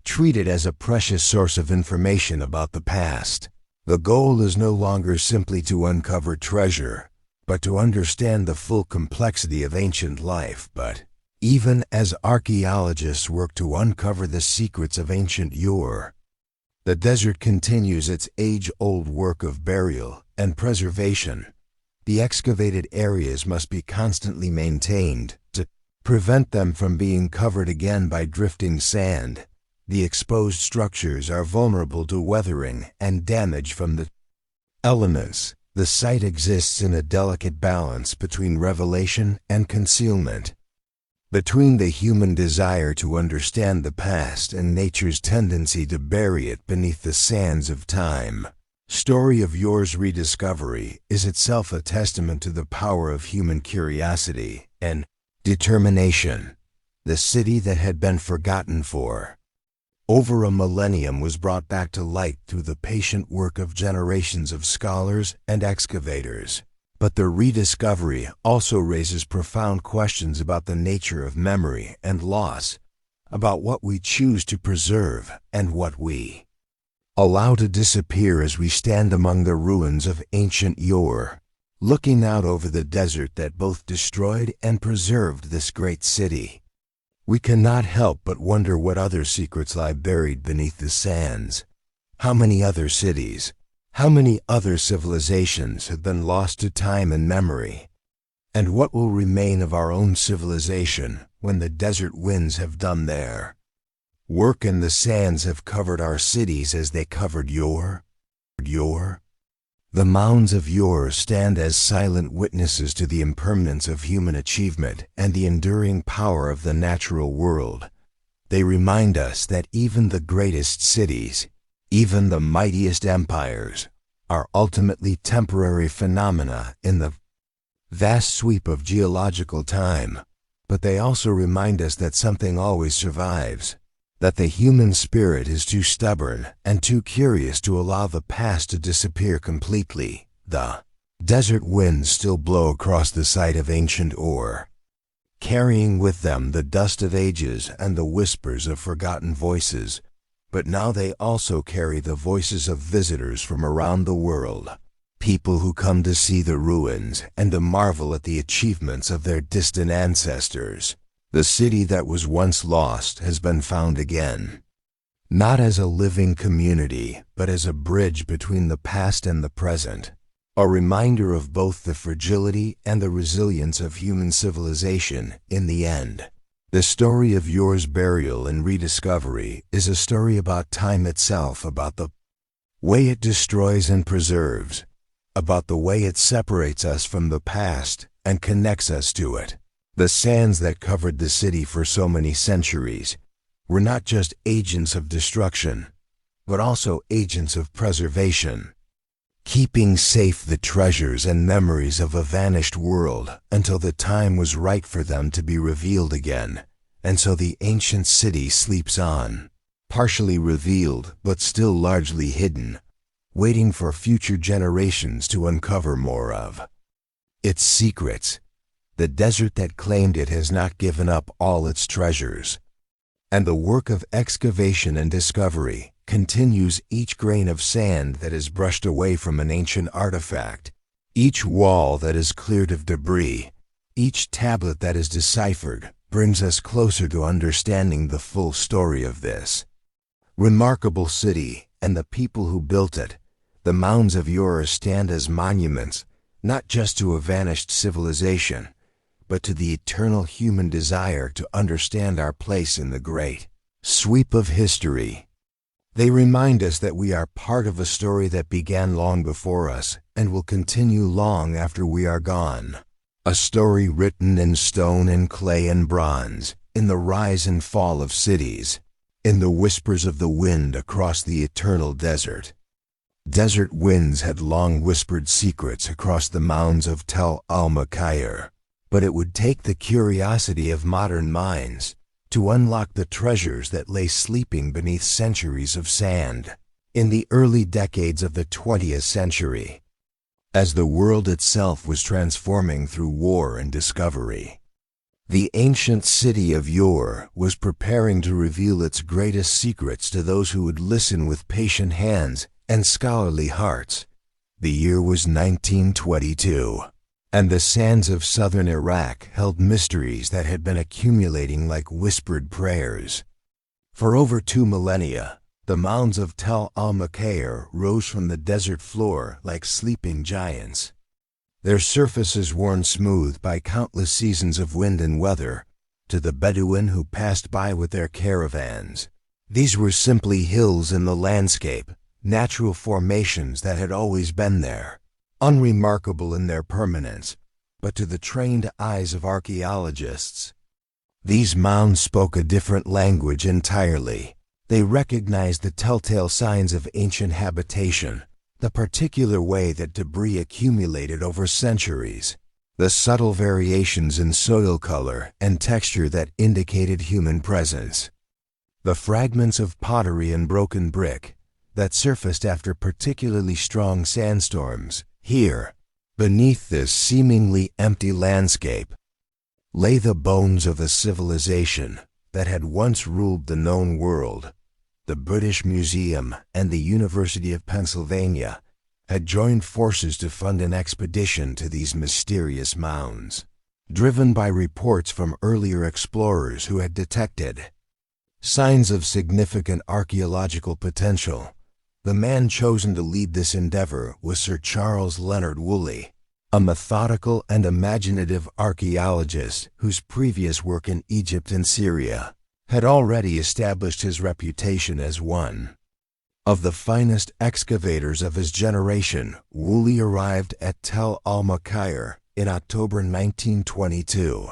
treated as a precious source of information about the past. The goal is no longer simply to uncover treasure, but to understand the full complexity of ancient life. But even as archaeologists work to uncover the secrets of ancient Ur, the desert continues its age-old work of burial and preservation. The excavated areas must be constantly maintained to prevent them from being covered again by drifting sand. The exposed structures are vulnerable to weathering and damage from the elements. The site exists in a delicate balance between revelation and concealment, between the human desire to understand the past and nature's tendency to bury it beneath the sands of time. Story of Ur's rediscovery is itself a testament to the power of human curiosity and determination. The city that had been forgotten for over a millennium was brought back to light through the patient work of generations of scholars and excavators. But the rediscovery also raises profound questions about the nature of memory and loss, about what we choose to preserve and what we allow to disappear as we stand among the ruins of ancient Ur, looking out over the desert that both destroyed and preserved this great city. We cannot help but wonder what other secrets lie buried beneath the sands. How many other cities, how many other civilizations have been lost to time and memory? And what will remain of our own civilization when the desert winds have done their work and the sands have covered our cities as they covered Ur? The mounds of Ur stand as silent witnesses to the impermanence of human achievement and the enduring power of the natural world. They remind us that even the greatest cities, even the mightiest empires, are ultimately temporary phenomena in the vast sweep of geological time. But they also remind us that something always survives, that the human spirit is too stubborn and too curious to allow the past to disappear completely. The desert winds still blow across the site of ancient Ur, carrying with them the dust of ages and the whispers of forgotten voices, but now they also carry the voices of visitors from around the world, people who come to see the ruins and to marvel at the achievements of their distant ancestors. The city that was once lost has been found again, not as a living community, but as a bridge between the past and the present, a reminder of both the fragility and the resilience of human civilization in the end. The story of Ur's burial and rediscovery is a story about time itself, about the way it destroys and preserves, about the way it separates us from the past and connects us to it. The sands that covered the city for so many centuries were not just agents of destruction, but also agents of preservation, keeping safe the treasures and memories of a vanished world until the time was right for them to be revealed again. And so the ancient city sleeps on, partially revealed but still largely hidden, waiting for future generations to uncover more of its secrets. The desert that claimed it has not given up all its treasures, and the work of excavation and discovery continues. Each grain of sand that is brushed away from an ancient artifact, each wall that is cleared of debris, each tablet that is deciphered, brings us closer to understanding the full story of this remarkable city and the people who built it. The mounds of Ur stand as monuments, not just to a vanished civilization, but to the eternal human desire to understand our place in the great sweep of history. They remind us that we are part of a story that began long before us and will continue long after we are gone. A story written in stone and clay and bronze, in the rise and fall of cities, in the whispers of the wind across the eternal desert. Desert winds had long whispered secrets across the mounds of Tel al-Makayr, but it would take the curiosity of modern minds to unlock the treasures that lay sleeping beneath centuries of sand. In the early decades of the 20th century, as the world itself was transforming through war and discovery, the ancient city of Ur was preparing to reveal its greatest secrets to those who would listen with patient hands and scholarly hearts. The year was 1922, and the sands of southern Iraq held mysteries that had been accumulating like whispered prayers. For over 2 millennia, the mounds of Tel al-Makair rose from the desert floor like sleeping giants. Their surfaces worn smooth by countless seasons of wind and weather, to the Bedouin who passed by with their caravans. These were simply hills in the landscape, natural formations that had always been there, unremarkable in their permanence, but to the trained eyes of archaeologists, these mounds spoke a different language entirely. They recognized the telltale signs of ancient habitation, the particular way that debris accumulated over centuries, the subtle variations in soil color and texture that indicated human presence, the fragments of pottery and broken brick that surfaced after particularly strong sandstorms. Here, beneath this seemingly empty landscape, lay the bones of a civilization that had once ruled the known world. The British Museum and the University of Pennsylvania had joined forces to fund an expedition to these mysterious mounds, driven by reports from earlier explorers who had detected signs of significant archaeological potential. The man chosen to lead this endeavor was Sir Charles Leonard Woolley, a methodical and imaginative archaeologist whose previous work in Egypt and Syria had already established his reputation as one of the finest excavators of his generation. Woolley arrived at Tel al-Makair in October 1922,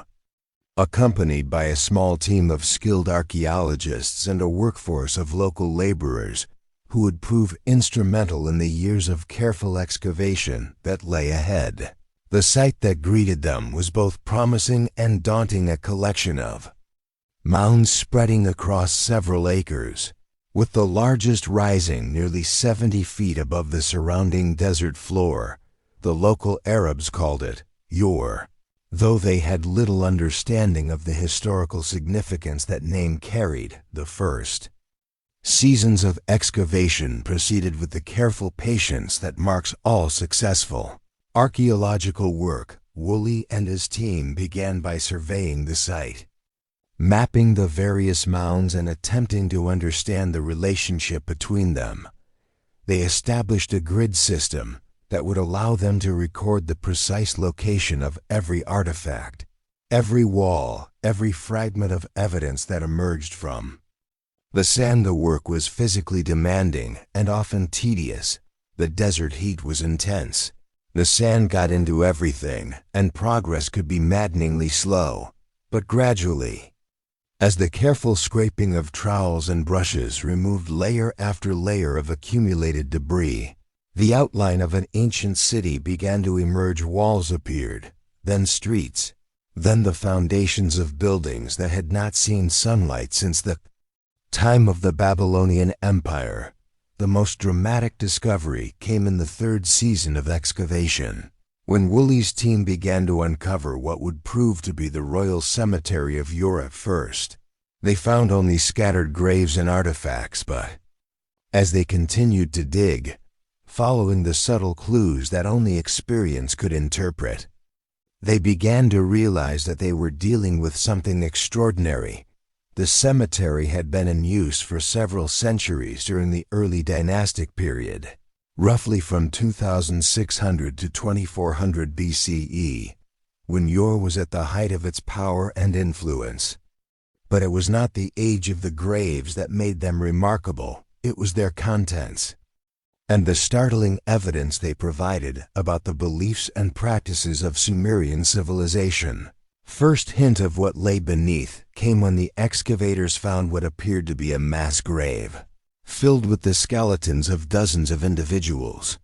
accompanied by a small team of skilled archaeologists and a workforce of local laborers who would prove instrumental in the years of careful excavation that lay ahead. The sight that greeted them was both promising and daunting, a collection of mounds spreading across several acres, with the largest rising nearly 70 feet above the surrounding desert floor. The local Arabs called it Ur, though they had little understanding of the historical significance that name carried. The first seasons of excavation proceeded with the careful patience that marks all successful archaeological work. Woolley and his team began by surveying the site, mapping the various mounds and attempting to understand the relationship between them. They established a grid system that would allow them to record the precise location of every artifact, every wall, every fragment of evidence that emerged from the sand. The work was physically demanding and often tedious. The desert heat was intense. The sand got into everything, and progress could be maddeningly slow. But gradually, as the careful scraping of trowels and brushes removed layer after layer of accumulated debris, the outline of an ancient city began to emerge. Walls appeared, then streets, then the foundations of buildings that had not seen sunlight since the time of the Babylonian Empire. The most dramatic discovery came in the third season of excavation, when Woolley's team began to uncover what would prove to be the royal cemetery of Ur. At first, they found only scattered graves and artifacts, but as they continued to dig, following the subtle clues that only experience could interpret, they began to realize that they were dealing with something extraordinary. The cemetery had been in use for several centuries during the early dynastic period, roughly from 2600 to 2400 BCE, when Ur was at the height of its power and influence. But it was not the age of the graves that made them remarkable, it was their contents, and the startling evidence they provided about the beliefs and practices of Sumerian civilization. First hint of what lay beneath came when the excavators found what appeared to be a mass grave, filled with the skeletons of dozens of individuals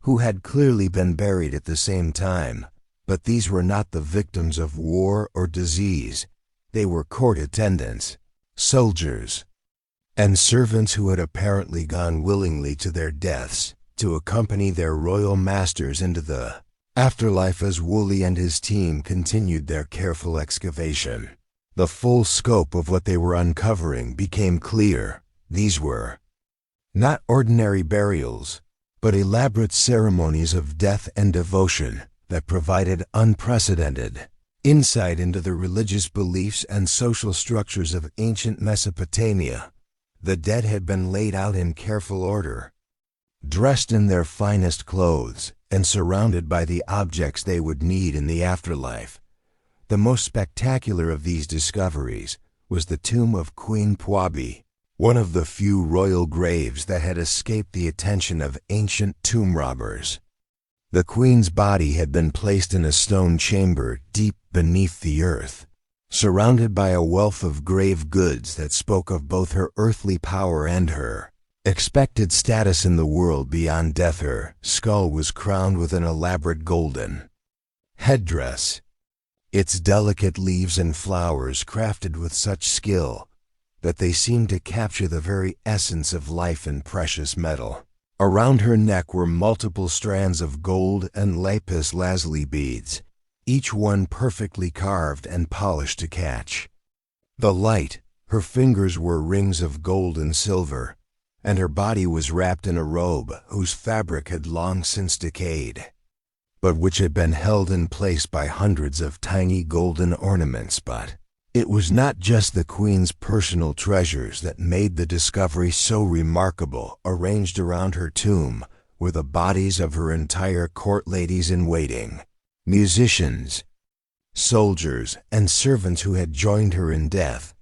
who had clearly been buried at the same time. But these were not the victims of war or disease. They were court attendants, soldiers, and servants who had apparently gone willingly to their deaths to accompany their royal masters into the afterlife. As Woolley and his team continued their careful excavation, the full scope of what they were uncovering became clear. These were Not ordinary burials, but elaborate ceremonies of death and devotion that provided unprecedented insight into the religious beliefs and social structures of ancient Mesopotamia. The dead had been laid out in careful order, dressed in their finest clothes and surrounded by the objects they would need in the afterlife. The most spectacular of these discoveries was the tomb of Queen Pwabi, one of the few royal graves that had escaped the attention of ancient tomb robbers. The queen's body had been placed in a stone chamber deep beneath the earth, surrounded by a wealth of grave goods that spoke of both her earthly power and her expected status in the world beyond death. Her skull was crowned with an elaborate golden headdress, its delicate leaves and flowers crafted with such skill that they seemed to capture the very essence of life in precious metal. Around her neck were multiple strands of gold and lapis lazuli beads, each one perfectly carved and polished to catch the light. Her fingers were rings of gold and silver, and her body was wrapped in a robe whose fabric had long since decayed, but which had been held in place by hundreds of tiny golden ornaments. But it was not just the queen's personal treasures that made the discovery so remarkable. Arranged around her tomb were the bodies of her entire court ladies in waiting, musicians, soldiers, and servants who had joined her in death.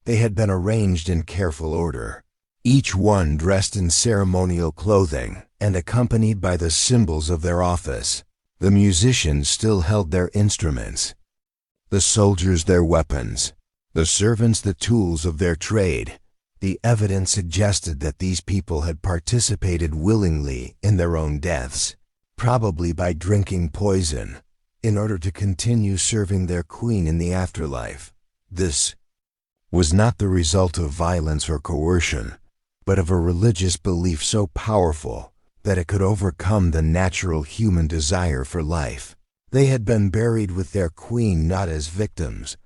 They had been arranged in careful order, each one dressed in ceremonial clothing and accompanied by the symbols of their office. The musicians still held their instruments, the soldiers their weapons, the servants the tools of their trade. The evidence suggested that these people had participated willingly in their own deaths, probably by drinking poison, in order to continue serving their queen in the afterlife. This was not the result of violence or coercion, but of a religious belief so powerful that it could overcome the natural human desire for life. They had been buried with their queen not as victims,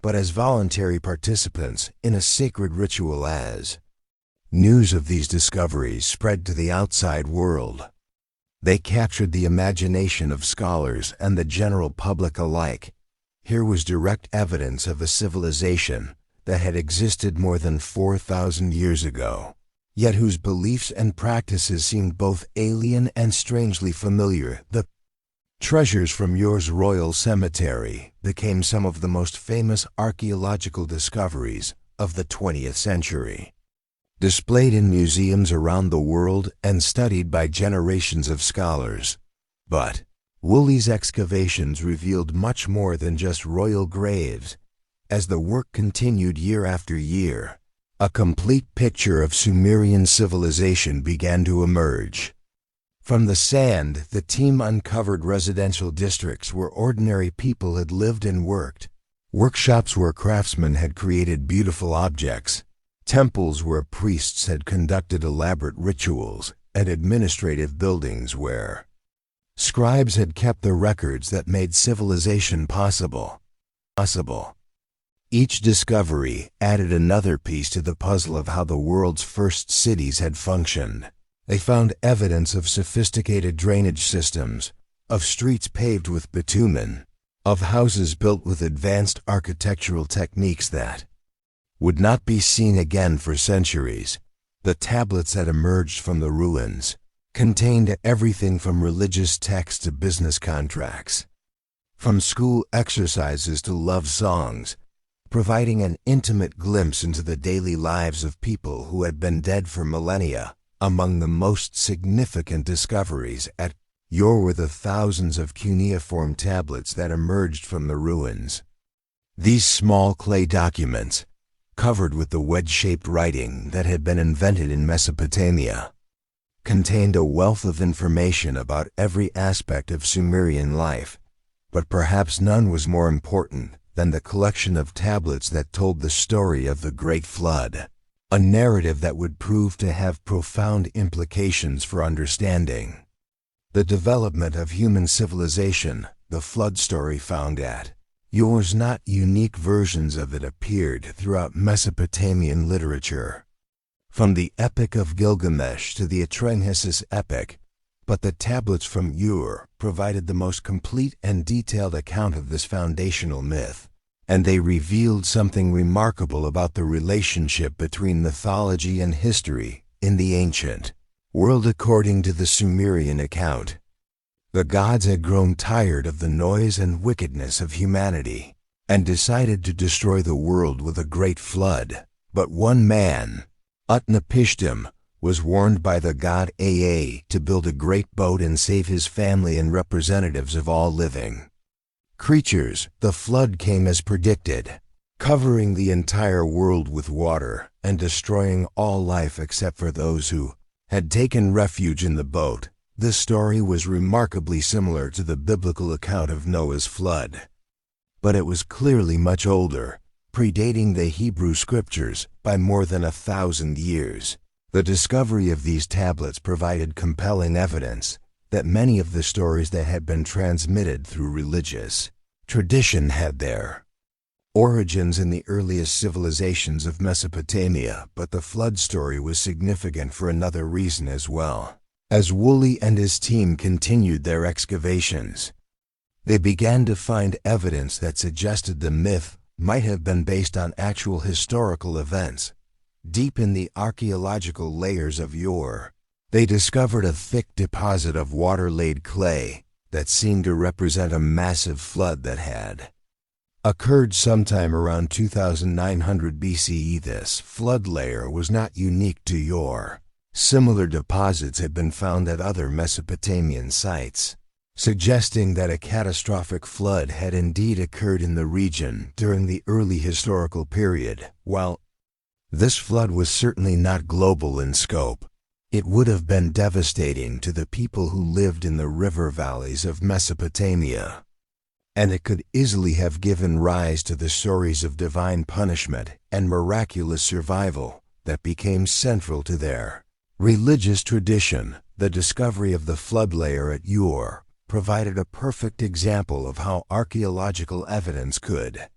but as voluntary participants in a sacred ritual. As news of these discoveries spread to the outside world, they captured the imagination of scholars and the general public alike. Here was direct evidence of a civilization that had existed more than 4,000 years ago, yet whose beliefs and practices seemed both alien and strangely familiar. The treasures from Ur's royal cemetery became some of the most famous archaeological discoveries of the 20th century, displayed in museums around the world and studied by generations of scholars. But Woolley's excavations revealed much more than just royal graves. As the work continued year after year, a complete picture of Sumerian civilization began to emerge. From the sand, the team uncovered residential districts where ordinary people had lived and worked, workshops where craftsmen had created beautiful objects, temples where priests had conducted elaborate rituals, and administrative buildings where scribes had kept the records that made civilization possible. Each discovery added another piece to the puzzle of how the world's first cities had functioned. They found evidence of sophisticated drainage systems, of streets paved with bitumen, of houses built with advanced architectural techniques that would not be seen again for centuries. The tablets that emerged from the ruins contained everything from religious texts to business contracts, from school exercises to love songs, providing an intimate glimpse into the daily lives of people who had been dead for millennia. Among the most significant discoveries at Ur were the thousands of cuneiform tablets that emerged from the ruins. These small clay documents, covered with the wedge-shaped writing that had been invented in Mesopotamia, contained a wealth of information about every aspect of Sumerian life, but perhaps none was more important than the collection of tablets that told the story of the Great Flood, a narrative that would prove to have profound implications for understanding the development of human civilization. The flood story found at Ur's not unique versions of it appeared throughout Mesopotamian literature. from the Epic of Gilgamesh to the Atrahasis epic, but the tablets from Ur provided the most complete and detailed account of this foundational myth, and they revealed something remarkable about the relationship between mythology and history in the ancient world. According to the Sumerian account, the gods had grown tired of the noise and wickedness of humanity and decided to destroy the world with a great flood. But one man, Utnapishtim, was warned by the god Aa to build a great boat and save his family and representatives of all living creatures. The flood came as predicted, covering the entire world with water and destroying all life except for those who had taken refuge in the boat. This story was remarkably similar to the biblical account of Noah's flood, but it was clearly much older, predating the Hebrew scriptures by more than 1,000 years. The discovery of these tablets provided compelling evidence that many of the stories that had been transmitted through religious tradition had their origins in the earliest civilizations of Mesopotamia, but the flood story was significant for another reason as well. As Woolley and his team continued their excavations, they began to find evidence that suggested the myth might have been based on actual historical events. Deep in the archaeological layers of Ur, they discovered a thick deposit of water-laid clay that seemed to represent a massive flood that had occurred sometime around 2900 BCE. This flood layer was not unique to Ur. Similar deposits had been found at other Mesopotamian sites, suggesting that a catastrophic flood had indeed occurred in the region during the early historical period. While this flood was certainly not global in scope, it would have been devastating to the people who lived in the river valleys of Mesopotamia, and it could easily have given rise to the stories of divine punishment and miraculous survival that became central to their religious tradition. The discovery of the flood layer at Ur provided a perfect example of how archaeological evidence could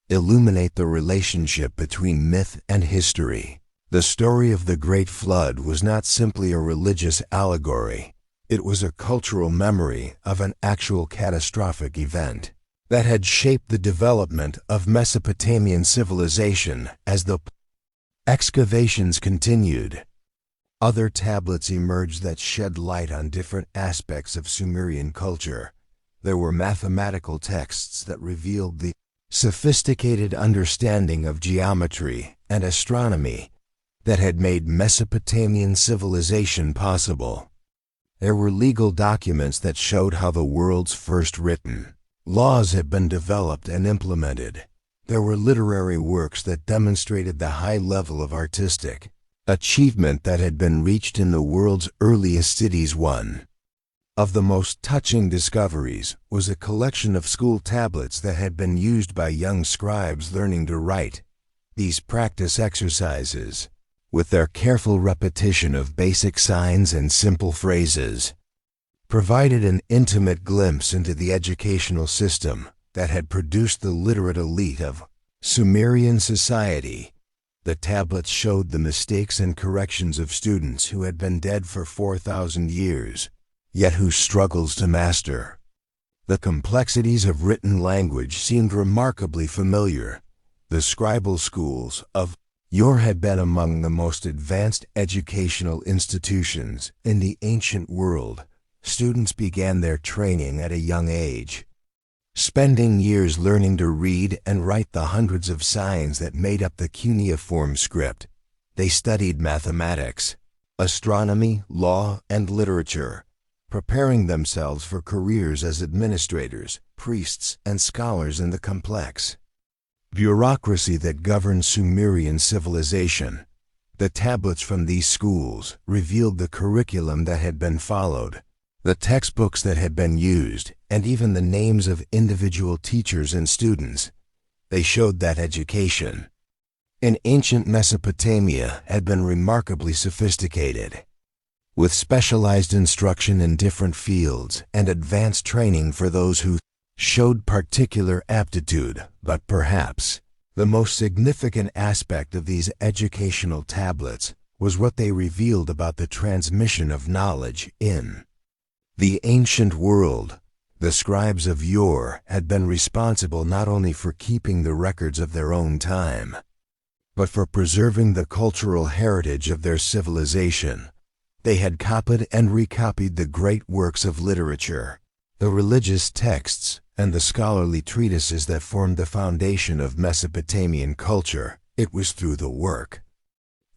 illuminate the relationship between myth and history. The story of the Great Flood was not simply a religious allegory. It was a cultural memory of an actual catastrophic event that had shaped the development of Mesopotamian civilization. As the excavations continued, other tablets emerged that shed light on different aspects of Sumerian culture. There were mathematical texts that revealed the sophisticated understanding of geometry and astronomy that had made Mesopotamian civilization possible. There were legal documents that showed how the world's first written laws had been developed and implemented. There were literary works that demonstrated the high level of artistic achievement that had been reached in the world's earliest cities. One of the most touching discoveries was a collection of school tablets that had been used by young scribes learning to write. These practice exercises, with their careful repetition of basic signs and simple phrases, provided an intimate glimpse into the educational system that had produced the literate elite of Sumerian society. The tablets showed the mistakes and corrections of students who had been dead for 4,000 years, yet whose struggles to master the complexities of written language seemed remarkably familiar. The scribal schools of Ur had been among the most advanced educational institutions in the ancient world. Students began their training at a young age, spending years learning to read and write the hundreds of signs that made up the cuneiform script. They studied mathematics, astronomy, law, and literature, preparing themselves for careers as administrators, priests, and scholars in the complex bureaucracy that governed Sumerian civilization. The tablets from these schools revealed the curriculum that had been followed, the textbooks that had been used, and even the names of individual teachers and students. They showed that education in ancient Mesopotamia had been remarkably sophisticated, with specialized instruction in different fields and advanced training for those who showed particular aptitude. But perhaps the most significant aspect of these educational tablets was what they revealed about the transmission of knowledge in the ancient world. The scribes of yore had been responsible not only for keeping the records of their own time, but for preserving the cultural heritage of their civilization. They had copied and recopied the great works of literature, the religious texts, and the scholarly treatises that formed the foundation of Mesopotamian culture. It was through the work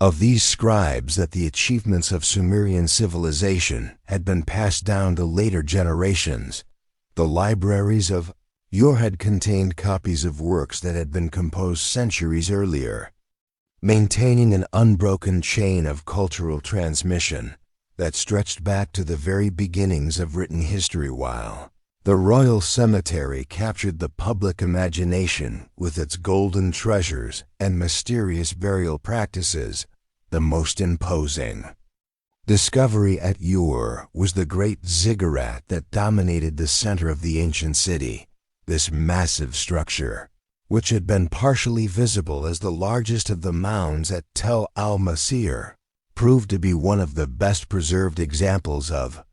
of these scribes that the achievements of Sumerian civilization had been passed down to later generations. The libraries of Ur had contained copies of works that had been composed centuries earlier, maintaining an unbroken chain of cultural transmission that stretched back to the very beginnings of written history, while the royal cemetery captured the public imagination with its golden treasures and mysterious burial practices. The most imposing discovery at Ur was the great ziggurat that dominated the center of the ancient city. This massive structure, which had been partially visible as the largest of the mounds at Tel al-Masir, proved to be one of the best preserved examples of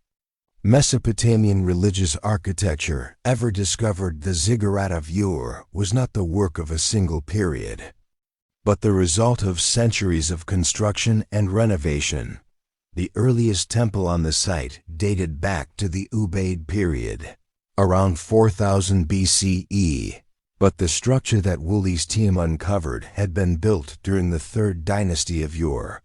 Mesopotamian religious architecture ever discovered. The ziggurat of Ur was not the work of a single period, but the result of centuries of construction and renovation. The earliest temple on the site dated back to the Ubaid period, around 4000 BCE, but the structure that Woolley's team uncovered had been built during the third dynasty of Ur,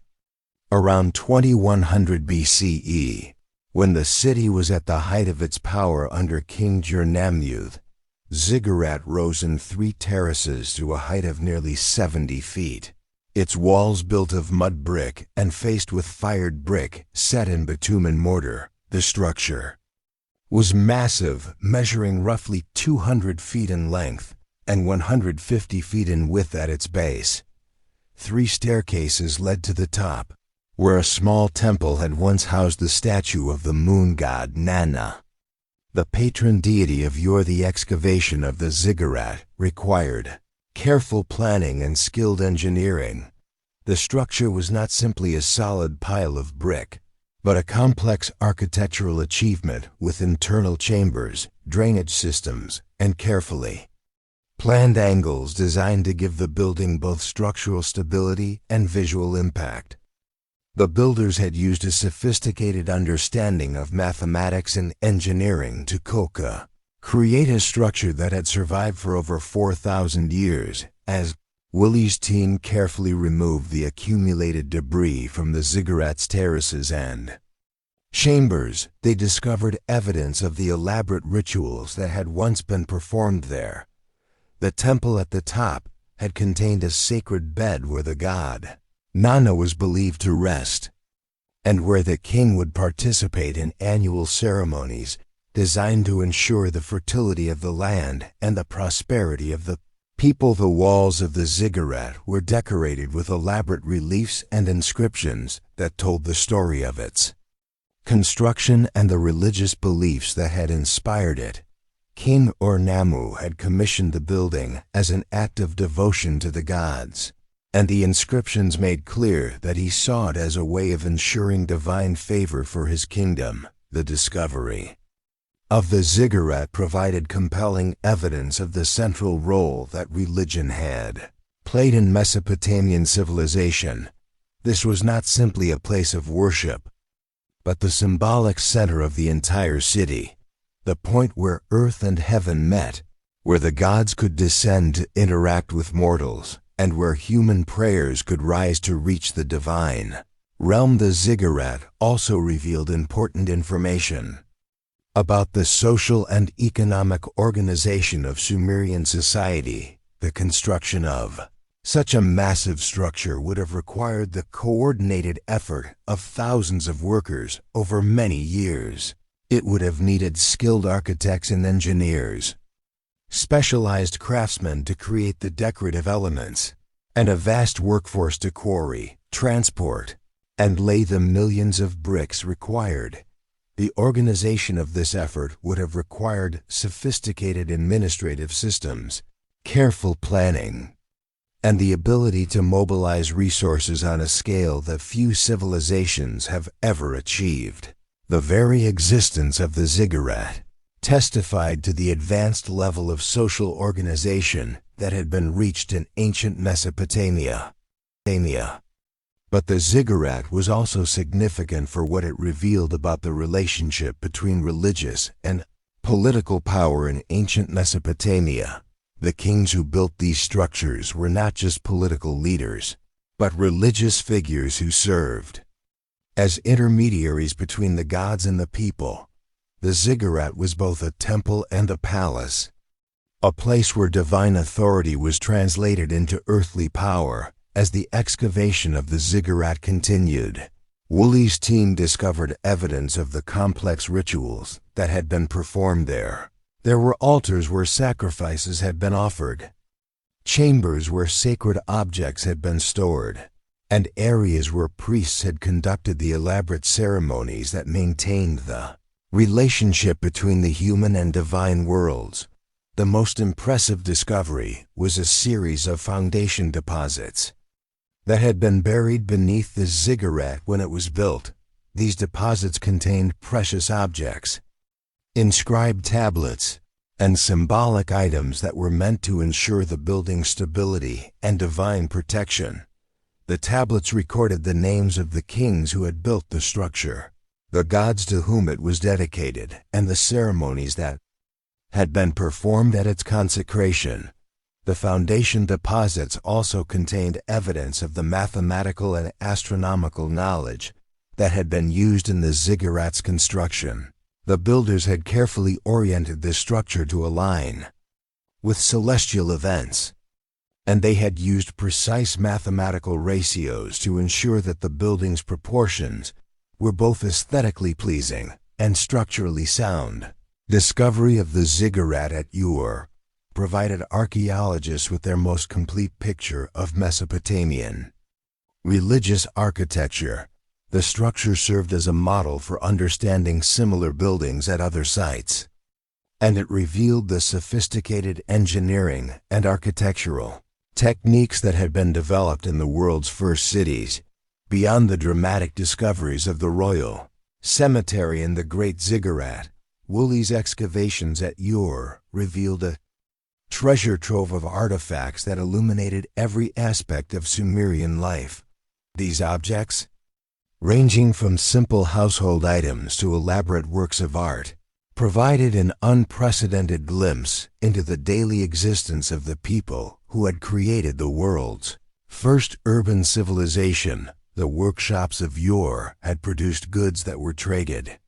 around 2100 BCE, when the city was at the height of its power under King Ur-Nammu. Ziggurat rose in 3 terraces to a height of nearly 70 feet. Its walls built of mud brick and faced with fired brick set in bitumen mortar. The structure was massive, measuring roughly 200 feet in length and 150 feet in width at its base. 3 staircases led to the top, where a small temple had once housed the statue of the moon god Nana, the patron deity of Ur. The excavation of the ziggurat required careful planning and skilled engineering. The structure was not simply a solid pile of brick, but a complex architectural achievement with internal chambers, drainage systems, and carefully planned angles designed to give the building both structural stability and visual impact. The builders had used a sophisticated understanding of mathematics and engineering to create a structure that had survived for over 4,000 years. As Woolley's team carefully removed the accumulated debris from the ziggurat's terraces and chambers, they discovered evidence of the elaborate rituals that had once been performed there. The temple at the top had contained a sacred bed where the god Nana was believed to rest, and where the king would participate in annual ceremonies designed to ensure the fertility of the land and the prosperity of the people. The walls of the ziggurat were decorated with elaborate reliefs and inscriptions that told the story of its construction and the religious beliefs that had inspired it. King Ur-Nammu had commissioned the building as an act of devotion to the gods, and the inscriptions made clear that he saw it as a way of ensuring divine favor for his kingdom. The discovery of the ziggurat provided compelling evidence of the central role that religion had played in Mesopotamian civilization. This was not simply a place of worship, but the symbolic center of the entire city, the point where earth and heaven met, where the gods could descend to interact with mortals, and where human prayers could rise to reach the divine realm. The ziggurat also revealed important information about the social and economic organization of Sumerian society. The construction of such a massive structure would have required the coordinated effort of thousands of workers over many years. It would have needed skilled architects and engineers, specialized craftsmen to create the decorative elements, and a vast workforce to quarry, transport, and lay the millions of bricks required. The organization of this effort would have required sophisticated administrative systems, careful planning, and the ability to mobilize resources on a scale that few civilizations have ever achieved. The very existence of the ziggurat testified to the advanced level of social organization that had been reached in ancient Mesopotamia. But the ziggurat was also significant for what it revealed about the relationship between religious and political power in ancient Mesopotamia. The kings who built these structures were not just political leaders, but religious figures who served as intermediaries between the gods and the people. The ziggurat was both a temple and a palace, a place where divine authority was translated into earthly power. As the excavation of the ziggurat continued, Woolley's team discovered evidence of the complex rituals that had been performed there. There were altars where sacrifices had been offered, chambers where sacred objects had been stored, and areas where priests had conducted the elaborate ceremonies that maintained the relationship between the human and divine worlds. The most impressive discovery was a series of foundation deposits that had been buried beneath the ziggurat when it was built. These deposits contained precious objects, inscribed tablets, and symbolic items that were meant to ensure the building's stability and divine protection. The tablets recorded the names of the kings who had built the structure, the gods to whom it was dedicated, and the ceremonies that had been performed at its consecration. The foundation deposits also contained evidence of the mathematical and astronomical knowledge that had been used in the ziggurat's construction. The builders had carefully oriented this structure to align with celestial events, and they had used precise mathematical ratios to ensure that the building's proportions were both aesthetically pleasing and structurally sound. Discovery of the ziggurat at Ur provided archaeologists with their most complete picture of Mesopotamian religious architecture. The structure served as a model for understanding similar buildings at other sites, and it revealed the sophisticated engineering and architectural techniques that had been developed in the world's first cities. Beyond the dramatic discoveries of the royal cemetery and the Great Ziggurat, Woolley's excavations at Ur revealed a treasure trove of artifacts that illuminated every aspect of Sumerian life. These objects, ranging from simple household items to elaborate works of art, provided an unprecedented glimpse into the daily existence of the people who had created the world's first urban civilization. The workshops of Ur had produced goods that were traded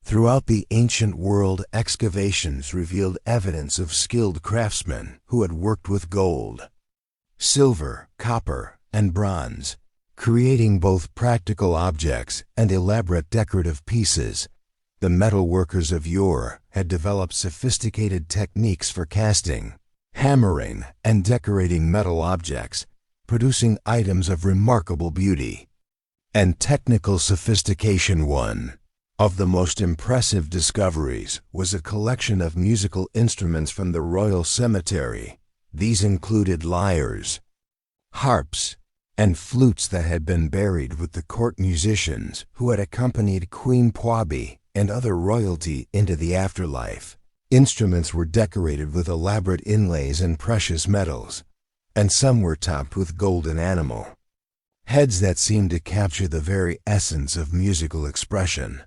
throughout the ancient world. Excavations revealed evidence of skilled craftsmen who had worked with gold, silver, copper, and bronze, creating both practical objects and elaborate decorative pieces. The metal workers of Ur had developed sophisticated techniques for casting, hammering, and decorating metal objects, producing items of remarkable beauty and technical sophistication. One of the most impressive discoveries was a collection of musical instruments from the royal cemetery. These included lyres, harps, and flutes that had been buried with the court musicians who had accompanied Queen Pwabi and other royalty into the afterlife. Instruments were decorated with elaborate inlays and precious metals, and some were topped with golden animal heads that seemed to capture the very essence of musical expression.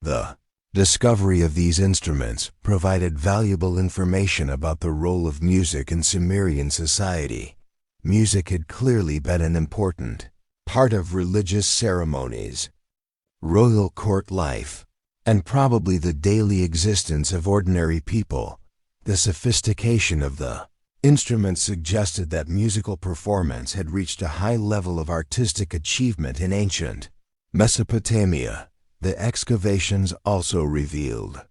The discovery of these instruments provided valuable information about the role of music in Sumerian society. Music had clearly been an important part of religious ceremonies, royal court life, and probably the daily existence of ordinary people. The sophistication of the instruments suggested that musical performance had reached a high level of artistic achievement in ancient Mesopotamia. The excavations also revealed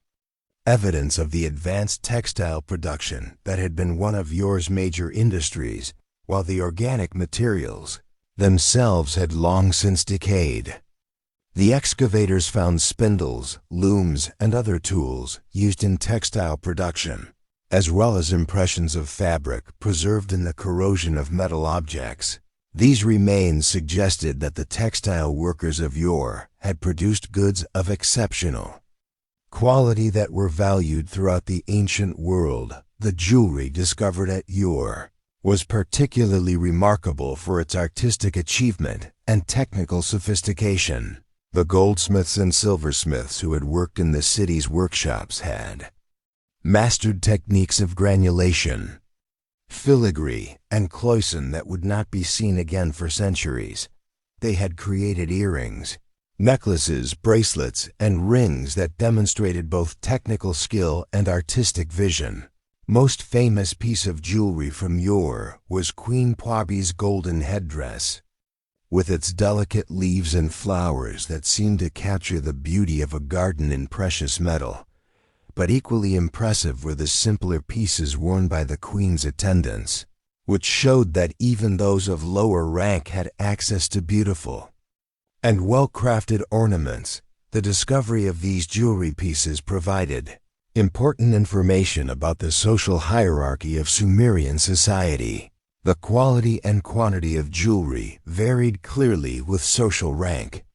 evidence of the advanced textile production that had been one of Ur's major industries, while the organic materials themselves had long since decayed. The excavators found spindles, looms, and other tools used in textile production. as well as impressions of fabric preserved in the corrosion of metal objects. These remains suggested that the textile workers of yore had produced goods of exceptional quality that were valued throughout the ancient world. The jewelry discovered at Ur was particularly remarkable for its artistic achievement and technical sophistication. The goldsmiths and silversmiths who had worked in the city's workshops had mastered techniques of granulation, filigree, and cloisonne that would not be seen again for centuries. They had created earrings, necklaces, bracelets, and rings that demonstrated both technical skill and artistic vision. Most famous piece of jewelry from Ur was Queen Pwabi's golden headdress, with its delicate leaves and flowers that seemed to capture the beauty of a garden in precious metal. But equally impressive were the simpler pieces worn by the queen's attendants, which showed that even those of lower rank had access to beautiful and well-crafted ornaments. The discovery of these jewelry pieces provided important information about the social hierarchy of Sumerian society. The quality and quantity of jewelry varied clearly with social rank,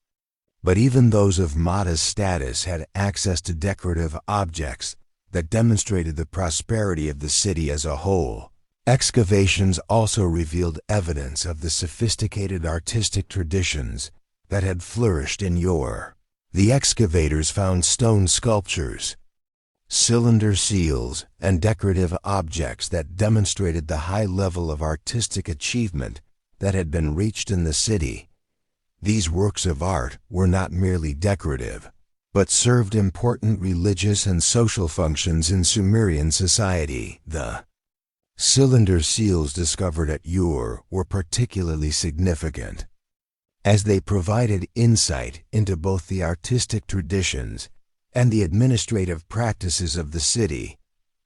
but even those of modest status had access to decorative objects that demonstrated the prosperity of the city as a whole. Excavations also revealed evidence of the sophisticated artistic traditions that had flourished in Ur. The excavators found stone sculptures, cylinder seals, and decorative objects that demonstrated the high level of artistic achievement that had been reached in the city. These works of art were not merely decorative, but served important religious and social functions in Sumerian society. The cylinder seals discovered at Ur were particularly significant, as they provided insight into both the artistic traditions and the administrative practices of the city.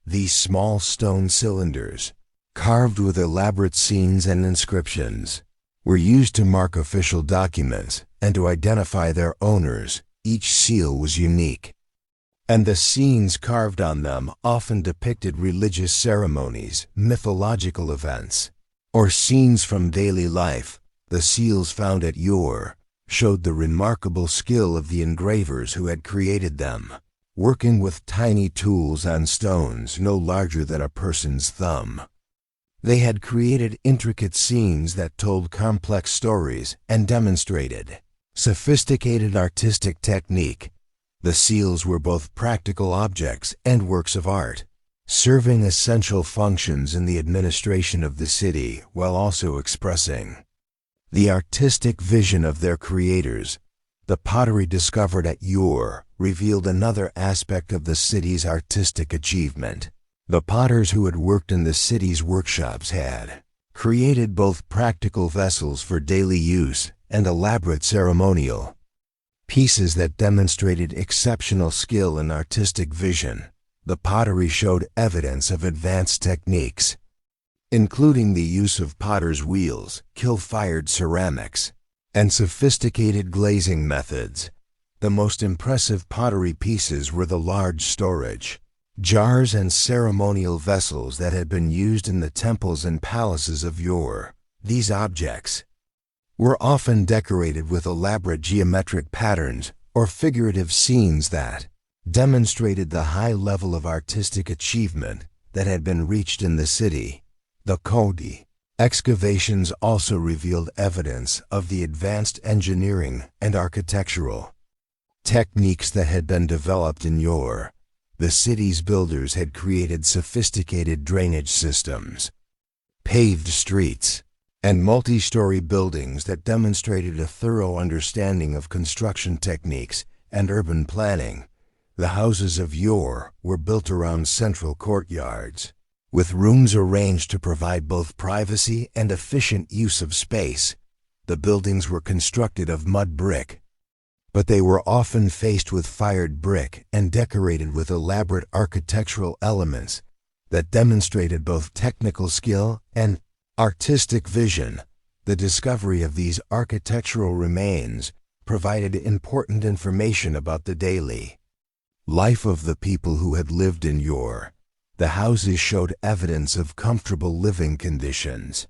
These small stone cylinders, carved with elaborate scenes and inscriptions, were used to mark official documents and to identify their owners. Each seal was unique, and the scenes carved on them often depicted religious ceremonies, mythological events, or scenes from daily life. The seals found at Ur showed the remarkable skill of the engravers who had created them, working with tiny tools on stones no larger than a person's thumb. They had created intricate scenes that told complex stories and demonstrated sophisticated artistic technique. The seals were both practical objects and works of art, serving essential functions in the administration of the city while also expressing the artistic vision of their creators. The pottery discovered at Ur revealed another aspect of the city's artistic achievement. The potters who had worked in the city's workshops had created both practical vessels for daily use and elaborate ceremonial pieces that demonstrated exceptional skill and artistic vision. The pottery showed evidence of advanced techniques, including the use of potter's wheels, kiln-fired ceramics, and sophisticated glazing methods. The most impressive pottery pieces were the large storage jars and ceremonial vessels that had been used in the temples and palaces of Ur. These objects were often decorated with elaborate geometric patterns or figurative scenes that demonstrated the high level of artistic achievement that had been reached in the city. The Kodi excavations also revealed evidence of the advanced engineering and architectural techniques that had been developed in Ur. The city's builders had created sophisticated drainage systems, paved streets, and multi-story buildings that demonstrated a thorough understanding of construction techniques and urban planning. The houses of Ur were built around central courtyards, with rooms arranged to provide both privacy and efficient use of space. The buildings were constructed of mud brick, but they were often faced with fired brick and decorated with elaborate architectural elements that demonstrated both technical skill and artistic vision. The discovery of these architectural remains provided important information about the daily life of the people who had lived in Ur. The houses showed evidence of comfortable living conditions.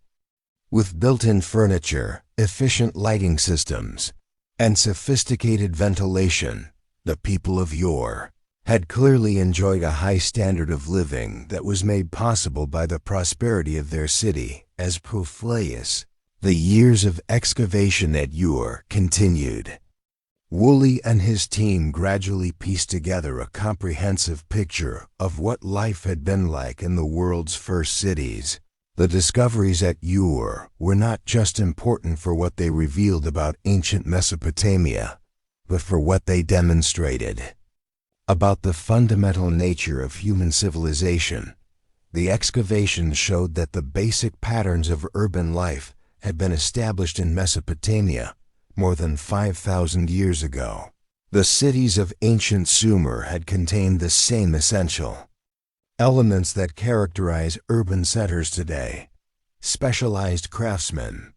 With built-in furniture, efficient lighting systems, and sophisticated ventilation, the people of yore had clearly enjoyed a high standard of living that was made possible by the prosperity of their city. As Proflius, the years of excavation at Ur continued. Woolley and his team gradually pieced together a comprehensive picture of what life had been like in the world's first cities. The discoveries at Ur were not just important for what they revealed about ancient Mesopotamia, but for what they demonstrated about the fundamental nature of human civilization. The excavations showed that the basic patterns of urban life had been established in Mesopotamia more than 5,000 years ago. The cities of ancient Sumer had contained the same essential elements that characterize urban centers today: specialized craftsmen,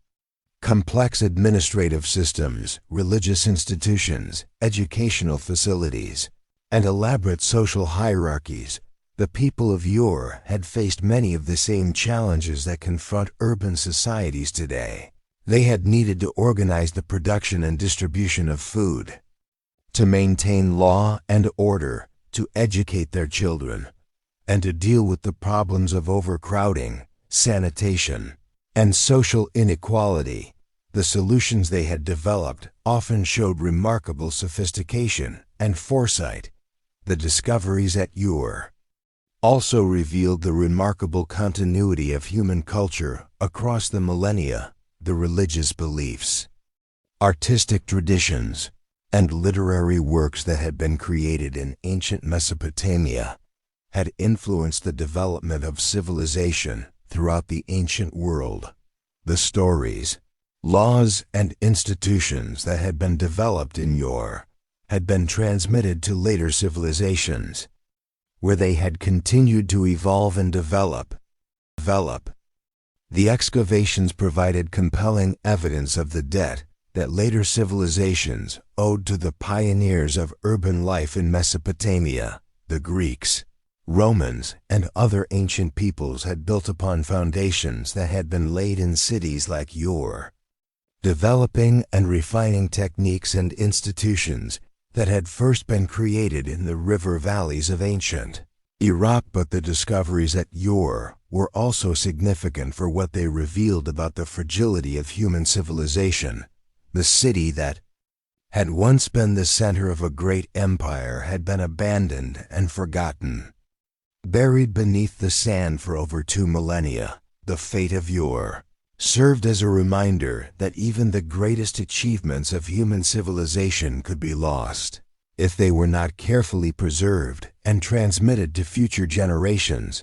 complex administrative systems, religious institutions, educational facilities, and elaborate social hierarchies. The people of Ur had faced many of the same challenges that confront urban societies today. They had needed to organize the production and distribution of food, to maintain law and order, to educate their children, and to deal with the problems of overcrowding, sanitation, and social inequality. The solutions they had developed often showed remarkable sophistication and foresight. The discoveries at Ur also revealed the remarkable continuity of human culture across the millennia. The religious beliefs, artistic traditions, and literary works that had been created in ancient Mesopotamia had influenced the development of civilization throughout the ancient world. The stories, laws, and institutions that had been developed in Ur had been transmitted to later civilizations, where they had continued to evolve and develop. The excavations provided compelling evidence of the debt that later civilizations owed to the pioneers of urban life in Mesopotamia. The Greeks, Romans, and other ancient peoples had built upon foundations that had been laid in cities like Ur, developing and refining techniques and institutions that had first been created in the river valleys of ancient Iraq. But the discoveries at Ur were also significant for what they revealed about the fragility of human civilization. The city that had once been the center of a great empire had been abandoned and forgotten, buried beneath the sand for over 2 millennia. The fate of Ur served as a reminder that even the greatest achievements of human civilization could be lost if they were not carefully preserved and transmitted to future generations.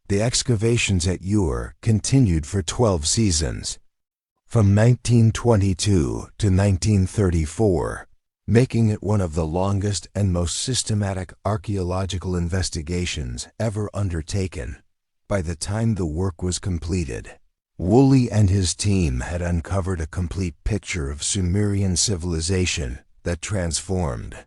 The excavations at Ur continued for 12 seasons, from 1922 to 1934, making it one of the longest and most systematic archaeological investigations ever undertaken. By the time the work was completed, Woolley and his team had uncovered a complete picture of Sumerian civilization that transformed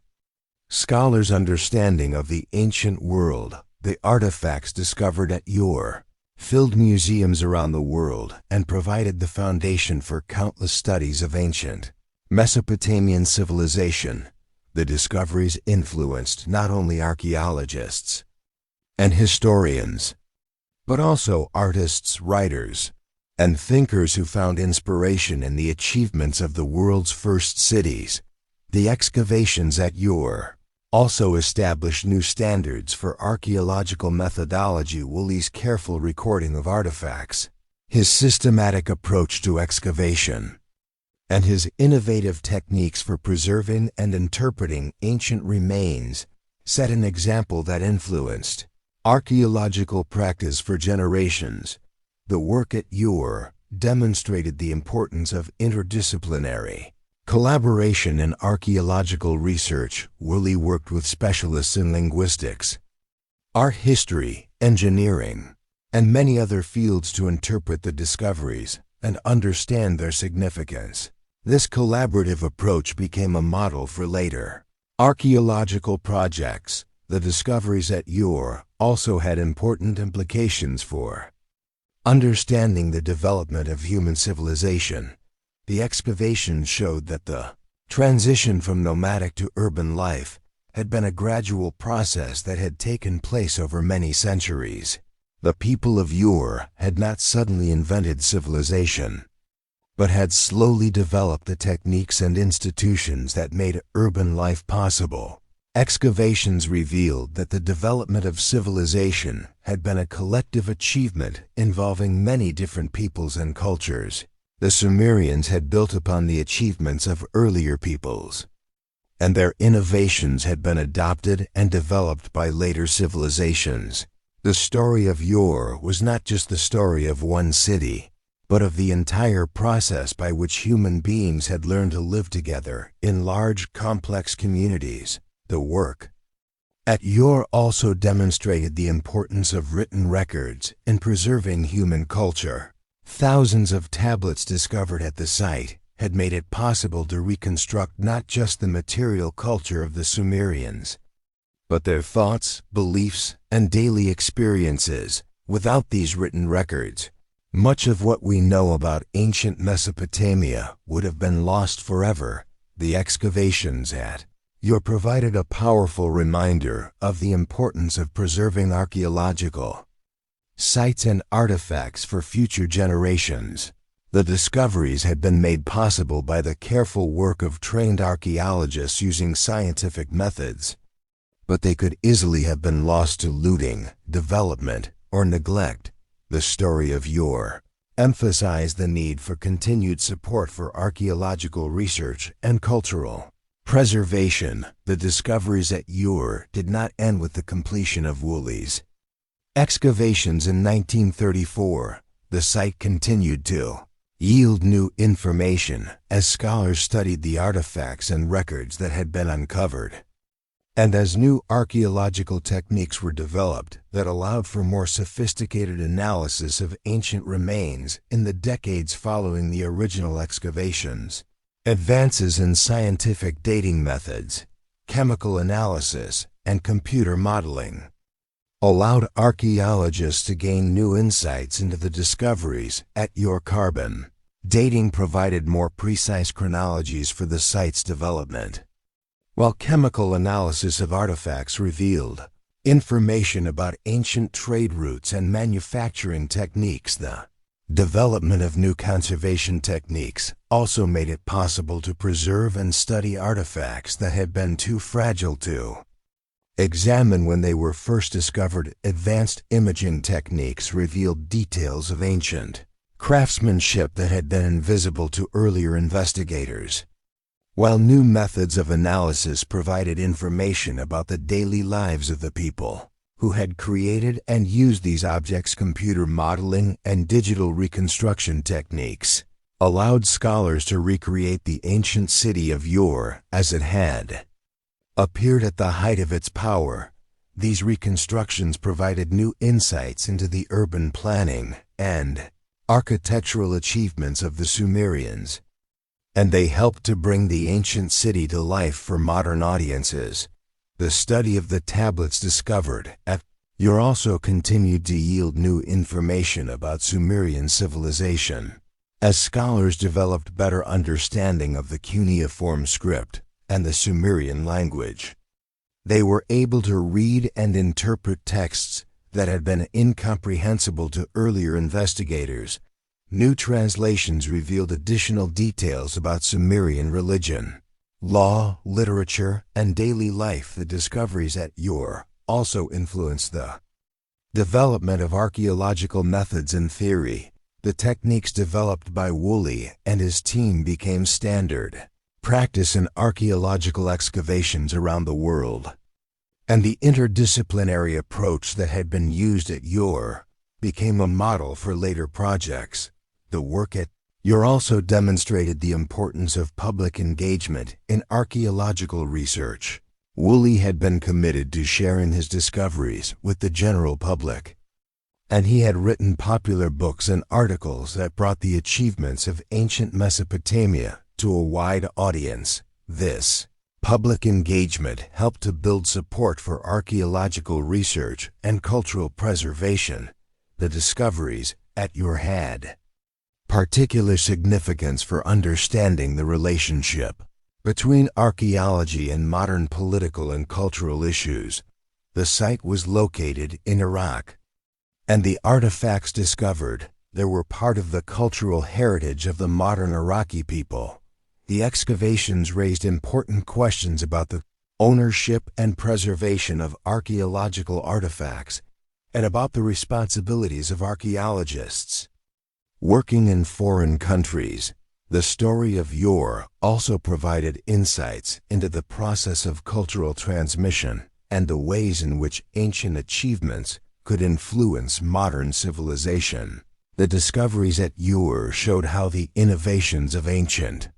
scholars' understanding of the ancient world. The artifacts discovered at Ur filled museums around the world and provided the foundation for countless studies of ancient Mesopotamian civilization. The discoveries influenced not only archaeologists and historians, but also artists, writers, and thinkers who found inspiration in the achievements of the world's first cities. The excavations at Ur also established new standards for archaeological methodology. Woolley's careful recording of artifacts, his systematic approach to excavation, and his innovative techniques for preserving and interpreting ancient remains set an example that influenced archaeological practice for generations. The work at Ur demonstrated the importance of interdisciplinary collaboration in archaeological research. Woolley worked with specialists in linguistics, art history, engineering, and many other fields to interpret the discoveries and understand their significance. This collaborative approach became a model for later archaeological projects, the discoveries at Ur also had important implications for understanding the development of human civilization. The excavations showed that the transition from nomadic to urban life had been a gradual process that had taken place over many centuries. The people of Ur had not suddenly invented civilization, but had slowly developed the techniques and institutions that made urban life possible. Excavations revealed that the development of civilization had been a collective achievement involving many different peoples and cultures. The Sumerians had built upon the achievements of earlier peoples, and their innovations had been adopted and developed by later civilizations. The story of Ur was not just the story of one city, but of the entire process by which human beings had learned to live together in large, complex communities. The work at Ur also demonstrated the importance of written records in preserving human culture. Thousands of tablets discovered at the site had made it possible to reconstruct not just the material culture of the Sumerians, but their thoughts, beliefs, and daily experiences. Without these written records, much of what we know about ancient Mesopotamia would have been lost forever. The excavations at Ur provided a powerful reminder of the importance of preserving archaeological sites and artifacts for future generations. The discoveries had been made possible by the careful work of trained archaeologists using scientific methods, but they could easily have been lost to looting, development, or neglect. The story of Ur emphasized the need for continued support for archaeological research and cultural preservation. The discoveries at Ur did not end with the completion of Wuli's excavations in 1934. The site continued to yield new information as scholars studied the artifacts and records that had been uncovered, and as new archaeological techniques were developed that allowed for more sophisticated analysis of ancient remains in the decades following the original excavations. Advances in scientific dating methods, chemical analysis, and computer modeling allowed archaeologists to gain new insights into the discoveries at Ur. Carbon dating provided more precise chronologies for the site's development, while chemical analysis of artifacts revealed information about ancient trade routes and manufacturing techniques. The development of new conservation techniques also made it possible to preserve and study artifacts that had been too fragile to examine when they were first discovered. Advanced imaging techniques revealed details of ancient craftsmanship that had been invisible to earlier investigators, while new methods of analysis provided information about the daily lives of the people who had created and used these objects. Computer modeling and digital reconstruction techniques allowed scholars to recreate the ancient city of Ur as it had appeared at the height of its power. These reconstructions provided new insights into the urban planning and architectural achievements of the Sumerians, and they helped to bring the ancient city to life for modern audiences. The study of the tablets discovered at Ur also continued to yield new information about Sumerian civilization. As scholars developed better understanding of the cuneiform script and the Sumerian language, they were able to read and interpret texts that had been incomprehensible to earlier investigators. New translations revealed additional details about Sumerian religion, law, literature, and daily life. The discoveries at Ur also influenced the development of archaeological methods and theory. The techniques developed by Wuli and his team became standard practice in archaeological excavations around the world, and the interdisciplinary approach that had been used at Ur became a model for later projects. The work at Ur also demonstrated the importance of public engagement in archaeological research. Wuli had been committed to sharing his discoveries with the general public, and he had written popular books and articles that brought the achievements of ancient Mesopotamia to a wide audience. This Public engagement helped to build support for archaeological research and cultural preservation. The discoveries at Ur had particular significance for understanding the relationship between archaeology and modern political and cultural issues. The site was located in Iraq, and the artifacts discovered there were part of the cultural heritage of the modern Iraqi people. The excavations raised important questions about the ownership and preservation of archaeological artifacts and about the responsibilities of archaeologists working in foreign countries. The story of Ur also provided insights into the process of cultural transmission and the ways in which ancient achievements could influence modern civilization. The discoveries at Ur showed how the innovations of ancient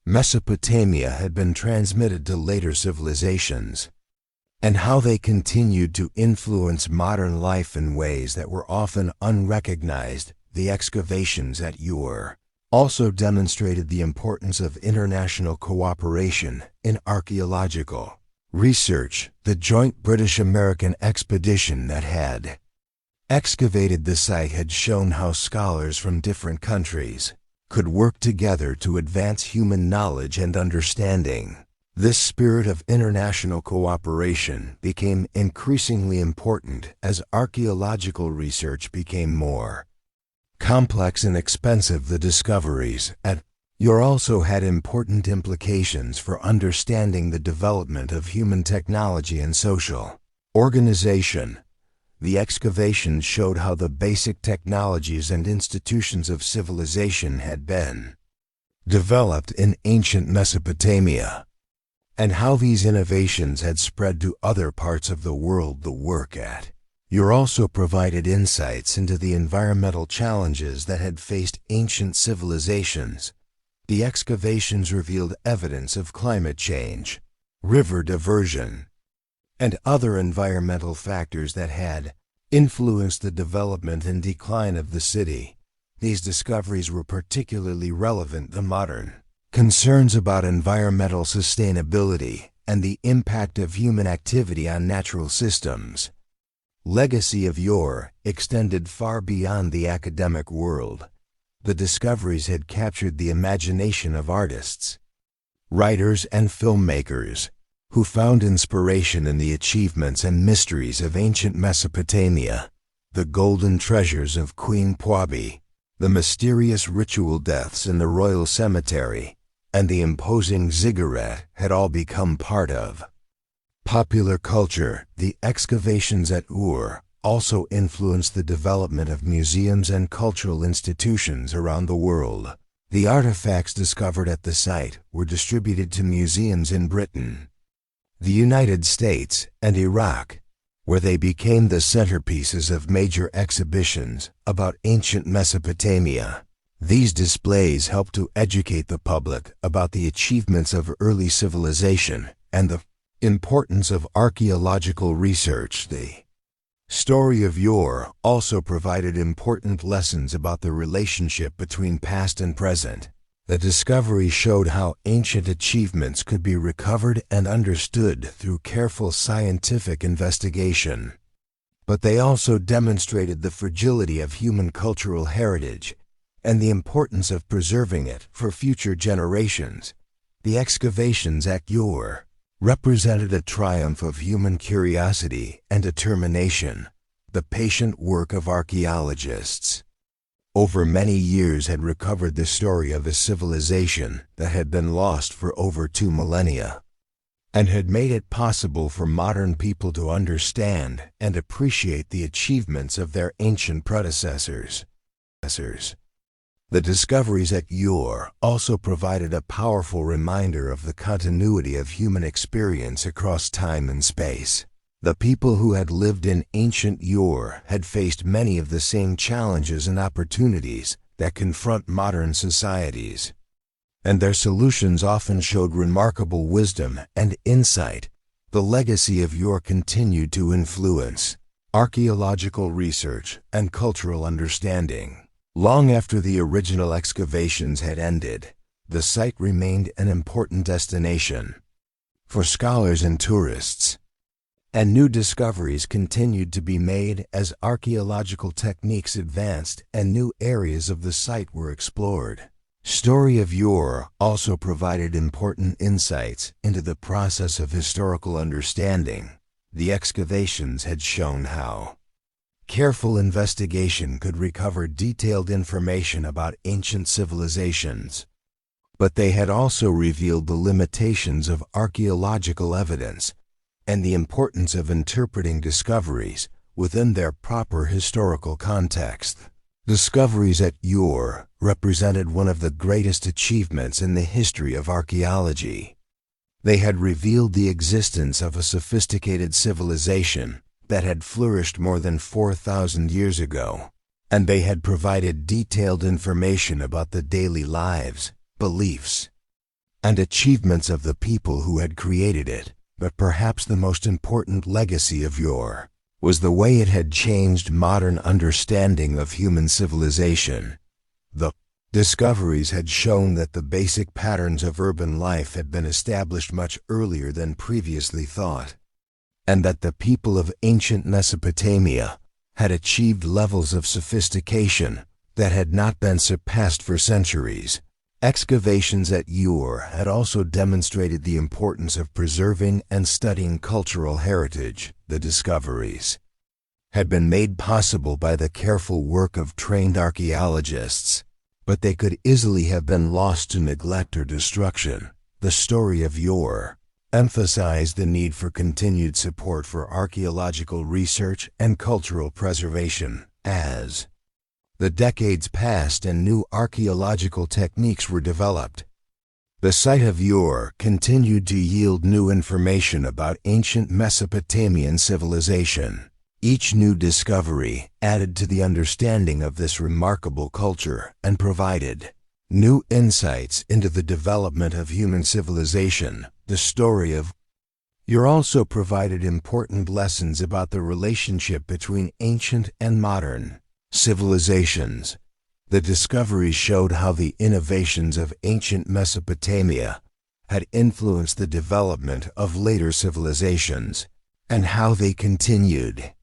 Mesopotamia had been transmitted to later civilizations, and how they continued to influence modern life in ways that were often unrecognized. The excavations at Ur also demonstrated the importance of international cooperation in archaeological research. The joint British-American expedition that had excavated the site had shown how scholars from different countries could work together to advance human knowledge and understanding. This spirit of international cooperation became increasingly important as archaeological research became more complex and expensive. The discoveries at Ur also had important implications for understanding the development of human technology and social organization. The excavations showed how the basic technologies and institutions of civilization had been developed in ancient Mesopotamia, and how these innovations had spread to other parts of the world. The work at Ur also provided insights into the environmental challenges that had faced ancient civilizations. The excavations revealed evidence of climate change, river diversion, and other environmental factors that had influenced the development and decline of the city. These discoveries were particularly relevant to modern concerns about environmental sustainability and the impact of human activity on natural systems. Legacy of Ur extended far beyond the academic world. The discoveries had captured the imagination of artists, writers, and filmmakers who found inspiration in the achievements and mysteries of ancient Mesopotamia. The golden treasures of Queen Puabi, the mysterious ritual deaths in the royal cemetery, and the imposing ziggurat had all become part of popular culture. The excavations at Ur also influenced the development of museums and cultural institutions around the world. The artifacts discovered at the site were distributed to museums in Britain, the United States, and Iraq, where they became the centerpieces of major exhibitions about ancient Mesopotamia. These displays helped to educate the public about the achievements of early civilization and the importance of archaeological research. The story of Ur also provided important lessons about the relationship between past and present. The discovery showed how ancient achievements could be recovered and understood through careful scientific investigation. But they also demonstrated the fragility of human cultural heritage and the importance of preserving it for future generations. The excavations at Ur represented a triumph of human curiosity and determination. The patient work of archaeologists over many years had recovered the story of a civilization that had been lost for over 2 millennia, and had made it possible for modern people to understand and appreciate the achievements of their ancient predecessors. The discoveries at Ur also provided a powerful reminder of the continuity of human experience across time and space. The people who had lived in ancient Ur had faced many of the same challenges and opportunities that confront modern societies, and their solutions often showed remarkable wisdom and insight. The legacy of Ur continued to influence archaeological research and cultural understanding. Long after the original excavations had ended, the site remained an important destination. for scholars and tourists. And new discoveries continued to be made as archaeological techniques advanced and new areas of the site were explored. Story of Ur also provided important insights into the process of historical understanding. The excavations had shown how careful investigation could recover detailed information about ancient civilizations. But they had also revealed the limitations of archaeological evidence and the importance of interpreting discoveries within their proper historical context. Discoveries at Ur represented one of the greatest achievements in the history of archaeology. They had revealed the existence of a sophisticated civilization that had flourished more than 4,000 years ago, and they had provided detailed information about the daily lives, beliefs, and achievements of the people who had created it. But perhaps the most important legacy of Ur was the way it had changed modern understanding of human civilization. The discoveries had shown that the basic patterns of urban life had been established much earlier than previously thought, and that the people of ancient Mesopotamia had achieved levels of sophistication that had not been surpassed for centuries. Excavations at Ur had also demonstrated the importance of preserving and studying cultural heritage. The discoveries had been made possible by the careful work of trained archaeologists, but they could easily have been lost to neglect or destruction. The story of Ur emphasized the need for continued support for archaeological research and cultural preservation. As the decades passed and new archaeological techniques were developed, the site of Ur continued to yield new information about ancient Mesopotamian civilization. Each new discovery added to the understanding of this remarkable culture and provided new insights into the development of human civilization. The story of Ur also provided important lessons about the relationship between ancient and modern civilizations. The discoveries showed how the innovations of ancient Mesopotamia had influenced the development of later civilizations, and how they continued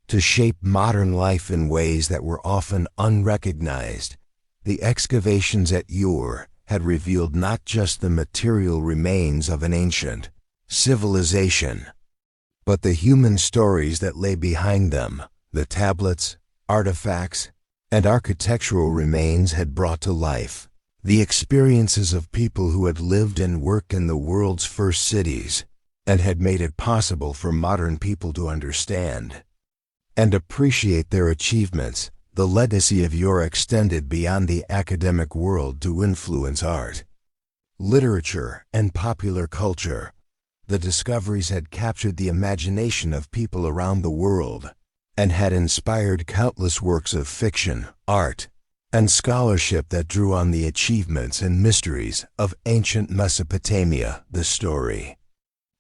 to shape modern life in ways that were often unrecognized. The excavations at Ur had revealed not just the material remains of an ancient civilization, but the human stories that lay behind them. The tablets, artifacts, and architectural remains had brought to life the experiences of people who had lived and worked in the world's first cities, and had made it possible for modern people to understand and appreciate their achievements. The legacy of Ur extended beyond the academic world to influence art, literature, and popular culture. The discoveries had captured the imagination of people around the world and had inspired countless works of fiction, art, and scholarship that drew on the achievements and mysteries of ancient Mesopotamia. The story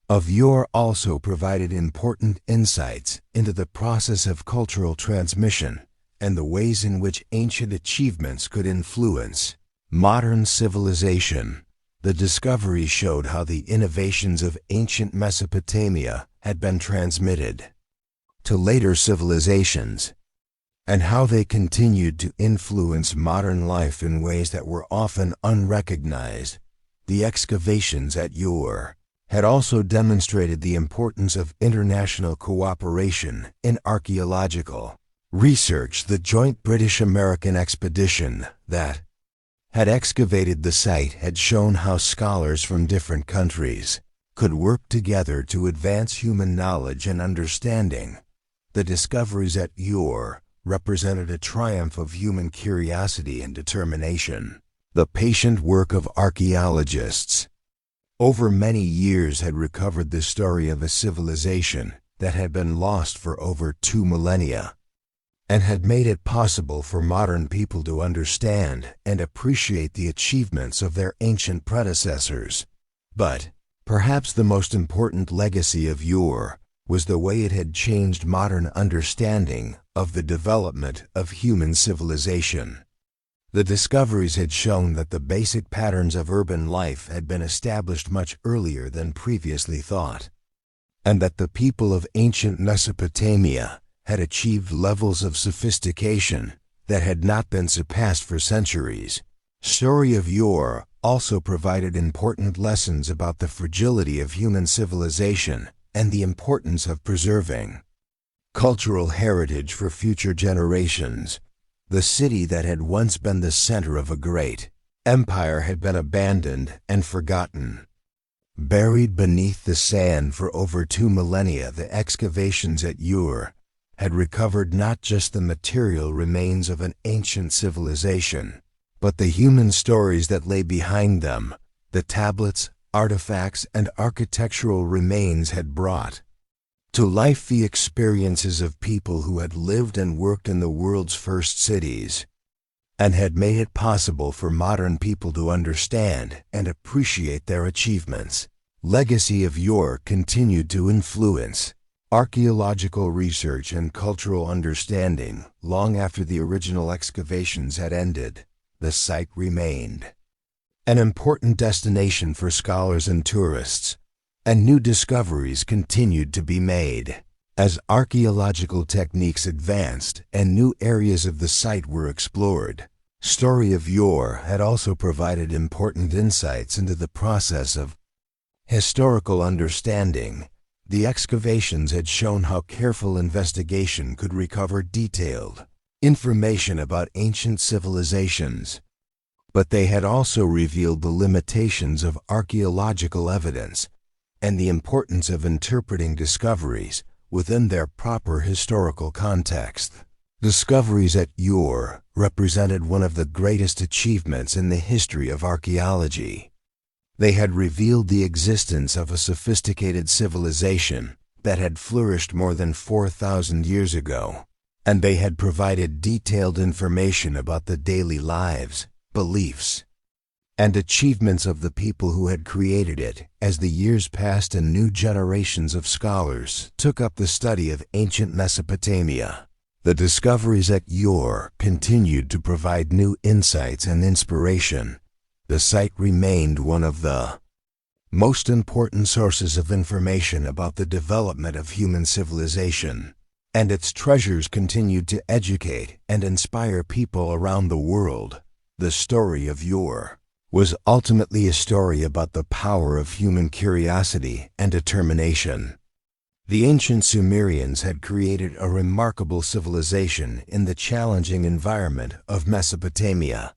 of Ur also provided important insights into the process of cultural transmission and the ways in which ancient achievements could influence modern civilization. The discovery showed how the innovations of ancient Mesopotamia had been transmitted to later civilizations, and how they continued to influence modern life in ways that were often unrecognized. The excavations at Ur had also demonstrated the importance of international cooperation in archaeological research. The joint British-American expedition that had excavated the site had shown how scholars from different countries could work together to advance human knowledge and understanding. The discoveries at Ur represented a triumph of human curiosity and determination. The patient work of archaeologists over many years had recovered the story of a civilization that had been lost for over 2 millennia, and had made it possible for modern people to understand and appreciate the achievements of their ancient predecessors. But perhaps the most important legacy of Ur was the way it had changed modern understanding of the development of human civilization. The discoveries had shown that the basic patterns of urban life had been established much earlier than previously thought, and that the people of ancient Mesopotamia had achieved levels of sophistication that had not been surpassed for centuries. Story of Yore also provided important lessons about the fragility of human civilization and the importance of preserving cultural heritage for future generations. The city that had once been the center of a great empire had been abandoned and forgotten. Buried beneath the sand for over 2 millennia, the excavations at Ur had recovered not just the material remains of an ancient civilization, but the human stories that lay behind them. The tablets, artifacts, and architectural remains had brought to life the experiences of people who had lived and worked in the world's first cities, and had made it possible for modern people to understand and appreciate their achievements. Legacy of Ur continued to influence archaeological research and cultural understanding long after the original excavations had ended. The site remained an important destination for scholars and tourists, and new discoveries continued to be made. As archaeological techniques advanced and new areas of the site were explored, Story of Ur had also provided important insights into the process of historical understanding. The excavations had shown how careful investigation could recover detailed information about ancient civilizations, but they had also revealed the limitations of archaeological evidence and the importance of interpreting discoveries within their proper historical context. Discoveries at Ur represented one of the greatest achievements in the history of archaeology. They had revealed the existence of a sophisticated civilization that had flourished more than 4,000 years ago, and they had provided detailed information about the daily lives, beliefs, and achievements of the people who had created it. As the years passed and new generations of scholars took up the study of ancient Mesopotamia, the discoveries at Ur continued to provide new insights and inspiration. The site remained one of the most important sources of information about the development of human civilization, and its treasures continued to educate and inspire people around the world. The story of Ur was ultimately a story about the power of human curiosity and determination. The ancient Sumerians had created a remarkable civilization in the challenging environment of Mesopotamia,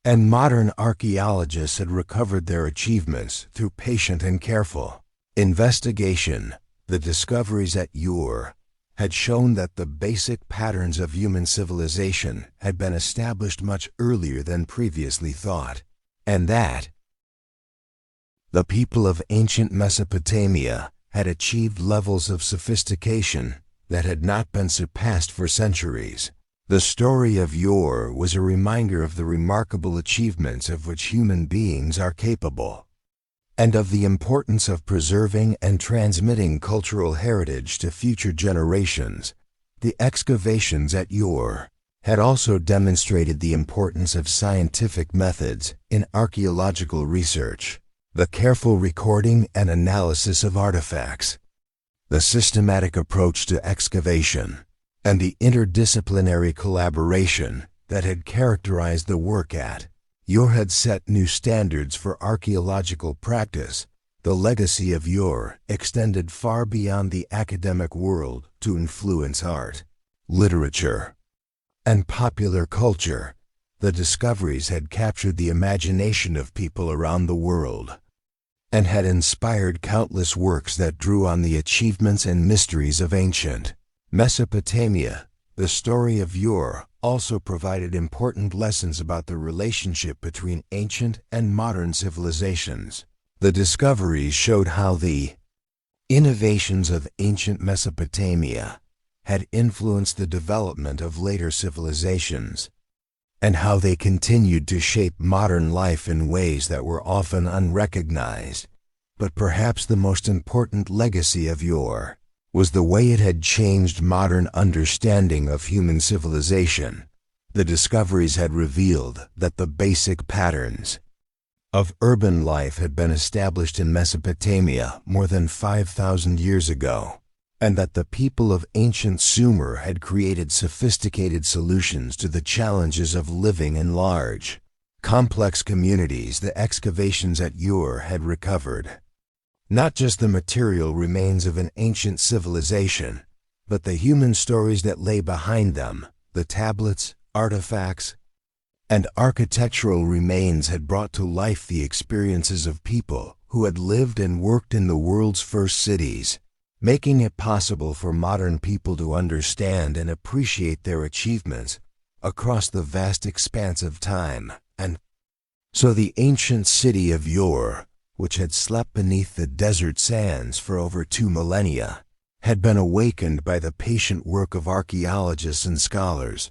and modern archaeologists had recovered their achievements through patient and careful investigation. The discoveries at Ur had shown that the basic patterns of human civilization had been established much earlier than previously thought, and that the people of ancient Mesopotamia had achieved levels of sophistication that had not been surpassed for centuries. The story of Ur was a reminder of the remarkable achievements of which human beings are capable, and of the importance of preserving and transmitting cultural heritage to future generations. The excavations at Ur had also demonstrated the importance of scientific methods in archaeological research. The careful recording and analysis of artifacts, the systematic approach to excavation, and the interdisciplinary collaboration that had characterized the work at Ur had set new standards for archaeological practice. The legacy of Ur extended far beyond the academic world to influence art, literature, and popular culture. The discoveries had captured the imagination of people around the world, and had inspired countless works that drew on the achievements and mysteries of ancient Mesopotamia. The story of Ur also provided important lessons about the relationship between ancient and modern civilizations. The discoveries showed how the innovations of ancient Mesopotamia had influenced the development of later civilizations, and how they continued to shape modern life in ways that were often unrecognized. But perhaps the most important legacy of Ur was the way it had changed modern understanding of human civilization. The discoveries had revealed that the basic patterns of urban life had been established in Mesopotamia more than 5,000 years ago, and that the people of ancient Sumer had created sophisticated solutions to the challenges of living in large, complex communities. The excavations at Ur had recovered not just the material remains of an ancient civilization, but the human stories that lay behind them. The tablets, artifacts, and architectural remains had brought to life the experiences of people who had lived and worked in the world's first cities, making it possible for modern people to understand and appreciate their achievements across the vast expanse of time. And so the ancient city of Ur, which had slept beneath the desert sands for over 2 millennia, had been awakened by the patient work of archaeologists and scholars.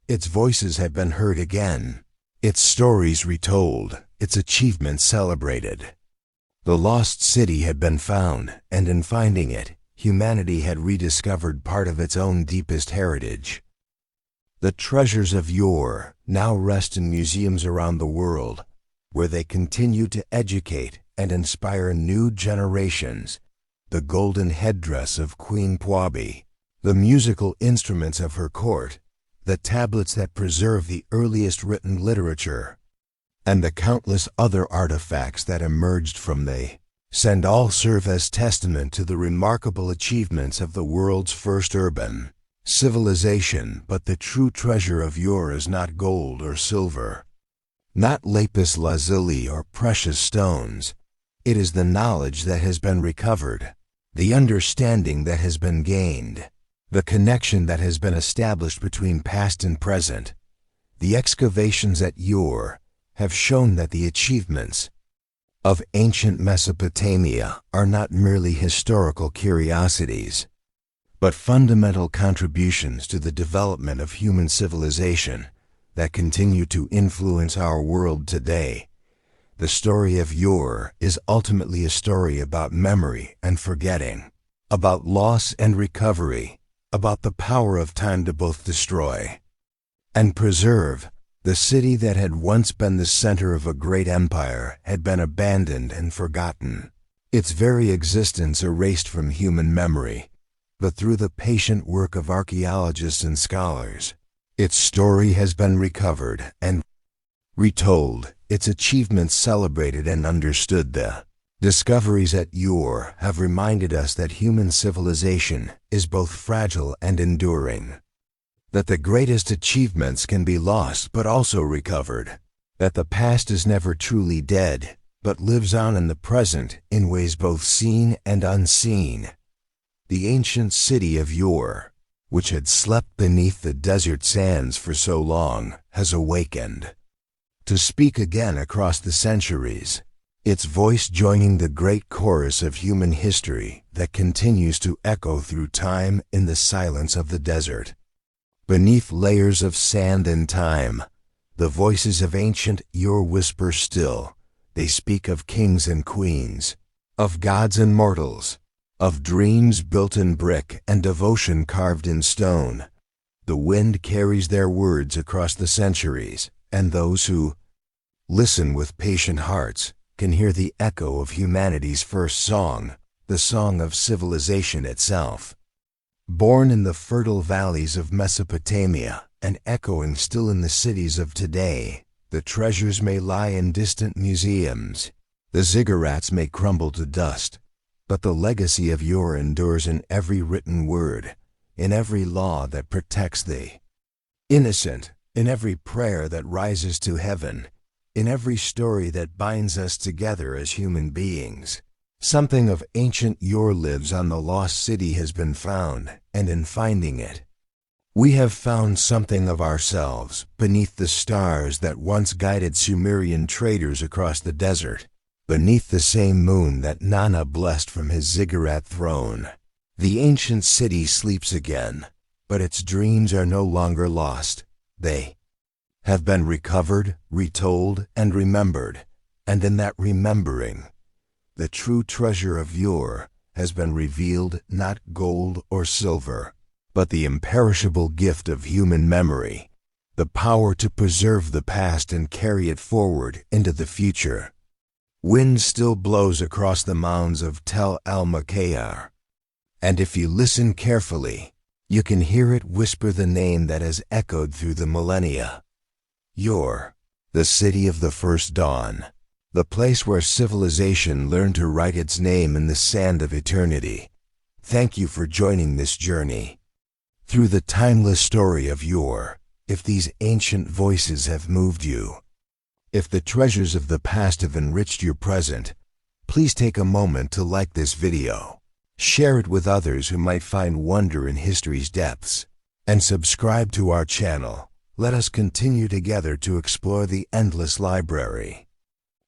Its voices had been heard again, its stories retold, its achievements celebrated. The lost city had been found, and in finding it, humanity had rediscovered part of its own deepest heritage. The treasures of Ur now rest in museums around the world, where they continue to educate and inspire new generations. The golden headdress of Queen Pwabi, the musical instruments of her court, the tablets that preserve the earliest written literature, and the countless other artifacts that emerged from the sand all serve as testament to the remarkable achievements of the world's first urban civilization. But the true treasure of Ur is not gold or silver, not lapis lazuli or precious stones. It is the knowledge that has been recovered, the understanding that has been gained, the connection that has been established between past and present. The excavations at Ur have shown that the achievements of ancient Mesopotamia are not merely historical curiosities, but fundamental contributions to the development of human civilization that continue to influence our world today. The story of Ur is ultimately a story about memory and forgetting, about loss and recovery, about the power of time to both destroy and preserve. The city that had once been the center of a great empire had been abandoned and forgotten, its very existence erased from human memory. But through the patient work of archaeologists and scholars, its story has been recovered and retold, its achievements celebrated and understood. The discoveries at Ur have reminded us that human civilization is both fragile and enduring, that the greatest achievements can be lost but also recovered, that the past is never truly dead but lives on in the present in ways both seen and unseen. The ancient city of Ur, which had slept beneath the desert sands for so long, has awakened to speak again across the centuries, its voice joining the great chorus of human history that continues to echo through time in the silence of the desert. Beneath layers of sand and time, the voices of ancient Ur whisper still. They speak of kings and queens, of gods and mortals, of dreams built in brick and devotion carved in stone. The wind carries their words across the centuries, and those who listen with patient hearts can hear the echo of humanity's first song, the song of civilization itself. Born in the fertile valleys of Mesopotamia and echoing still in the cities of today, the treasures may lie in distant museums, the ziggurats may crumble to dust, but the legacy of Ur endures in every written word, in every law that protects the innocent, in every prayer that rises to heaven, in every story that binds us together as human beings. Something of ancient Ur lives on. The lost city has been found, and in finding it, we have found something of ourselves beneath the stars that once guided Sumerian traders across the desert, beneath the same moon that Nana blessed from his ziggurat throne. The ancient city sleeps again, but its dreams are no longer lost. They have been recovered, retold, and remembered, and in that remembering, the true treasure of Ur has been revealed. Not gold or silver, but the imperishable gift of human memory, the power to preserve the past and carry it forward into the future. Wind still blows across the mounds of Tel el-Makayar, and if you listen carefully, you can hear it whisper the name that has echoed through the millennia. Ur, the city of the first dawn, the place where civilization learned to write its name in the sand of eternity. Thank you for joining this journey through the timeless story of Ur. If these ancient voices have moved you, if the treasures of the past have enriched your present, please take a moment to like this video, share it with others who might find wonder in history's depths, and subscribe to our channel. Let us continue together to explore the endless library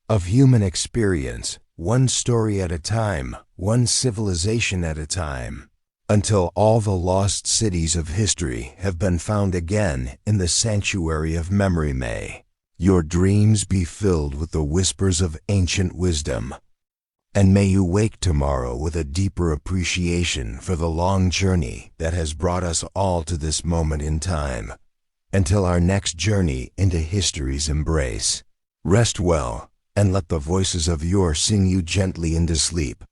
of human experience, one story at a time, one civilization at a time, until all the lost cities of history have been found again in the sanctuary of memory. May your dreams be filled with the whispers of ancient wisdom, and may you wake tomorrow with a deeper appreciation for the long journey that has brought us all to this moment in time. Until our next journey into history's embrace, rest well and let the voices of Ur sing you gently into sleep.